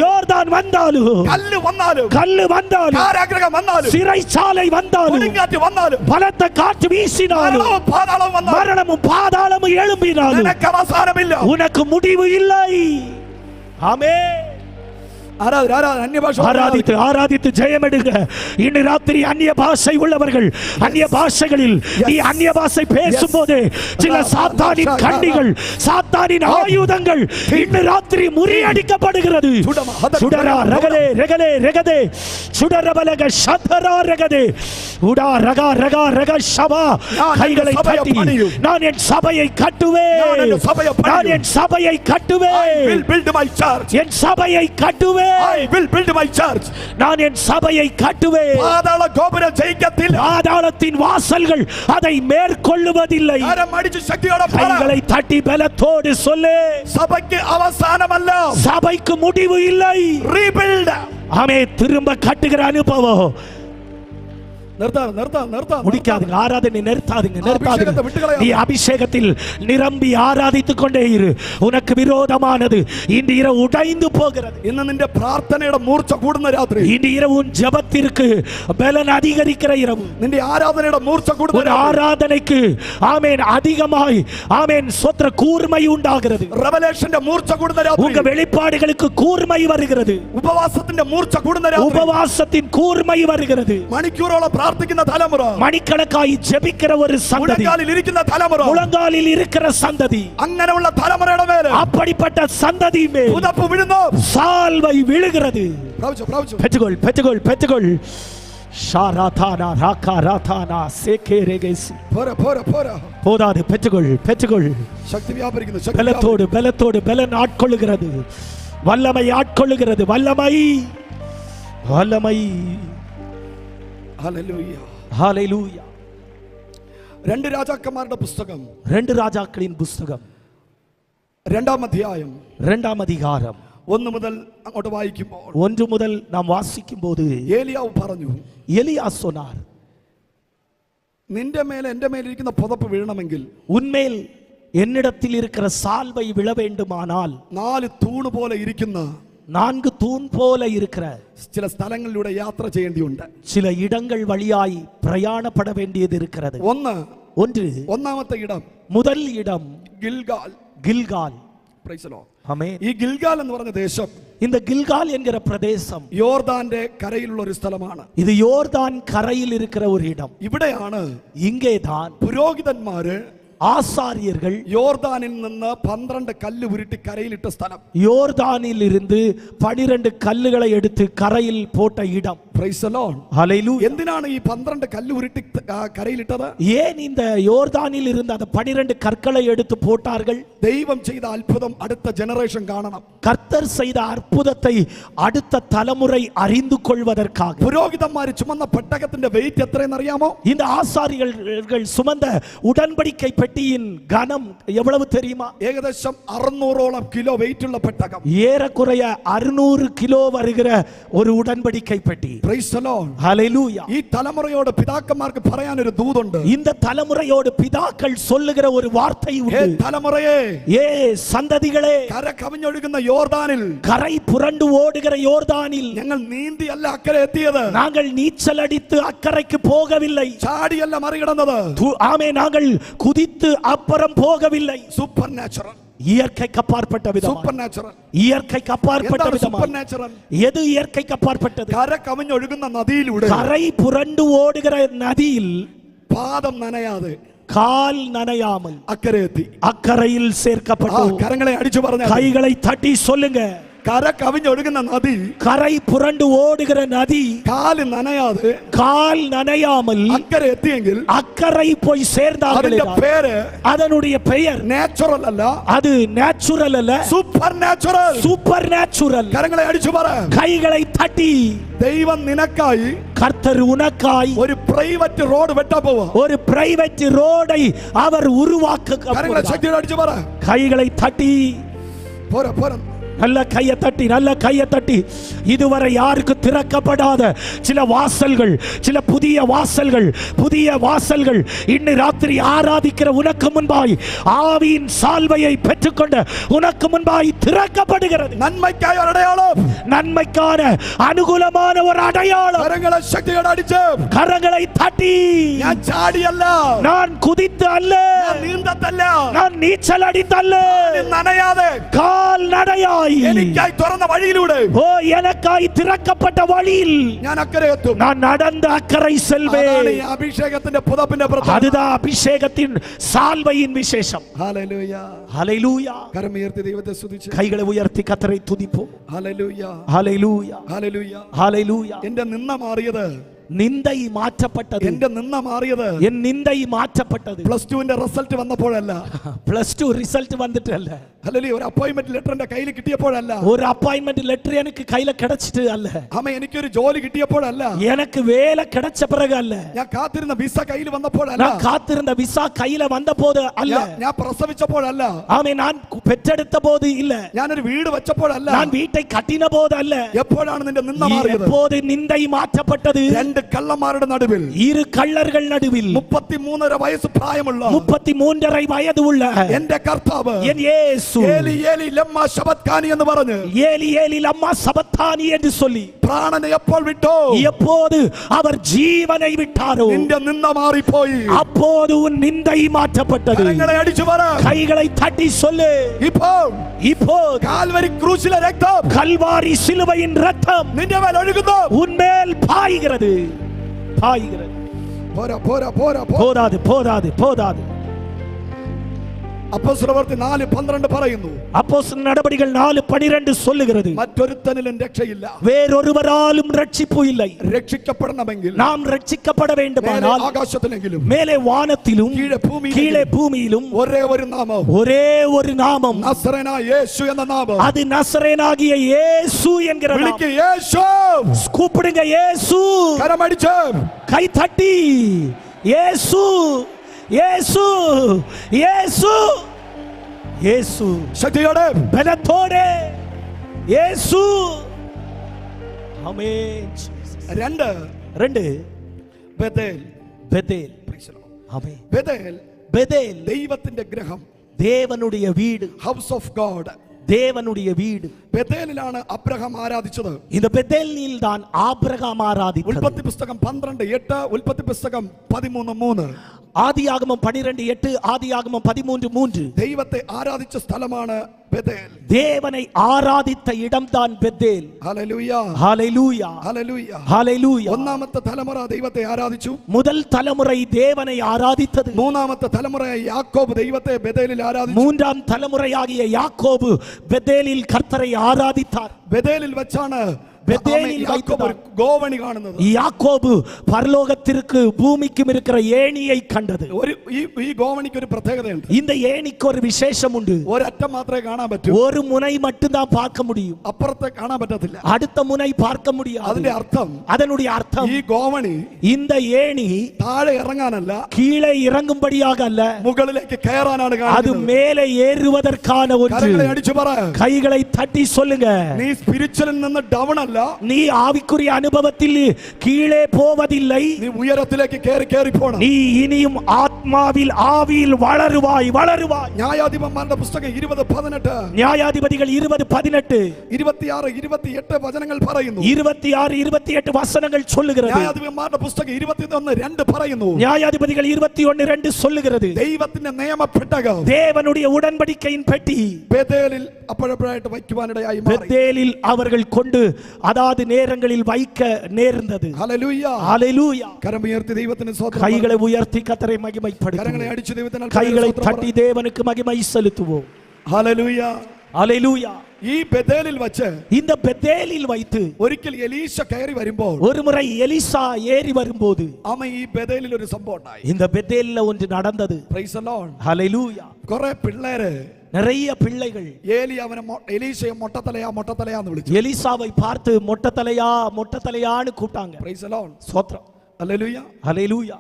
யோர்தான் வந்தாலும் കല്ല് വന്നാലും கல்லு வந்தாலும் കാരാഗ്രഹം വന്നാലും சிறைச்சாலை வந்தாலும் കൊടുങ്കാറ്റ് വന്നാലും பலத்த காற்று வீசினாலும் மரணமும் பாதாளமும் எழும்பினாலும் നിനക്ക് അവസാനമില്ല. உனக்கு முடிவு இல்லை. ஆமென். ஆராதித்து ஆராதித்து ஜெயமெடுங்க. இன்று ராத்திரி அந்நிய பாஷை உள்ளவர்கள் அந்நிய பாஷைகளில் நீ அந்நிய பாஷை பேசும்போது சில சாத்தானின் கண்ணிகள் சாத்தானின் ஆயுதங்கள் இன்று ராத்திரி முறியடிக்கப்படுகிறது. சுடரா ரகதே ரகதே ரகதே சுடரபலக சதரா ரகதே உடா ரகா ரகா ரக சபா. கைகளை தட்டி நான் என் சபையை கட்டுவேன். நான் என் சபையை கட்டுவேன். என் சபையை கட்டுவேன். I will build my church. நான் என் சபையை கட்டுவேன். பாதாள கோபுரம் ஜெயிக்கத்தில்லை. பாதாளத்தின் வாசல்கள் அதை மேற்கொள்ளுவதில்லை. கரம் அடிச்சு சக்தியோட பாடு. கைகளை தட்டி பலத்தோடு சொல்லு. சபைக்கு அவசானமல்ல. சபைக்கு முடிவு இல்லை. Rebuild. ஆமே. திரும்ப கட்டுகிற அனுபவம். முடிக்காதீங்க. ஆராதனை நிறுத்தாதீங்க. நீ அபிஷேகத்தில் நிரம்பி ஆராதித்துக் கொண்டே இரு. உனக்கு விரோதமானது இன்று இரவு உடைந்து போகிறது. ഇന്ന് നിന്റെ പ്രാർത്ഥനയുടെ മൂർച്ച കൂടുന്ന രാത്രി. இன்று இரவு உன் ஜெபத்திற்கு பலன் அதிகரிக்கிற இரவு. നിന്റെ ആരാധനയുടെ മൂർച്ച കൂടുന്ന ஒரு ஆராதனைக்கு ஆமென் அதிகமாய் ஆமென் சொற்ற கூர்மை உண்டாகிறது. ரெவலேஷന്റെ മൂർച്ച കൂടുന്ന രാത്രി. உங்க வெளிப்பாடுகளுக்கு கூர்மை வருகிறது. ഉപവാസത്തിന്റെ മൂർച്ച കൂടുന്ന രാത്രി. உபவாசத்தின் கூர்மை வருகிறது. മണിക്കൂറോളം പ്രാർത്ഥിക്കുന്ന തലമുറ. മണിക്കണക്കായി ജപിக்கிற ഒരു സന്തതി. മുഴങ്കാലിൽ ഇരിക്കുന്ന തലമുറ. മുഴങ്കാലിൽ ഇരിக்கிற സന്തതി. അങ്ങനെയുള്ള തലമുറയുടെ മേൽ அப்படிப்பட்ட சந்ததி மேல் ഉദപ്പ് വീഴുന്നു. சால்வை விழுகிறது. பெற்றுகொள் பெற்றுகொள் பெற்றுகொள். ஷாராதானா ராகாராதானா சேகேரேகேசி. போதாது. பெற்றுகொள் பெற்றுகொள். சக்தி வியாபரிക്കുന്നു. பலத்தோடு பலத்தோடு பலன் ஆட்கொள்ளுகிறது. வல்லமை ஆட்கொள்ளுகிறது. வல்லமை வல்லமை. Hallelujah hallelujah. രണ്ട് രാജാക്കന്മാരുടെ പുസ്തകം. രണ്ട് രാജാക്കളിൻ പുസ്തകം രണ്ടാം അധ്യായം രണ്ടാം അധികാരം 1 മുതൽ അങ്ങോട്ട് വായിക്കുമ്പോൾ 1 മുതൽ നാം വാസിക്കുമ്പോൾ ഏലിയാവ് പറഞ്ഞു. എലിയാ சொன்னார், നിന്റെ മേൽ എൻ്റെ മേൽ ഇരിക്കുന്ന പുതപ്പ് വീഴണമെങ്കിൽ உன்மேல் என்னிடத்தில் இருக்கிற சால்வை விழ வேண்டுமானால் 4 തൂണ് പോലെ ഇരിക്കുന്ന 4 தூண் போல இருக்கிற ചില സ്ഥലങ്ങളിലൂടെ യാത്ര ചെയ്യേണ്ടിയുണ്ട്. ചില இடங்கள் வழியாய் பிரயாணப்பட வேண்டியது இருக்கிறது. ഒന്നാമത്തെ ഇടം முதல் இடம் Gilgal. Gilgal. Praise the Lord. ആമേൻ. ഈ ഗിൽഗാൽ എന്ന് പറഞ്ഞ ദേശം இந்த கில்கால் என்கிற பிரதேசம் യോർദാന്റെ കരയിലുള്ള ഒരു സ്ഥലമാണ്. இது யோர்தான் கரையில் இருக்கிற ஒரு இடம். ഇവിടെയാണ് இங்கேதான் പുരോഹിതന്മാര് ஆசாரியர்கள் യോർദാനിൽ നിന്ന് 12 കല്ല് ഉരുട്ടി കരയിലിട്ട സ്ഥലം. யோர்தானில் இருந்து 12 கல்லுகளை எடுத்து கரையில் போட்ட இடம். Praise the Lord. Hallelujah. എന്തിനാണ് ഈ 12 കല്ല് ഉരുട്ടി കരയിലിട്ടത്? ஏன் இந்த யோர்தானில் இருந்த அந்த 12 கற்களை எடுத்து போட்டார்கள்? ദൈവം ചെയ്ത അത്ഭുതം അടുത്ത ജനറേഷൻ കാണണം. கர்த்தர் செய்த அற்புதத்தை அடுத்த தலைமுறை அறிந்து கொள்வதற்காக. പുരോഹിതന്മാർ ചുമന്ന പെട്ടകത്തിന്റെ വെയിറ്റ് എത്രയെന്ന് അറിയാമോ? இந்த ஆசாரிகள் சுமந்த உடன்படிக்கை பெட்டியின் கனம் எவ்வளவு தெரியுமா? ഏകദേശം 600ഓളം കിലോ വെയിറ്റ് ഉള്ള പെട്ടകം. ஏறக்குறைய 600 கிலோ வருகிற ஒரு உடன்படிக்கை பெட்டி. Praise the Lord. Hallelujah. ഈ തലമുറയോട് പിതാക്കന്മാർക്ക് പറയാൻ ഒരു ദൂതുണ്ട്. இந்த தலைமுறையோடு பிதாக்கள் சொல்லுகிற ஒரு வார்த்தை உண்டு. തലമുറയെ, ஏ சந்ததிகளே, കര കവിഞ്ഞൊഴുകുന്ന യോർദാനിൽ, கரை புரண்டு ஓடுகிற யோர்தானில் ഞങ്ങൾ നീന്തിയല്ല അക്കരെ എത്തിയത്. நாங்கள் நீச்சல் அடித்து அக்கறைக்கு போகவில்லை. ചാടിയല്ല മറികടന്നത്. ஆமே, நாங்கள் குதித்து அப்புறம் போகவில்லை. Super natural. இயற்கைக்கு அப்பாற்பட்ட விதம். Super natural. இயற்கைக்கு அப்பாற்பட்ட விதம். Super natural. எது இயற்கைக்கு அப்பாற்பட்டது? കര കവിഞ്ഞൊഴുകുന്ന നദിയിലൂടെ, கரை புரண்டு ஓடுகிற நதியில் പാദം നനയാതെ, கால் நனையாமல் അക്കരെ എത്തി. அக்கறையில் சேர்க்கப்பட்டு. കരങ്ങളെ അടിച്ചു പറഞ്ഞ, கைகளை தட்டி சொல்லுங்க. കര കവിഞ്ഞൊഴുകുന്ന നദി, கரை புரண்டு ஓடுகிற நதி കാല് നനയാതെ, கால் நனையாமல் അക്കരെ എത്തിയെങ്കിൽ அக்கறை போய் சேர்ந்தார்கள். അതിന്റെ പേര്, அதனுடைய பெயர் നാച്ചുറൽ അല്ല, அது நேச்சுரல் அல்ல, സൂപ്പർ നാച്ചുറൽ. Super natural. കരങ്ങളെ അടിച്ചു പറ, கைகளை தட்டி ദൈവം നിനക്കായി கர்த்தர் உனக்காய் ഒരു പ്രൈവറ്റ് റോഡ് വെട്ടാൻ പോവാ. ஒரு பிரைவேட் ரோடை அவர் உருவாக்க. കരങ്ങളെ ശക്തിയോടെ അടിച്ചു പറ, கைகளை தட்டி, പോരാ പോരാ, நல்ல கையை தட்டி, நல்ல கையை தட்டி. இதுவரை யாருக்கு திறக்கப்படாத சில வாசல்கள், சில புதிய வாசல்கள் இன்று ராத்திரி ஆராதிக்கிற உனக்கு முன்பாய், ஆவியின் சால்வையை பெற்றுக்கொண்ட உனக்கு முன்பாய் திறக்கப்படுகிறது. നന്മയ്ക്കായ ഒരു അടയാളം, நன்மைக்கான அனுகூலமான ஒரு அடையாளம். കരങ്ങളെ ശക്തിയോടെ അടിച്ച്, கரங்களை தட்டி, ഞാൻ ചാടിയല്ല, நான் குதித்து அல்ல, ഞാൻ നീന്തത്തല്ല, நான் நீச்சல் அடித்தல்ல, നനയാതെ, கால் நடையாய் എനിക്കായി തുറന്ന വഴിയിലൂടെ, ஓ எனக்காய் திறக்கப்பட்ட வழியில் ഞാൻ അക്കരെ എത്തും. நான் நடந்த அக்கறை செல்வேன். അതാണ് ഈ അഭിഷേകത്തിന്റെ പുതപ്പിന്റെ പ്രത്യേകത. அதுதான் அபிஷேகத்தின் சால்வையின் விசேஷம். ഹല്ലേലൂയ. ஹல்லேலூயா. കരമുയർത്തി ദൈവത്തെ സ്തുതിച്ച്, கைகளை உயர்த்தி கர்த்தரை துதிப்போம். ഹല്ലേലൂയ, ஹல்லேலூயா, ഹല്ലേലൂയ. ஹல்லேலூயா. എന്റെ നിന്ന മാറിയത്, நிந்தை மாற்றப்பட்டது. എന്റെ നിന്ന മാറിയത് என் நிந்தை மாற்றப்பட்டது. +2ന്റെ റിസൾട്ട് വന്നപ്പോഴല്ല, +2 ரிசல்ட் வந்துட்டு அல்ல, ഹല്ലേലൂയ, ഒരു അപ്പോയിന്റ്മെന്റ് ലെറ്റർ എന്റെ കയ്യിൽ കിട്ടിയപ്പോഴല്ല, ஒரு அப்பாயின்மெண்ட் லெட்டர் எனக்கு கையில கிடைச்சிட்டு அல்ல, ആമേൻ, എനിക്കൊരു ജോലി കിട്ടിയപ്പോഴല്ല, எனக்கு வேலை கிடைச்ச பிறகு அல்ல, ഞാൻ കാത്തിരുന്ന വിസ കയ്യിൽ വന്നപ്പോഴല്ല, நான் காத்திருந்த விசா கையில வந்த போது அல்ல, ഞാൻ പ്രസവിച്ചപ്പോഴല്ല, ஆமே, நான் பெற்றெடுத்த போது இல்ல, ഞാനൊരു വീട് വെച്ചപ്പോഴല്ല, நான் வீட்டை கட்டின போது அல்ல. എപ്പോഴാണ് നിന്റെ നിന്ന മാറിയത്? எப்போது நிந்தை மாற்றப்பட்டது? രണ്ട് കള്ളന്മാരുടെ നടുവിൽ, இரு கள்ளர்கள் நடுவில் 33.5 വയസ്സ് പ്രായമുള്ള 33.5 வயது உள்ள എന്റെ കർത്താവ്, என் இயேசு, ഏലി ഏലി ലമ്മാ ശബത്കാനി എന്ന് പറഞ്ഞ്, ஏலி ஏலி லம்மா சபத்தானி என்று சொல்லி, പ്രാണനെ എപ്പോൾ വിട്ടോ? எப்போது அவர் ஜீவனை விட்டாரோ നിന്റെ നിന്ന മാറിപ്പോയി. அப்போது உன் நிந்தை மாற்றப்பட்டது. കരങ്ങളെ അടിച്ചു പറ, கைகளை தட்டி சொல்லு, ഇപ്പോൾ இப்போது കാൽവരി ക്രൂശിലെ രക്തം கல்வாரி சிலுவையின் ரத்தம் നിന്റെ മേൽ ഒഴുകുന്നു. உன்மேல் பாய்கிறது. പോരാ പോരാ പോരാ. போதாது போதாது போதாது. അപ്പോസ്തലപ്രവൃത്തി 4:12 പറയുന്നു, அப்போஸ்தலர் நடபடிகள் 4:12 சொல்லுகிறது, മറ്റൊരുത്തനിലും രക്ഷയില്ല. வேறொருவராலும் ரட்சிப்பு இல்லை. രക്ഷിക്കപ്പെടണമെങ്കിൽ நாம் ரட்சிக்கப்பட வேண்டுமானால் ആകാശത്തിലെങ്കിലും மேலே வானத்திலும் கீழே பூமியிலும் ഒരേ ഒരു നാമം, ஒரே ஒரு நாமம், നസറേനായ യേശു എന്ന നാമം. அது நசரேனாகிய இயேசு என்கிற நாமம். വിളിക്ക് യേശു. கூப்பிடுங்க இயேசு. കരമടിച്ച്, கை தட்டி இயேசு இயேசு இயேசு இயேசு. ശക്തിയോടെ, ബലത്തോടെ இயேசு. ആമേൻ. രണ്ട് ബേഥേൽ. பெதேல். ஆமென். ബേഥേൽ பெதேல் ദൈവത്തിന്റെ ഗ്രഹം, தேவனுடைய வீடு, ഹൗസ് ഓഫ് ഗോഡ്. தேவனுடைய வீடு. ബേഥേലിലാണ് അബ്രഹാം ആരാധിച്ചത്. இந்த பெதேலில் தான் ஆபிரகாம் ஆராதித்தது. ഉൽപ്പത്തി പുസ്തകം 12:8, ഉൽപ്പത്തി പുസ്തകം 13:3. ஆதியாகமம் 12:8, ஆதியாகமம் 13:3. ദൈവത്തെ ആരാധിച്ച സ്ഥലമാണ് ബേഥേൽ. தேவனை ஆராதித்த இடம்தான் பெத்தேல். ഹല്ലേലൂയ, ஹல்லேலூயா, ഹല്ലേലൂയ. ஹல்லேலூயா. ഒന്നാമത്തെ തലമുറ ദൈവത്തെ ആരാധിച്ചു. முதல் தலைமுறை தேவனை ஆராதித்தது. മൂന്നാമത്തെ തലമുറ യാക്കോബ് ദൈവത്തെ ബേഥേലിൽ ആരാധിച്ചു. மூன்றாம் தலைமுறையாகிய யாக்கோபு பெத்தேலில் கர்த்தரை ஆராதித்தார். ബേഥേലിൽ വെച്ചാണ് பெத்தேலில் യാക്കോബ് ഒരു ഗോവണി കാണുന്നത്. யாக்கோபு பரலோகத்திற்கு பூமிக்கும் இருக்கிற ஏணியை கண்டது. ഈ ഗോവണിക്ക് ഒരു പ്രത്യേകതയുണ്ട്. இந்த ஏணிக்கு ஒரு விசேஷம் உண்டு. ഒരറ്റം മാത്രമേ കാണാൻ പറ്റൂ. ஒரு முனை மட்டும் தான் பார்க்க முடியும். അപ്പുറത്തെ കാണാൻ പറ്റത്തില്ല. அடுத்த முனை பார்க்க முடியாது. അതിന്റെ അർത്ഥം, அதனுடைய அர்த்தம், ഈ ഗോവണി இந்த ஏணி താഴെ ഇറങ്ങാനല്ല, கீழே இறங்கும்படியாக அல்ல, മുകളിലേക്ക് കയറാനാണ് அது കാണിക്കുന്നത്. மேலே ஏறுவதற்கான ஒன்று. കരങ്ങളെ അടിച്ചു പറ. கைகளை தட்டி சொல்லுங்க. നീ സ്പിരിച്വലിൽ നിന്ന് ഡൗൺ അല്ല, நீ ആവിക്കുரிய അനുഭവത്തിൽ കീഴേ പോവதில்லை, നീ ഉയരത്തിലേക്ക് കയറി പോണം. நீ ഇനിയും ആത്മാവിൽ ആവിയിൽ വളരുവാய் വളരുവാய். ന്യായാധിപന്മാരുടെ പുസ്തകം 20:18, ന്യായാധിപതികൾ 20:18, 26, 28 വചനങ്ങൾ പറയുന്നു. 26, 28 வசனங்கள் சொல்லுகிறது. ന്യായാധിപന്മാരുടെ പുസ്തകം 21:2 പറയുന്നു. ന്യായാധിപതികൾ 21:2 சொல்லுகிறது. ദൈവത്തിന്റെ നിയമപ്പെട്ടകം தேவனுடைய உடன்படிக்கையின் பெட்டி ബേഥേലിൽ അപ്പോഴപ്പോഴായിട്ട് വയ്ക്കുവാനിടയായി മാറി. பெத்தேலில் அவர்கள் கொண்டு அதாவது நேரங்களில் வைக்க நேர்ந்தது. ഹല്ലേലൂയ. ஹalleluya. കരമുയർത്തി ദൈവത്തിന് സ്തോത്രം. கைகளை உயர்த்தி கர்த்தரை மகிமைப்படுத்துவோம். കരങ്ങളെ അടിച്ചു ദൈവത്തിന് கைகளை தட்டி தேவனுக்கு மகிமை செலுத்துவோம். ഹല്ലേലൂയ. ஹalleluya. ഈ ബേഥേലിൽ വച്ച് இந்த பெத்தேலில் வைத்து ഒരിക്കൽ എലീശ കയറി വരുമ്പോൾ, ஒரு முறை எலிசா ஏறி வரும்போது ഈ ബേഥേലിൽ ഒരു സംഭവം ഉണ്ടായി. இந்த பெத்தேலில் ஒன்று நடந்தது. Praise the Lord. ஹalleluya. കുറെ പിള്ളേര് நிறைய பிள்ளைகள் എലീശയെ മൊട്ടത്തലയാന്ന് വിളിച്ചു. எலிசாவை பார்த்து மொட்டத்தலையா மொட்டத்தலையான்னு கூப்பிட்டாங்க. Price the Lord. ஸ்தோத்திரம். ഹല്ലേലൂയ. ஹalleluya.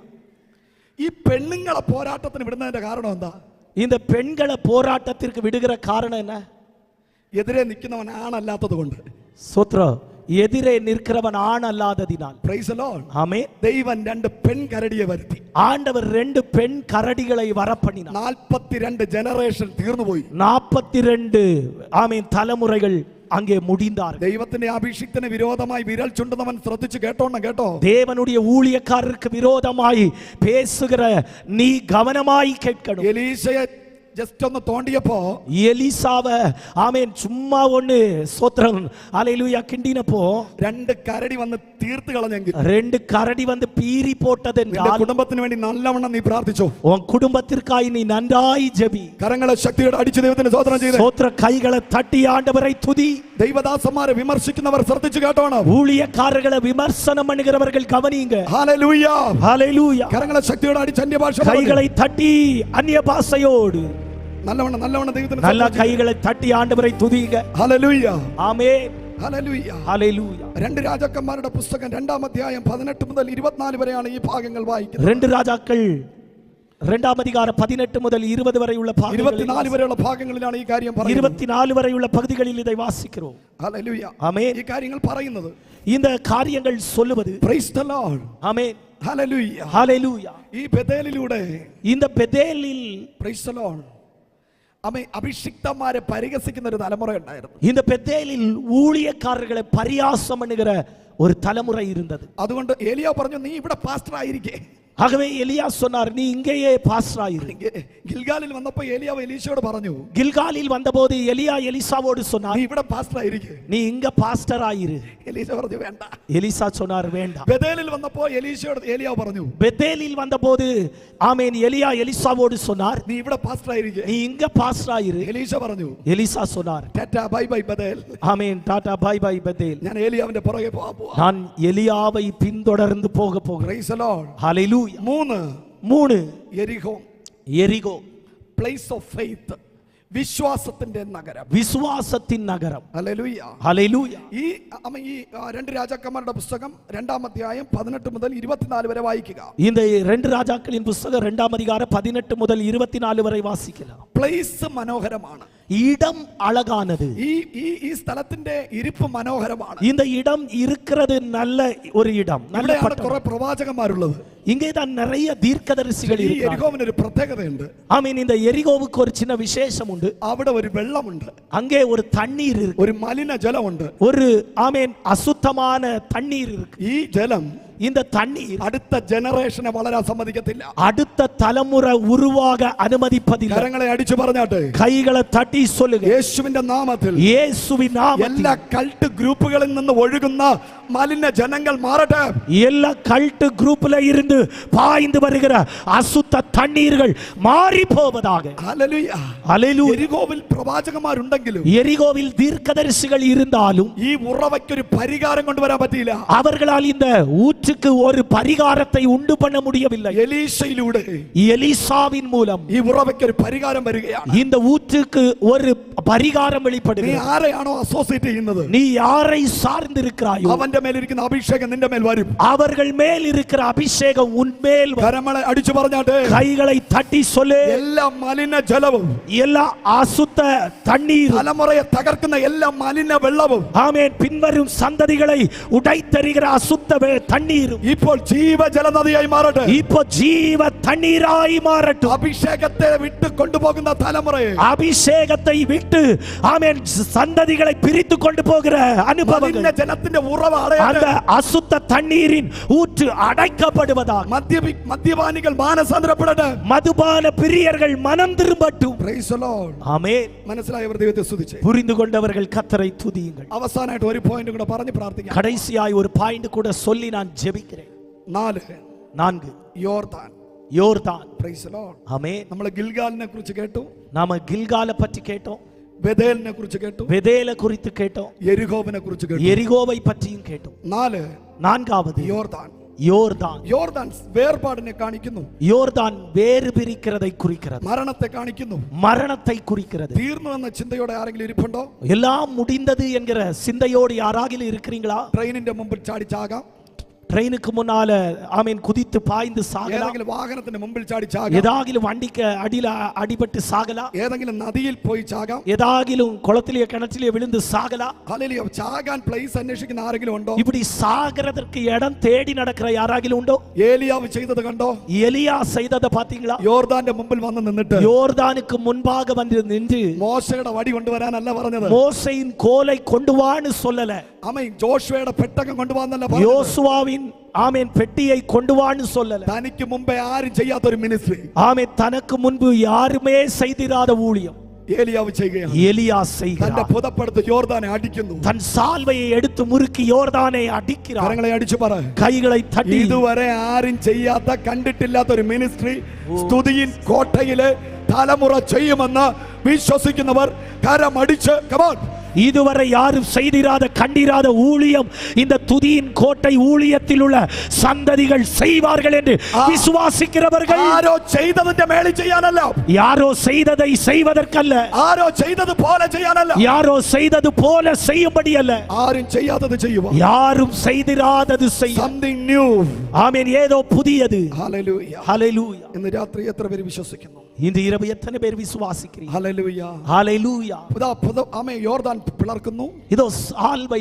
ഈ പെണ്ണുങ്ങളെ പോരാട്ടത്തിന് വിടുന്നതിന്റെ കാരണം എന്താ? இந்த பெண்களை போராட்டத்திற்கு விடுகிற காரணம் என்ன? എതിരെ നിൽക്കുന്നവൻ ആണല്ലാത്തത് കൊണ്ട്. ஸ்தோத்திரம். எதிரே நிற்கிறவன் ஆண் அல்லாததினால். Praise the Lord. ஆமென். ദൈവം 2 പെൺകരടിയെ വരുത്തി. ஆண்டவர் 2 பெண் கரடிகளை வரப்பண்ணினார். 42 ജനറേഷൻ തീർന്നുപോയി. 42 ஆமென் தலைமுறைகள் அங்கே முடிந்தார்கள். ദൈവത്തിന്റെ അഭിഷിക്തന് വിരോധമായി വിരൽ ചുണ്ടുന്നവൻ ശ്രദ്ധിച്ചു കേട്ടോണം കേട്ടോ. தேவனுடைய ஊழியக்காரருக்கு விரோதமாய் பேசுகிற நீ கவனமாய் கேட்கணும். എലീശയെ ജസ്റ്റ് ഒന്ന് തോണ്ടിയപ്പോ, எலிசாவை ஆமென் சும்மா ஒன்னு ஸ்தோத்திரம் ஹalleluya கிண்டினப்போ 2 കരടി വന്ന് തീർത്ത് കളഞ്ഞെങ്കിൽ, 2 கரடி வந்து பீறி போட்டதென்றால் കുടുംബത്തിന് വേണ്ടി നല്ലവണ്ണം നീ പ്രാർത്ഥിച്ചോ. உன் குடும்பத்திற்காய் நீ நன்றாய் ஜெபி. കരങ്ങളെ ശക്തിയോടെ അടിച്ചു ദൈവത്തിന് സ്തോത്രം ചെയ്ത് ஸ்தோத்திர கைகளை தட்டி ஆண்டவரை துதி. ദൈവദാസന്മാരെ വിമർശിക്കുന്നവർ ശ്രദ്ധിച്ചു കേട്ടോണം. ஊழியக்காரர்களை விமர்சனம் பண்ணுகிறவர்கள் கவனிங்க. ഹല്ലേലൂയ. ஹalleluya. കരങ്ങളെ ശക്തിയോടെ അടിച്ച് അന്യഭാഷ கைகளை தட்டி அந்நிய பாஷையோடு നല്ലവണ്ണം ദൈവത്തിന് நல்ல கைகளை தட்டி ஆண்டவரை துதிங்க. ഹല്ലേലൂയ. ஆமென். ഹല്ലേലൂയ. ஹalleluya. 2 രാജാക്കന്മാരുടെ പുസ്തകം 2-ാം അധ്യായം 18 മുതൽ 24 വരെയാണ് ഈ ഭാഗങ്ങൾ വായിക്കുന്നത്. 2 രാജാക്കൾ 2-ാം அதிகாரம் 18 മുതൽ 20 വരെയുള്ള ഭാഗങ്ങൾ, 24 വരെയുള്ള ഭാഗങ്ങളിലാണ് ഈ കാര്യം പറയുന്നത്. 24 വരെയുള്ള பகுதிகளில் இதை வாசிக்கிறோம். ഹല്ലേലൂയ. ஆமென். ഈ കാര്യങ്ങൾ പറയുന്നത്, இந்த காரியங்கள் சொல்லுவது, പ്രൈസ് ദി ലോർഡ്. ஆமென். ഹല്ലേലൂയ. ஹalleluya. ഈ ബേഥേലിലൂടെ, இந்த பெத்தேலில் പ്രൈസ് ദി ലോർഡ്, അഭിഷിക്തന്മാരെ പരിഹസിക്കുന്ന ഒരു തലമുറ ഉണ്ടായിരുന്നു. இந்த பெத்தேலில் ஊழியக்காரர்களை பரியாசம் பண்ணுகிற ஒரு தலைமுறை இருந்தது. അതുകൊണ്ട് ഏലിയാ പറഞ്ഞു, നീ ഇവിടെ പാസ്റ്റർ ആയിരിക്കേ. ஆகவே எலியா சொன்னார், நீ இங்கேயே பாஸ்டர் ஆயிரு. ഗിൽഗാലിൽ വന്നപ്പോൾ ഏലിയാവ് എലീശയോട് പറഞ്ഞു, கில்காலில் வந்தபோது எலியா எலிசாவோடு சொன்னார், നീ ഇവിടെ പാസ്റ്റർ ആയിരിക്കേ. நீ இங்க பாஸ்டர் ஆயிரு. എലീശ പറഞ്ഞു, വേണ്ട. எலிசா சொன்னார், வேண்டாம். ബേഥേലിൽ വന്നപ്പോൾ ഏലിയാവ് പറഞ്ഞു, பெத்தேலில் வந்தபோது ஆமென் எலியா எலிசாவோடு சொன்னார், നീ ഇവിടെ പാസ്റ്റർ ആയിരിക്കേ. நீ இங்க பாஸ்டர் ஆயிரு. എലീശ പറഞ്ഞു, எலிசா சொன்னார், tata bye bye Bethel. Amen tata bye bye Bethel. ഞാൻ ഏലിയാവിന്റെ പുറകെ പോവാ. நான் எலியாவை பின்தொடர்ந்து போக போகிறேன். Price the Lord. ஹalleluya. 3 எரிகோ. പ്ലേസ് ഓഫ് ഫെയ്ത്ത്, വിശ്വാസത്തിന്റെ നഗരം, വിശ്വാസത്തിൻ നഗരം. ഹല്ലേലൂയ. ഹല്ലേലൂയ. ഈ 2 രാജാക്കന്മാരുടെ പുസ്തകം 2-ാം അധ്യായം 18 മുതൽ 24 വരെ വായിക്കുക. இந்த 2 ராஜாக்களின் புத்தகம் 2-ாம் அதிகாரம் 18 முதல் 24 வரை வாசிக்கலாம். പ്ലേസ് മനോഹരമാണ്, இடம் அழகானது. ഈ സ്ഥലത്തിന്റെ ഇരിപ്പ് മനോഹരമാണ്. இந்த இடம் இருக்கிறது நல்ல ஒரு இடம், நல்ல பட்டணம். കുറെ പ്രവാചകന്മാരുള്ളത്. இங்கே தான் நிறைய தீர்க்கதரிசிகள் ഈ இருக்கிறார்கள். എരിഹോവിന് ഒരു പ്രത്യേകതയുണ്ട്. ஆமென். இந்த எரிகோவுக்கு ஒரு சின்ன விசேஷம் உண்டு. അവിടെ ഒരു വെള്ളമുണ്ട്, அங்கே ஒரு தண்ணீர் இருக்கு, ഒരു മലിന ജലമുണ്ട്, ஒரு ஆமென் அசுத்தமான தண்ணீர் இருக்கு. ഈ ജലം இந்த தண்ணீர் അടുത്ത ജനറേഷനെ വളരാൻ സമ്മതിക്കത്തില്ല. அடுத்த தலைமுறை உருவாக அனுமதிப்பதில்லை. കരങ്ങളെ അടിച്ചു പറഞ്ഞാട്ടെ, கைகளை തട്ടി சொல்லுங்க, യേശുവിന്റെ നാമത്തിൽ இயேசுவின் நாமத்தில் എല്ലാ കൾട്ട് ഗ്രൂപ്പുകളിൽ നിന്ന് ഒഴുകുന്ന மாலின்ய ஜனங்கள் மாறட்ட எல்லா கல்ட் குரூப்ல இருந்து பாய்ந்து வருகிற அசுத்த தண்ணீர்கள் மாறி போவதாக. ஹalleluya ஹalleluya. எரிகோவில் പ്രവാചകന്മാരുണ്ടെങ്കിലും எரிகோவில் தீர்க்கதரிசிகள் இருந்தாலும் ഈ ഉറവയ്ക്ക് ഒരു പരിഹാരം കൊണ്ടുവരാൻ പറ്റിയില്ല. அவர்களால் இந்த ஊற்றுக்கு ஒரு பரிகாரத்தை உண்டு பண்ண முடியவில்லை. എലീശയിലൂടെ எலிசாவின் மூலம் ഈ ഉറവയ്ക്ക് ഒരു പരിഹാരം വരികയാണ്. இந்த ஊற்றுக்கு ஒரு பரிகாரம் നീ வெளிப்படுகிறது. ആരെയാണോ അസോസിയേറ്റ് ചെയ്യുന്നത് நீ யாரை சார்ந்திருக்கிறாயோ അവന്റെ മേലിരിക്കുന്ന അഭിഷേകം നിന്റെ മേൽ വരും. அவர்கள் மேல் இருக்கிற அபிஷேகம் உன்மேல் வரும். കരമളെ അടിച്ചു പറഞ്ഞാട്ടെ கைகளை தட்டி சொல்லு. എല്ലാ മലിന ജലവും எல்லா அசுத்த தண்ணீர் തലമുറയെ തകർക്കുന്ന എല്ലാ മലിന വെള്ളവും ஆமென் பின்வரும் சந்ததிகளை உடைத்தெறிகிற அசுத்த தண்ணீரும் ഇപ്പോൾ ജീവജല നദിയായി മാറട്ടെ. இப்போ ஜீவ தண்ணீராய் மாறட்டும். അഭിഷേകത്തെ വിട്ട് കൊണ്ടുപോകുന്ന തലമുറയെ அபிஷேகத்தை விட்டு ஆமென் சந்ததிகளை பிரித்து கொண்டு போகிற அனுபவங்கள் മലിന ജലത്തിന്റെ ഉറവ அந்த അടയട്ടെ. அசுத்த தண்ணீரின் ஊற்று அடைக்கப்படுவதாக. മദ്യപാനികൾ മാനസാന്തരപ്പെടട്ടെ. மதுபான பிரியர்கள் மனம் திரும்பட்டும். Praise the Lord. ஆமென். മനസ്സിലായവർ ദൈവത്തെ സ്തുതിച്ചേ. புரிந்து கொண்டவர்கள் கர்த்தரை துதியுங்கள். അവസാനമായിട്ട് ഒരു പോയിന്റ് കൂടെ പറഞ്ഞു പ്രാർത്ഥിക്കാം. கடைசியாய் ஒரு பாயிண்ட் கூட சொல்லி நான் ஜெபிக்கிறேன். 4 യോർദാൻ. யோர்தான். Praise the Lord. ஆமென். നമ്മൾ ഗിൽഗാലിനെ കുറിച്ച് കേട്ടു, நாம கில்காலை பற்றி கேட்டோம், ബെഥേലിനെ കുറിച്ച് കേട്ടു, பெதேலை குறித்து கேட்டோம், യെരിഹോവിനെ കുറിച്ച് കേട്ടു. எரிகோவை பற்றியும் கேட்டோம். 4வது യോർദാൻ. யோர்தான். യോർദാൻ വേർപാടിനെ കാണിക്കുന്നു, யோர்தான் வேறு பிரிக்கிறதை குறிக்கிறது, മരണത്തെ കാണിക്കുന്നു. மரணத்தை குறிக்கிறது. തീർന്നു എന്ന ചിന്തയോടെ ആരെങ്കിലും ഇരിപ്പുണ്ടോ? எல்லாம் முடிந்தது என்கிற சிந்தையோடு யாராகிலும் இருக்கிறீங்களா? ട്രെയിനിന്റെ മുമ്പിൽ ചാടിച്ചാകാം, ட்ரெயினுக்கு முன்னால ஆமீன் குதித்து பாய்ந்து சாகலாம், ഏതെങ്കിലും വാഹനത്തിന്റെ മുമ്പിൽ ചാടിച്ചാകാം, ஏதாகிலும் வண்டிக்கு அடியில அடிபட்டு சாகலாம், ഏതെങ്കിലും നദിയിൽ പോയി ചാകാം, ஏதாகிலும் குளத்திலேயே கிணற்றிலே விழுந்து சாகலாம். ഹല്ലേലൂയ. ചാകാൻ പ്ലേസ് അന്വേഷിക്കുന്ന ആരെങ്കിലും ഉണ്ടോ? இப்படி சாகிறதற்கு இடம் தேடி நடக்கிற யாராகிலும் உண்டோ? ഏലിയാവ് ചെയ്തത് കണ്ടോ? எலியா செய்ததை பாத்தீங்களா? യോർദാന്റെ മുമ്പിൽ വന്ന് നിന്നിട്ട് யோர்தானுக்கு முன்பாக வந்து நின்று മോശയുടെ വടി കൊണ്ടുവരാനല്ല പറഞ്ഞത്, மோசையின் கோலை கொண்டு வான்னு சொல்லல, ആമേൻ, ജോഷുവയുടെ പെട്ടകം കൊണ്ടുവന്നല്ല പറഞ്ഞത്. யோசுவாவின் ஆமென் பெட்டியை கொண்டு வான்னு சொல்லல. തനിക്ക് മുമ്പേ ആരും ചെയ്യാത്ത ഒരു മിനിസ്ട്രി ஆமென் தனக்கு முன்பு யாருமே செய்திராத ஊழியம் ഏലിയാവ് ചെയ്യുകയാണ്. எலியா തന്റെ செய்கிறார். പുതപ്പെടുത്ത് യോർദാനെ അടിക്കുന്നു. தன் சால்வையை எடுத்து முறுக்கி யோர்தானை அடிக்கிறார். കരങ്ങളെ അടിച്ചു പറ, கைகளை தட்டி ഇതുവരെ ആരും ചെയ്യാത്ത കണ്ടിട്ടില്ലാത്ത ഒരു മിനിസ്ട്രി സ്തുതിയിൻ കോട്ടയിലെ തലമുറ ചെയ്യുമെന്ന് വിശ്വസിക്കുന്നവർ കരമടിച്ച് കമോൺ. இதுவரை யாரும் செய்திராத கண்டிராத ஊழியம் இந்த துதியின் கோட்டை ஊழியத்தில் உள்ள சந்ததிகள் செய்வார்கள் என்று விசுவாசிக்கிறவர்கள், ആരോ ചെയ്തതിന്റെ മേളിൽ ചെയ്യാനല്ല, யாரோ செய்ததை செய்வதற்கல்ல, ആരോ ചെയ്തത് പോലെ ചെയ്യാനല്ല, யாரோ செய்தது போல செய்யும்படி அல்ல, ആരും ചെയ്യാത്തത് ചെയ്യുക. யாரும் செய்திராதது செய்ய. Something new. ஆமென். ஏதோ புதியது. ഹല്ലേലൂയ. ஹalleluya. ഇന്ന് രാത്രി എത്ര പേര് വിശ്വസിക്കുന്നു? இந்த இரவு எத்தனை பேர் விசுவாசிக்கிறீர்கள்? ഹല്ലേലൂയ. ஹalleluya. ആമേൻ. യോർദാൻ പിളർക്കുന്നു. இதோ சால்வை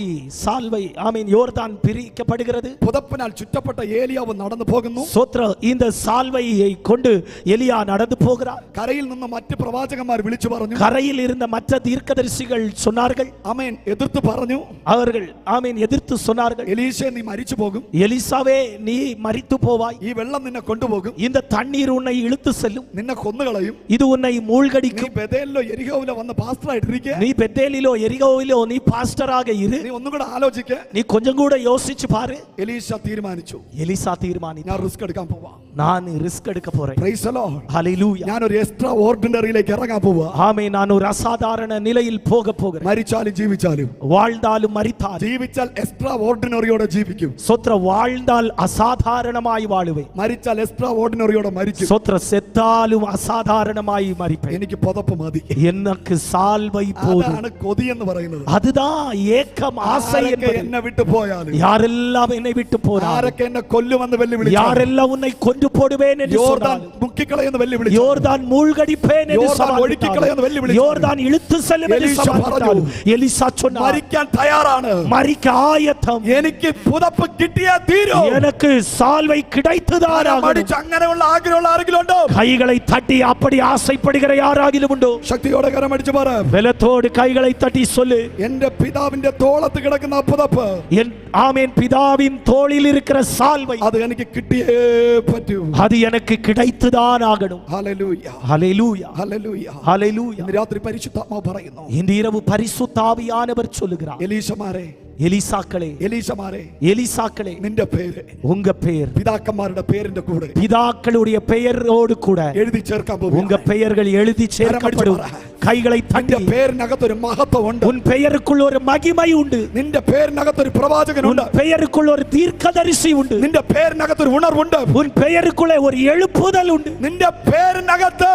ஆமென் யோர்தான் பிரிக்கப்படுகிறது. പുതപ്പിനാൽ ചുറ്റപ്പെട്ട ഏലിയാവ് നടന്നു പോകുന്നു. சோத்ர இந்த சால்வையை கொண்டு எலியா நடந்து போகிறார். കരയിൽ നിന്ന് മറ്റ് പ്രവാചകന്മാർ വിളിച്ചു പറഞ്ഞു, கரையில் இருந்த மற்ற தீர்க்கதரிசிகள் சொன்னார்கள், ആമേൻ, എതിർത്ത് പറഞ്ഞു, அவர்கள் ஆமென் எதிர்த்து சொன்னார்கள், എലീശേ നീ മരിച്ചു പോകും, எலிசாவே நீ மரித்து போவாய், ഈ വെള്ളം നിന്നെ കൊണ്ടുപോകും, இந்த தண்ணீர் உன்னை இழுத்து செல்லும், നിന്നെ കൊന്നുകളയും, இது உன்னை നീ மூழ்கடிக்கும், ബെഥേലിലോ യെരിഹോവിലോ വന്ന് പാസ്റ്ററായിട്ടിരിക്കുക. நீ பெத்தேலிலோ எரிகோவிலோ நீ பாஸ்டராக இரு, നീ ഒന്നും കൂടെ ആലോചിക്ക. நீ கொஞ்சம் கூட யோசிச்சு பாரு. എലീശ തീരുമാനിച്ചു, எலிசா தீர்மானித்தார், ഞാൻ റിസ്ക് എടുക്കാൻ പോവാ. நான் ரிஸ்க் எடுக்க போறேன். Praise the Lord. ஹalleluya. ഞാൻ ഒരു എക്സ്ട്രാ ഓർഡിനറിയിലേക്ക് ഇറങ്ങാൻ പോവാ. ஆமென். நான் ஒரு அசாதாரண நிலையில் போக போகிறேன். മരിച്ചാലും ജീവിച്ചാലും, வாழ்ந்தாலும் மரித்தாலும், ജീവിച്ചാൽ എക്സ്ട്രാ ഓർഡിനറിയോടെ ജീവിക്കും, சோத்ர வாழ்ந்தால் அசாதாரணமாய் வாழுவேன், മരിച്ചാൽ എക്സ്ട്രാ ഓർഡിനറിയോടെ മരിക്കും. சோத்ர செத்தாலும் அசாதாரணமாய் மரிப்பேன். എനിക്ക് പുതപ്പ് മതി. எனக்கு சால்வை போதும். അതാണ് കൊതി എന്ന് പറയുന്നത്. அதுதான் ஏக்கம், ஆசை ആരൊക്കെ என்பது. എന്നെ വിട്ടു പോയാലും, யாரெல்லாம் என்னை விட்டு போறார், ആരൊക്കെ എന്നെ കൊല്ലുമെന്ന് വെല്ലുവിളിച്ചു, யாரெல்லாம் உன்னை கொன்று போடுவேன் என்று യോർദാൻ சொன்னாலும், മുക്കിക്കളയെന്ന് വെല്ലുവിളിച്ചു, யோர்தான் மூழ்கடிப்பேன் என்று யோர்தான் சவால் ஒழுக்கிக்களையெന്ന് விட்டாலும், வெல்லுவிளித்தார். யோர்தான் இழுத்து செல்லும் என்று எலிசா சவால் പറഞ്ഞു, விட்டாலும், எலிசா சொன்னார், മരിക്കാൻ തയ്യാറാണ്, மரிக்க ஆயத்தம், എനിക്ക് പുതപ്പ് കിട്ടിയേ തീരൂ, எனக்கு சால்வை கிடைத்துதான் ஆகும். മരിച്ച് അങ്ങനെയുള്ള ആഗ്രഹമുള്ള ആരെങ്കിലും ഉണ്ടോ? கைகளை தட்டி அப்படி ஆசைப்படுகிற யாராகிலும் உண்டோ? ശക്തിയോടെ കരമടിച്ചു പറ, பலத்தோடு கைகளை தட்டி சொல்லு, എന്റെ പിതാവിന്റെ തോളത്ത് കിടക്കുന്ന പുതപ്പ്, என் ஆமென் பிதாவின் தோளில் இருக்கிற சால்வை, അത് എനിക്ക് കിട്ടിയേ പറ്റൂ. அது எனக்கு கிடைத்துதான் ஆகணும். ഹല്ലേലൂയ. ஹalleluya. ഹല്ലേലൂയ. ஹalleluya. ഇന്ന് രാത്രി പരിശുദ്ധാത്മാവ് പറയുന്നു, இந்த இரவு பரிசுத்த ஆவியானவர் சொல்லுகிறார், എലീശമാരെ, എലീസാക്കളെ, എലീശമാരെ, എലീസാക്കളെ, നിന്റെ പേര് உங்க பெயர் പിതാക്കന്മാരുടെ പേരിന്റെ കൂടെ, பிதாக்களுடைய பெயரோடு கூட എഴുതി ചേർക്കാൻ പോകും. உங்க பெயர்கள் எழுதி சேர்க்கப்படும். கைகளை നിന്റെ தட்டி, പേരിനകത്തൊരു മഹത്വം ഉണ്ട്. உன் பெயருக்குள் ஒரு மகிமை உண்டு. നിന്റെ പേരിനകത്തൊരു പ്രവാചകനുണ്ട്. உன் பெயருக்குள் ஒரு தீர்க்கதரிசி உண்டு. നിന്റെ പേരിനകത്തൊരു ഉണർവുണ്ട്. உன் பெயருக்குள்ளே ஒரு எழுப்புதல் உண்டு. നിന്റെ പേരിനകത്ത്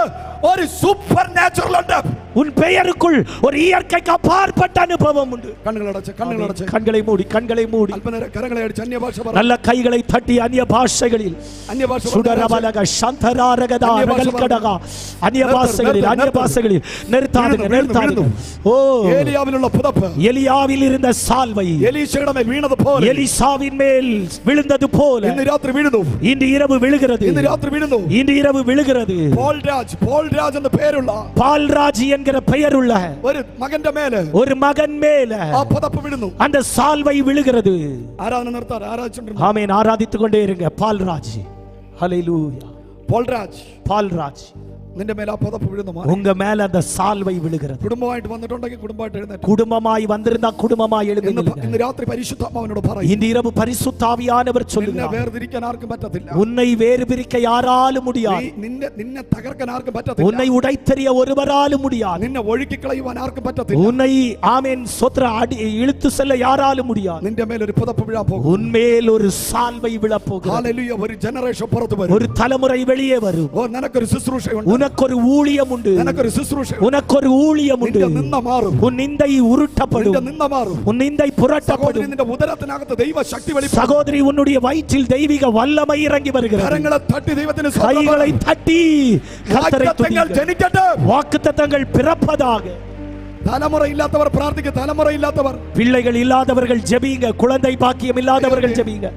ഒരു സൂപ്പർ നാച്ചുറൽ ഉണ്ട്. உன் பெயருக்குள் ஒரு இயற்கைக்கு அப்பாற்பட்ட அனுபவம் உண்டு. കണ്ണുകളടച്ച്, കണ്ണുകളടച്ച്, கண்களை மூடி, கண்களை மூடி, അല്പനേരം കരങ്ങളെ അടിച്ച് അന്യഭാഷ പറ. நல்ல கைகளை தட்டி அந்நிய பாஷைகளில் അന്യഭാഷ சுடரவலக சந்தராரகதா ரகல்கடக அந்நிய பாஷைகளில், அந்நிய பாஷைகளில் நிறுத்தாதுங்க, நிறுத்தாதுங்க. ஓ, ഏലിയാവിലുള്ള പുതപ്പ് எலியாவில் இருந்த சால்வை എലീശയുടെ മേൽ വീണത് പോലെ எலிசாவின் மேல் விழுந்தது போல ഇന്ന് രാത്രി വീഴുന്നു. இன்று இரவு விழுகிறது. ഇന്ന് രാത്രി വീഴുന്നു. இன்று இரவு விழுகிறது. പോൾരാജ് എന്ന പേരുള്ള பால்ராஜ் என்கிற பெயருள்ள ഒരു മകന്റെ മേലെ, ஒரு மகன் மேல ആ പുതപ്പ് വീഴുന്നു. அந்த சால்வை விழுகிறது. ആരാധന നിർത്താറ്, ആരാധിച്ചുകൊണ്ടിരുന്നു. ஆமென், ஆராதித்துக் கொண்டே இருங்க. பால்ராஜ், ஹல்லேலூயா. பால்ராஜ், നിന്റെ മേലെ ആ പുതപ്പ് വീഴുന്നു. உங்க மேல அந்த சால்வை விழுகிறது. കുടുംബമായിട്ട് വന്നിട്ടുണ്ടെങ്കിൽ കുടുംബമായിട്ട് എഴുന്നേറ്റ്. குடும்பமாய் வந்திருந்தா குடும்பமாய் எழுந்துங்க. ഇന്ന് രാത്രി പരിശുദ്ധാത്മാവിനോട് പറയും, இந்த இரவு பரிசுத்த ஆவியானவர் നിന്നെ சொல்லுகிறார், വേർതിരിക്കാൻ ആർക്കും പറ്റത്തില്ല. உன்னை வேறு பிரிக்க யாராலும் முடியாது. നിന്നെ തകർക്കാൻ ആർക്കും പറ്റത്തില്ല. உன்னை உடைத்தெறிய ஒருவராலும் முடியாது. നിന്നെ ഒഴുക്കി കളയുവാൻ ആർക്കും പറ്റത്തില്ല. உன்னை ஆமென் சொத்ர இழுத்து செல்ல யாராலும் முடியாது. നിന്റെ മേൽ ഒരു പുതപ്പ് വീഴാൻ പോകും. உன்மேல் ஒரு சால்வை விழப் போகிறது. ഹല്ലേലൂയ. ഒരു ജനറേഷൻ പുറത്തു വരും. ஒரு தலைமுறை வெளியே வரும். ഓ, നിനക്കൊരു ശുശ്രൂഷയുണ്ട്. உனக்கொரு ஊழியம் உண்டு. നിനക്കൊരു ശുശ്രൂഷയുണ്ട്. உனக்கொரு ஊழியம் உண்டு. നിന്റെ നിന്ന മാറും. உன் நிந்தை உருட்டப்படும். നിന്റെ നിന്ന മാറും. உன் நிந்தை புரட்டப்படும். നിന്റെ ഉദരത്തിനകത്ത് ദൈവ ശക്തി വെളിപ്പെടും. சகோதரி, உன்னுடைய வயிற்றில் தெய்வீக வல்லமை இறங்கி வருகிறது. കരങ്ങളെ തട്ടി ദൈവത്തിന് கைகளை தட்டி கர்த்தரை വാഗ്ദത്തങ്ങൾ துதியுங்கள். ജനിക്കട്ടെ. வாக்குத்தத்தங்கள் பிறப்பதாக. തലമുറ ഇല്ലാത്തവർ പ്രാർത്ഥിക്കുക. തലമുറ ഇല്ലാത്തവർ, பிள்ளைகள் இல்லாதவர்கள் ஜெபிங்க. குழந்தை பாக்கியம் இல்லாதவர்கள் ஜெபிங்க.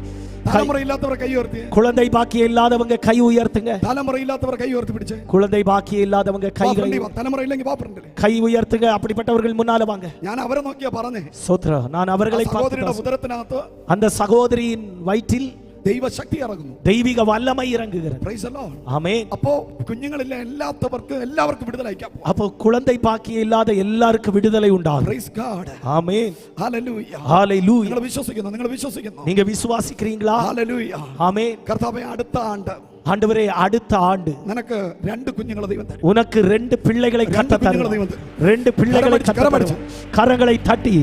തലമുറ ഇല്ലാത്തവർ കൈ ഉയർത്തി. குழந்தை பாக்கியம் இல்லாதவங்க கை உயர்த்துங்க. തലമുറ ഇല്ലാത്തവർ കൈ ഉയർത്തി പിടിച്ചേ. குழந்தை பாக்கியம் இல்லாதவங்க கைகளை തലമുറ ഇല്ലെങ്കിൽ വാപ്പുണ്ടല്ലേ, கை உயர்த்துங்க. அப்படிப்பட்டவர்கள் முன்னால வாங்க. ഞാൻ അവരെ നോക്കിയാ പറഞ്ഞേ. சோத்ரா, நான் அவர்களை സഹോദരിയുടെ பார்த்து ഉദരത്തിനകത്ത് அந்த சகோதரியின் வயிற்றில் ദൈവശക്തി ഇറങ്ങുന്നു. தெய்வீக வல்லமை இறங்குகிறது. Praise the Lord. ஆமென். അപ്പോ കുഞ്ഞുങ്ങളില്ല എല്ലാവർക്കും വിടുതൽ അയക്കാം. அப்போ குழந்தை பாக்கியம் இல்லாத எல்லாருக்கும் விடுதலை உண்டாகும். Praise God. ஆமென். Hallelujah. Hallelujah. നിങ്ങൾ വിശ്വസിക്കുന്നു. நீங்க விசுவாசிக்கிறீங்களா? Hallelujah. ஆமென். കർത്താവേ, അടുത്ത ആണ്ട് ஆண்டவரே, அடுத்த ஆண்டு നിനക്ക് 2 കുഞ്ഞുങ്ങളെ ദൈവം തരും. உனக்கு 2 பிள்ளைகளை கட்ட தருவார். 2 பிள்ளைகளை கட்ட தருவார். கரங்களை தட்டி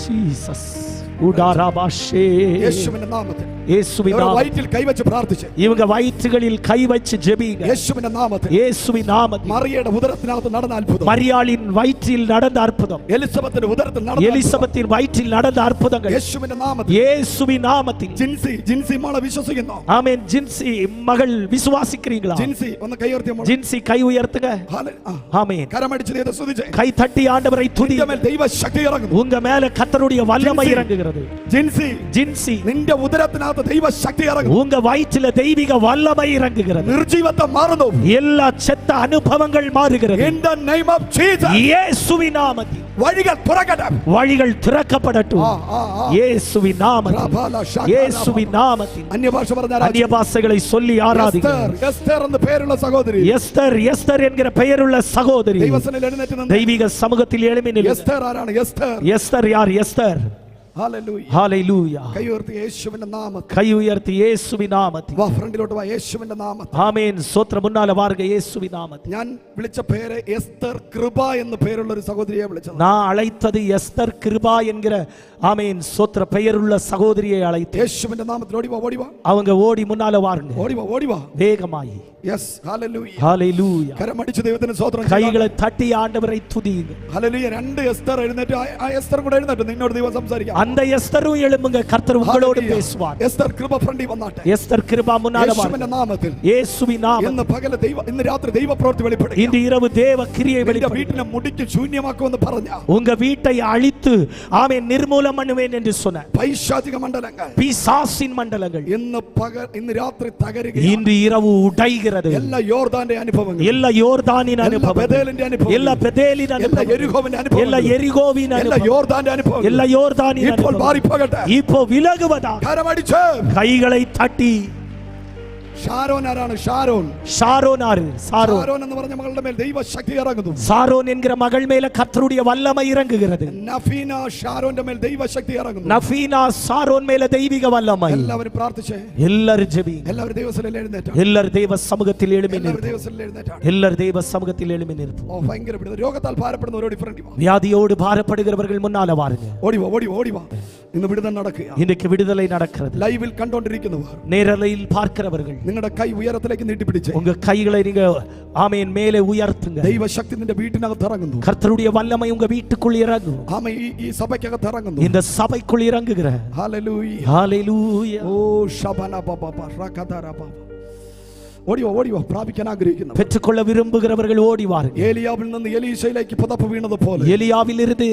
ஜீசஸ் உடாராபாஷே യേശുവിന്റെ നാമത്തിൽ இயேசுவின் நாமத்தில் വയറ്റിൽ കൈവച്ച് പ്രാർത്ഥിച്ച് இவங்க வயிற்றுகளில் கை வச்சு ஜெபிங்க. യേശുവിന്റെ നാമത്തിൽ இயேசுவின் நாமத்தில் മറിയയുടെ ഉദരത്തിനകത്ത് നടന്ന അത്ഭുതം, மரியாளின் வயிற்றில் நடந்த அற்புதம், എലിസബത്തിന്റെ ഉദരത്തിൽ നടന്ന எலிசபெத்தின் வயிற்றில் நடந்த அற்புதங்கள் യേശുവിന്റെ നാമത്തിൽ, இயேசுவின் நாமத்தில். ജിൻസി മോളെ വിശ്വസിക്കുന്നു. ஆமென். ஜின்சி மகள் விசுவாசிக்கிறீங்களா? ജിൻസി ഒന്ന് കൈ ഉയർത്തിയ മോളെ. ஜின்சி கை உயர்த்துங்க. ആമേൻ. കരമടിച്ച് ദൈവത്തെ സ്തുതിച്ചേ. கை தட்டி ஆண்டவரை துதி. നിന്റെ മേൽ ദൈവ ശക്തി ഇറങ്ങുന്നു. உங்க மேல கர்த்தருடைய வல்லமை இறங்குகிறது. ജിൻസി നിന്റെ ഉദരത്തിനകത്ത് ദൈവ ശക്തി ഇറങ്ങുന്നു. உங்க வயிற்றில தெய்வீக வல்லமை இறங்குகிறது. നിർജീവത്വം മാറുന്നു. எல்லா செத்த அனுபவங்கள் மாறுகிறது. In the name of Jesus. இயேசுவின் நாமத்தில் വഴികൾ തുറക്കട്ടെ. வழிகள் திறக்கப்படட்டும். இயேசுவின் நாமத்தில், இயேசுவின் நாமத்தில். അന്യഭാഷ പറഞ്ഞാൽ அந்நிய பாஷைகளை சொல்லி ஆராதிங்க. എസ്തർ എന്ന പേരുള്ള സഹോദരി, எஸ்தர், எஸ்தர் என்கிற பெயருள்ள சகோதரி ദൈവസന്നിധിയിൽ എഴുന്നേറ്റ് നിന്ന് தெய்வீக சமூகத்தில் எழும்பி நில்லுங்கள். എസ്തർ ആരാണ്? എസ്തർ. எஸ்தர் யார்? எஸ்தர். ഹല്ലേലൂയ. ஹalleluya. കൈ ഉയർത്തി യേശുവിന്റെ നാമത്തിൽ. கை உயர்த்தி இயேசுவின் நாமத்தில். വാ, ഫ്രണ്ടിലോട്ട് വാ. യേശുവിന്റെ നാമത്തിൽ. ஆமென். ஸ்தோத்திரம். முன்னால வாருங்க. இயேசுவின் நாமத்தில். ഞാൻ വിളിച്ച പേര് എസ്തർ കൃപ എന്ന പേരുള്ള ഒരു സഹോദരിയെ വിളിച്ചത്. நான் അழைத்தது எஸ்தர் கிருபா என்கிற ஆமென் ஸ்தோத்திர பெயருள்ள சகோதரியை அழைத்தேன். യേശുവിന്റെ നാമത്തിൽ ഓടി വാ, ഓടി വാ. அவங்க ஓடி முன்னால வாருங்க. ഓടി വാ, ഓടി വാ. வேகமாயி. യെസ്. ഹല്ലേലൂയ. ஹalleluya. കരമടിച്ച് ദൈവത്തിന് സ്തോത്രം. கைகளை തട്ടി ആண்டവரை തുതിയുங்க. ഹല്ലേലൂയ. 2 എസ്തർ എഴുന്നേറ്റ്. ആ എസ്തർ കൂടെ എഴുന്നേറ്റ് നിന്നോട് ദൈവം സംസാരിക്കാം. அந்த எஸ்தரும் எழும்புங்க. கர்த்தர் உங்களோடு பேசுவார். എസ്തർ കൃപ ഫ്രണ്ടിൽ വന്നാട്ടെ. எஸ்தர் கிருபா முன்னால வாருங்க. യേശുവിന്റെ നാമത്തിൽ. இயேசுவின் நாமத்தில். ഇന്ന് രാത്രി ദൈവ പ്രവൃത്തി വെളിപ്പെടും. இன்று இரவு தேவ கிரியை வெளிப்படும். വീട്ടിനെ മുടിക്ക് ശൂന്യമാക്കുമെന്ന് പറഞ്ഞ உங்க வீட்டை அழித்து ஆமென் நிர்மூலம் பண்ணுவேன் என்று சொன்ன പൈശാചിക മണ്ഡലങ്ങൾ, பிசாசின் மண்டலங்கள் ഇന്ന് രാത്രി തകരുകയാണ്. இன்று இரவு உடைகிறது. എല്ലാ യോർദാന്റെ അനുഭവങ്ങൾ, எல்லா யோர்தானின் அனுபவம், ബേതേലിന്റെ അനുഭവം, எல்லா பெதேலின் அனுபவம், യെരിഹോവിന്റെ അനുഭവം, எல்லா எரிகோவின் എല്ലാ அனுபவம், യോർദാന്റെ അനുഭവം, எல்லா யோர்தானின் ഇപ്പോൾ அனுபவம் മാറിപ്പോകട്ടെ. இப்போ விலகுவதா. കരമടിച്ച് கைகளை தட்டி ഷാരോൻ ആരാണ്? ഷാരോൻ. ஷாரோன் ஆறு? ஷாரோன். ഷാരോൻ എന്ന് പറഞ്ഞ മകളുടെ മേൽ ദൈവ ശക്തി ഇറങ്ങുന്നു. ஷாரோன் என்கிற மகள் மேல கர்த்தருடைய வல்லமை இறங்குகிறது. നഫീന ഷാരോന്റെ മേൽ ദൈവ ശക്തി ഇറങ്ങുന്നു. நஃபீனா ஷாரோன் மேல தெய்வீக வல்லமை. എല്ലാവരും പ്രാർത്ഥിച്ചേ. எல்லாரும் ஜெபிங்க. എല്ലാവരും ദൈവസന്നിധിയിൽ എഴുന്നേറ്റ്. எல்லாரும் தேவ சமூகத்தில் எழும்பி എല്ലാവരും நிற்போம். ദൈവസന്നിധിയിൽ എഴുന്നേറ്റ്. எல்லாரும் தேவ சமூகத்தில் எழும்பி நிற்போம். ഓ ഭയങ്കര വിടുതൽ. രോഗത്താൽ ഭാരപ്പെടുന്നവരോട് ഡിഫറന്റ് വാ. வியாதியோடு பாரப்படுகிறவர்கள் முன்னால வாருங்க. ഓടി വാ, ഓടി വാ, ഓടി വാ. ഇന്ന് വിടുതൽ നടക്കുക. இன்றைக்கு விடுதலை நடக்கிறது. ലൈവിൽ കണ്ടുകൊണ്ടിരിക്കുന്നവർ, நேரலையில் பார்க்கிறவர்கள் നിങ്ങളുടെ കൈ ഉയരത്തിലേക്ക് നീട്ടിപ്പിടിച്ച് உங்க கைகளை நீங்க ஆமென் மேலே உயர்த்துங்க. ദൈവശക്തി നിന്റെ വീട്ടിനകത്ത് ഇറങ്ങുന്നു. கர்த்தருடைய வல்லமை உங்க வீட்டுக்குள் இறங்கும். ആമേൻ. ഈ സഭയ്ക്കകത്ത് ഇറങ്ങുന്നു. இந்த சபைக்குள் இறங்குகிற. ഹല്ലേലൂയ. ஹalleluya. ഓ ശബന ബാബാ റകദാര ബാബാ. ഓടി വാ, ഓടി വാ. പ്രാപിക്കാൻ ആഗ്രഹിക്കുന്നു. பெற்றுக்கொள்ள விரும்புகிறவர்கள் ஓடி வாருங்க. ഏലിയാവിൽ നിന്ന് എലീശയിലേക്ക് പുതപ്പ് വീണതുപോലെ, எலியாவில் இருந்து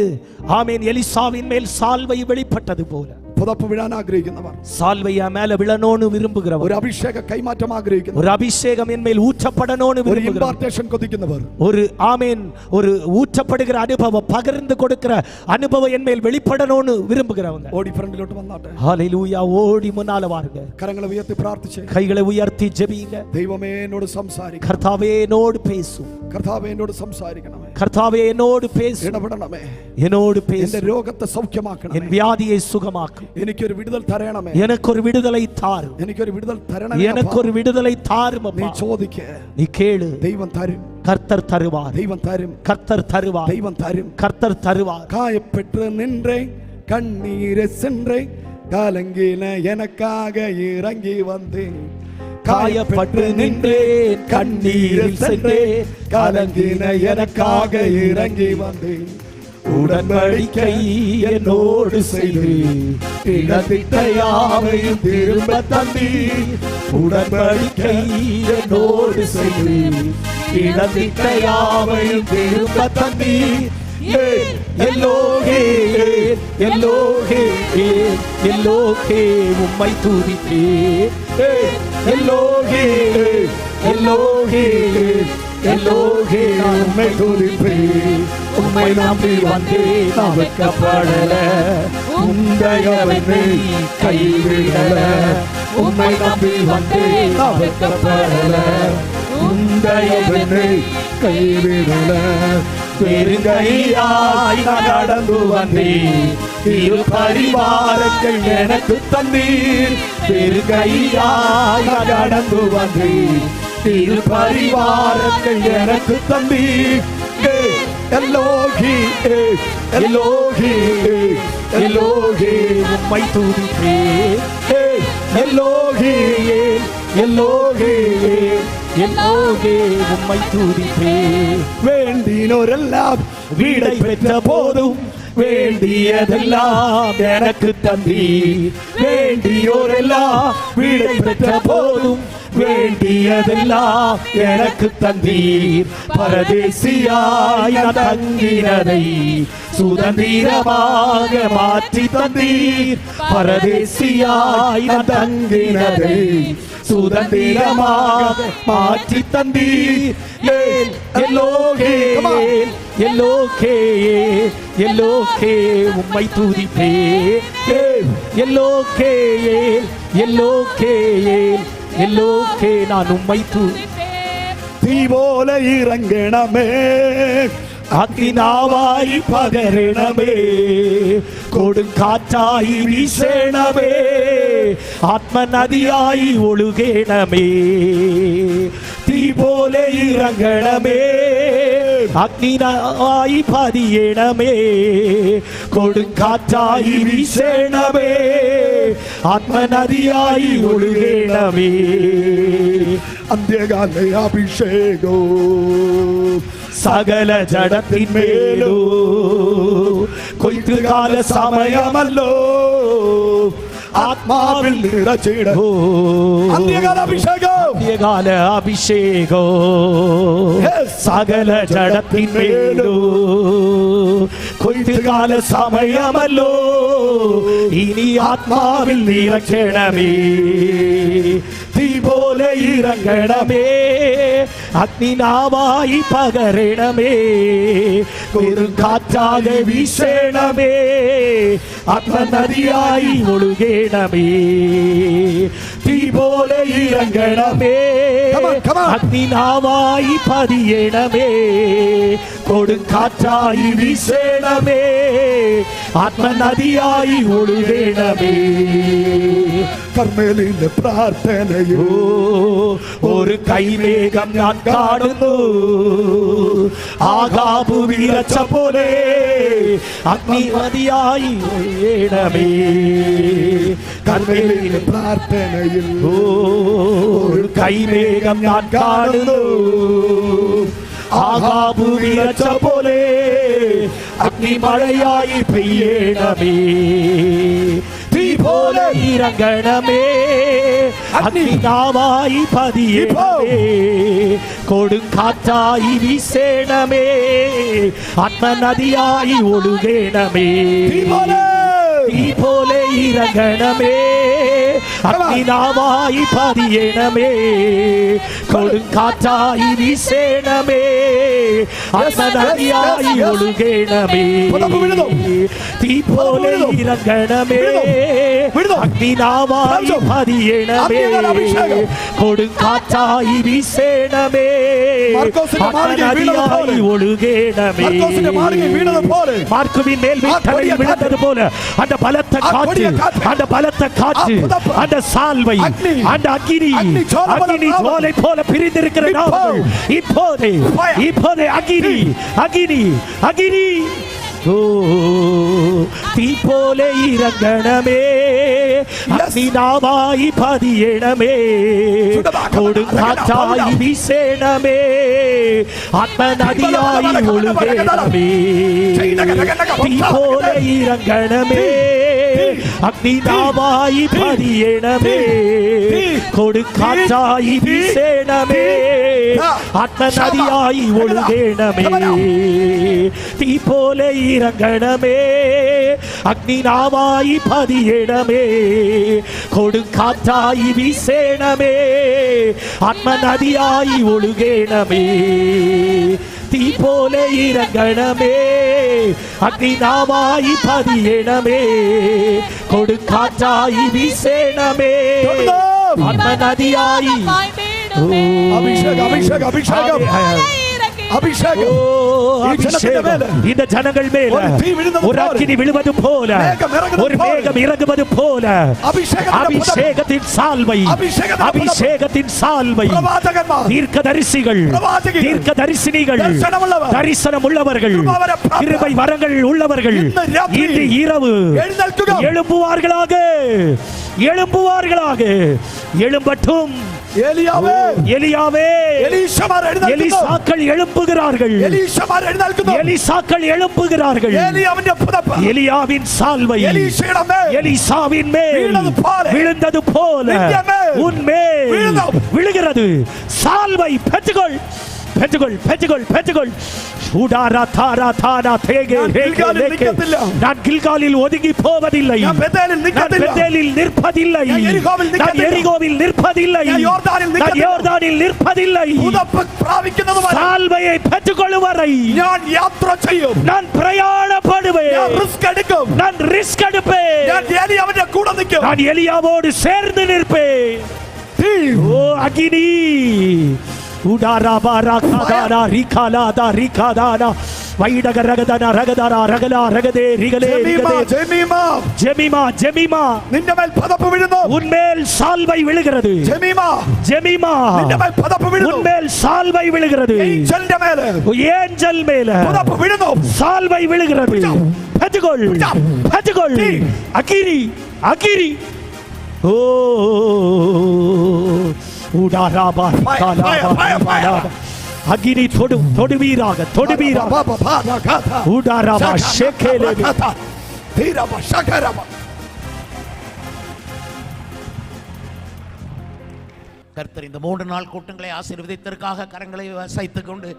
ஆமென் எலிசாவின் மேல் சால்வை வெளிப்பட்டது போல പുതപ്പ് വീഴാൻ ആഗ്രഹിക്കുന്നവർ, சால்வைய மேல விழணும்னு விரும்புகிறவர், ഒരു അഭിഷേക കൈമാറ്റം ആഗ്രഹിക്കുന്നവർ, ஒரு அபிஷேகம் என் மேல் ஊற்றப்படணும்னு ഒരു விரும்புகிறவர், ഇംപാർട്ടേഷൻ കൊതിക്കുന്നവർ, ஒரு ஆமென் ஒரு ஊற்றப்படுகிற அனுபவம், பகிர்ந்து கொடுக்கிற அனுபவம் என் மேல் வெளிப்படணும்னு விரும்புகிறவங்க ഓടി ഫ്രണ്ടിലോട്ട് വന്നാട്ടെ. ஹalleluya. ஓடி முன்னால வாருங்க. കരങ്ങളെ ഉയർത്തി പ്രാർത്ഥിച്ചേ. கைகளை உயர்த்தி ஜெபிங்க. ദൈവമേ എന്നോട് സംസാരിക്കണം. கர்த்தாவே என்னோடு பேசும். കർത്താവേ എന്നോട് സംസാരിക്കണമേ. கர்த்தாவே என்னோடு பேசும். ഇടപെടണമേ. என்னோடு എന്റെ பேசும். രോഗത്തെ സൗഖ്യമാക്കണം. என் வியாதியை சுகமாக்கும். എനിക്കൊരു വിടുതൽ തരണമേ. எனக்கு ஒரு விடுதலை தாரும். എനിക്കൊരു വിടുതൽ തരണമേ. எனக்கு ஒரு விடுதலை தாரும் നീ அப்பா. ചോദിക്കേ. நீ கேளு. ദൈവം തരും. கர்த்தர் தருவார். ദൈവം തരും. கர்த்தர் தருவார். ദൈവം തരും. கர்த்தர் தருவார். காயப்பெற்று நின்றேன், கண்ணீரை சென்றேன், கலங்கின எனக்காக இறங்கி வந்தேன். காயப்பட்டு நின்றேன், கண்ணீரில் சென்றேன், கலங்கின எனக்காக இறங்கி வந்தேன். உடன்படிக்கை என்னோடு செய்து இழந்திட்ட யாவையும் திரும்ப தந்தி. உடன்படிக்கை என்னோடு செய்து இழந்திட்ட யாவையும் திரும்ப தந்தி. எல்லோகே எல்லோகே எல்லோகே உம்மை துதித்தேன். எல்லோகே எல்லோகே எல்லோகே உம்மை துதிப்பேன். உம்மை நம்பி வந்தேன், தவிர்க்கப்படல. உந்தையவனை கைவிடல. உம்மை நம்பி வந்தேன், தவிர்க்கப்படல. உந்தையவனை கைவிடல. பெருங்கையாய் நடந்து வந்தேன், இரு பரிவாரங்கள் எனக்கு தந்தீர். பெருங்கையாய் நடந்து வந்தேன், இரு பரிவாரங்கள் எனக்கு தந்தீர். எல்லோகி எல்லோகி எல்லோகி உம்மை துதிப்பேன். எல்லோகி எல்லோகி எல்லோகி உம்மை துதிப்பேன். வேண்டினோரெல்லாம் வீடை பெற்ற போதும் வேண்டியதெல்லாம் எனக்கு தந்தீர். வேண்டியோரெல்லாம் வீடை பெற்ற போதும் வேண்டியதெல்லாம் எனக்கு தந்தீர். பரதேசியாய் நான் தங்கினதை சுதந்திரமாக மாற்றி தந்தீர். பரதேசியாய் நான் தங்கினதை சுதந்திரமாக மாற்றி தந்தீர். எல்லோகே எல்லோகே எல்லோகே உம்மை துதிப்பேன். எல்லோகே எல்லோகே எல்லோகே நான் உம்மை துதிப்பேன். தீ போல இறங்கணமே, அக்கினாவாய் பகரணமே, கொடுங்காற்றாய் வீசேணமே, ஆத்ம நதியாய் ஒழுகேணமே. தீ போல இறங்கணமே, அக்னியாய் பதியேணமே, கொடுங்காற்றாய் வீசேணமே, ஆத்ம நதியாய் ஒழுகேணமே. അന്ത്യകാല അഭിഷേകോ സകല ജഡത്തിൻ മേലോ കൊയ്ത്തുകാല സമയമല്ലോ ആത്മാവിൽ നിറച്ചിടോ. അന്ത്യകാല അഭിഷേകോ അന്ത്യകാല അഭിഷേകോ സകല ജഡത്തിൻ മേലോ കൊയ്ത്തുകാല സമയമല്ലോ ഇനി ആത്മാവിൽ നിറയ്ക്കണമേ. തീ പോലെ ഇറങ്ങണമേ, അഗ്നിനാവായി പകരണമേ, കൊടുങ്കാറ്റാക വീശണമേ, ആത്മനദിയായി ഒഴുകണമേ. தீ போல இறங்கணமே, அக்னிநாவாய் பதியேணமே, கொடுங்காற்றாய் வீசேணமே, ஆத்ம நதியாய் ஒழுகேணமே. കർമ്മേലിന്റെ പ്രാർത്ഥനയോ ഒരു കൈമേഘം ഞാൻ കാണുന്നു, ആകാബ് വിറച്ച പോലെ അഗ്നിമതിയായി ഒഴുകണമേ. കർമ്മേലിന്റെ പ്രാർത്ഥനയിൽ ഒരു കൈമേഘം ഞാൻ കാണുന്നു, ആകാബ് വിറച്ച പോലെ അഗ്നിമഴയായി പെയ്യണമേ. തീ പോലെ ഇറങ്ങണമേ, അഗ്നിനാവായി പതിയണമേ, കൊടുങ്കാറ്റായി വീസേണമേ, ആത്മനദിയായി ഒഴുകണമേ. തീ പോലെ ഇറങ്ങണമേ, അഗ്നിനാവായി പതിയണമേ, കൊടുങ്കാറ്റായി വീസേണമേ, ആത്മനദിയായി ഒഴുകണമേ. തീ പോലെ ഇറങ്ങണമേ, അഗ്നിനാവായി പതിയണമേ, കൊടുങ്കാറ്റായി വീസേണമേ, ആത്മനദിയായി ഒഴുകണമേ. മാർക്കുവിൻ മേൽ വിട്ടലയിൽ വിழுந்ததுപോലെ அந்த பலத்த காற்று, அந்த பலத்த காற்று, அந்த சால்வை, அந்த அக்கினி, அக்கினி ஜுவாலை போல பிரிந்திருக்கிற நாங்கள் இப்போதே இப்போதே அக்கினி அக்கினி அக்கினி തീ പോലെ ഇറങ്ങണമേ, അഗ്നിനാവായി പതിയണമേ, കൊടുങ്കാറ്റായി വീസേണമേ, ആത്മനദിയായി ഒഴുകണമേ. തീ പോലെ ഇറങ്ങണമേ, അഗ്നിനാവായി പതിയണമേ, കൊടുങ്കാറ്റായി വീസേണമേ, ആത്മനദിയായി ഒഴുകണമേ. തീ പോലെ ഇറങ്ങണമേ, അഗ്നിനാവായി പതിയണമേ, കൊടുങ്കാറ്റായി വീസേണമേ, ആത്മനദിയായി ഒഴുകണമേ. തീ പോലെ ഇറങ്ങണമേ, അഗ്നിനാവായി പതിയണമേ, കൊടുങ്കാറ്റായി വീസേണമേ, ആത്മനദിയായി. അഭിഷേകം അഭിഷേകം അഭിഷേകം അഭിഷേകം இந்த ஜனங்கள் மேல ஒரு அக்கினி விழுவது போல, ஒரு மேகம் இறங்குவது போல, அபிஷேகத்தின் சால்வை, அபிஷேகத்தின் சால்வை. தீர்க்கதரிசிகள், தீர்க்கதரிசினிகள், தரிசனம் உள்ளவர்கள், கிருபை வரங்கள் உள்ளவர்கள் இன்று இரவு எழும்புவார்களாக, எழும்புவார்களாக. எழும்பட்டும். എലിയാവേ എലിയാവേ, എലീശമാർ എഴുന്നേൽക്കുന്നു. എലിസാക്കൾ எழும்புகிறார்கள், എലീശമാർ എഴുന്നേൽക്കുന്നു. എലിസാക്കൾ எழும்புகிறார்கள். എലിയാവിന്റെ പുതപ്പ്, எலியாவின் சால்வை എലീശയുടെ മേൽ, எலிசாவின் மேல் விழுந்தது போல உன்மேல் விழுகிறது. சால்வை பெற்றுக்கொள், பெற்றுக்கொள், பெற்றுக்கொள், பெற்றுக்கொள். நான் கில்காலில் ஒதுங்கி போவதில்லை, நான் பெத்தேலில் நிற்பதில்லை, நான் எரிகோவில் நிற்பதில்லை, நான் யோர்தானில் நிற்பதில்லை. சால்வையை பெற்றுக்கொள்ளும் வரை நான் யாத்திரை செய்யும், நான் பிரயாணப்படுவேன், நான் ரிஸ்க் எடுப்பேன், நான் எலியாவோடு சேர்ந்து நிற்பேன். ஓ அகினி உடாராபாரா காதாரா ரிகாலாதா ரிகாதானா வைடக ரகதனா ரகதாரா ரகலா ரகதே ரிகலே ரிகதே. ജെമീമാ ஜெமிமா ஜெமிமா, നിന്റെ മേൽ പതപ്പ് വീഴുന്നു. உன்மேல் சால்வை விழுகிறது. ജെമീമാ ஜெமிமா, നിന്റെ മേൽ പതപ്പ് വീഴുന്നു. உன்மேல் சால்வை விழுகிறது. ഏഞ്ചലിന്റെ മേൽ, ஏஞ்சல் மேல പതപ്പ് വീഴുന്നു. சால்வை விழுகிறது. பெற்றுக்கொள், பெற்றுக்கொள். அகிரி அகிரி. ஓ உடாராபா ரிகாலாபா அகினி தொடும், தொடுவீராக, தொடுவீராக. உடாராபா ஷேகேலே தீரபா ஷகரபா. கர்த்தர் இந்த 3 நாள் கூட்டங்களை ஆசீர்வதித்ததற்காக கரங்களை வசைத்துக் கொண்டு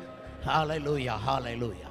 ஹalleluya ஹalleluya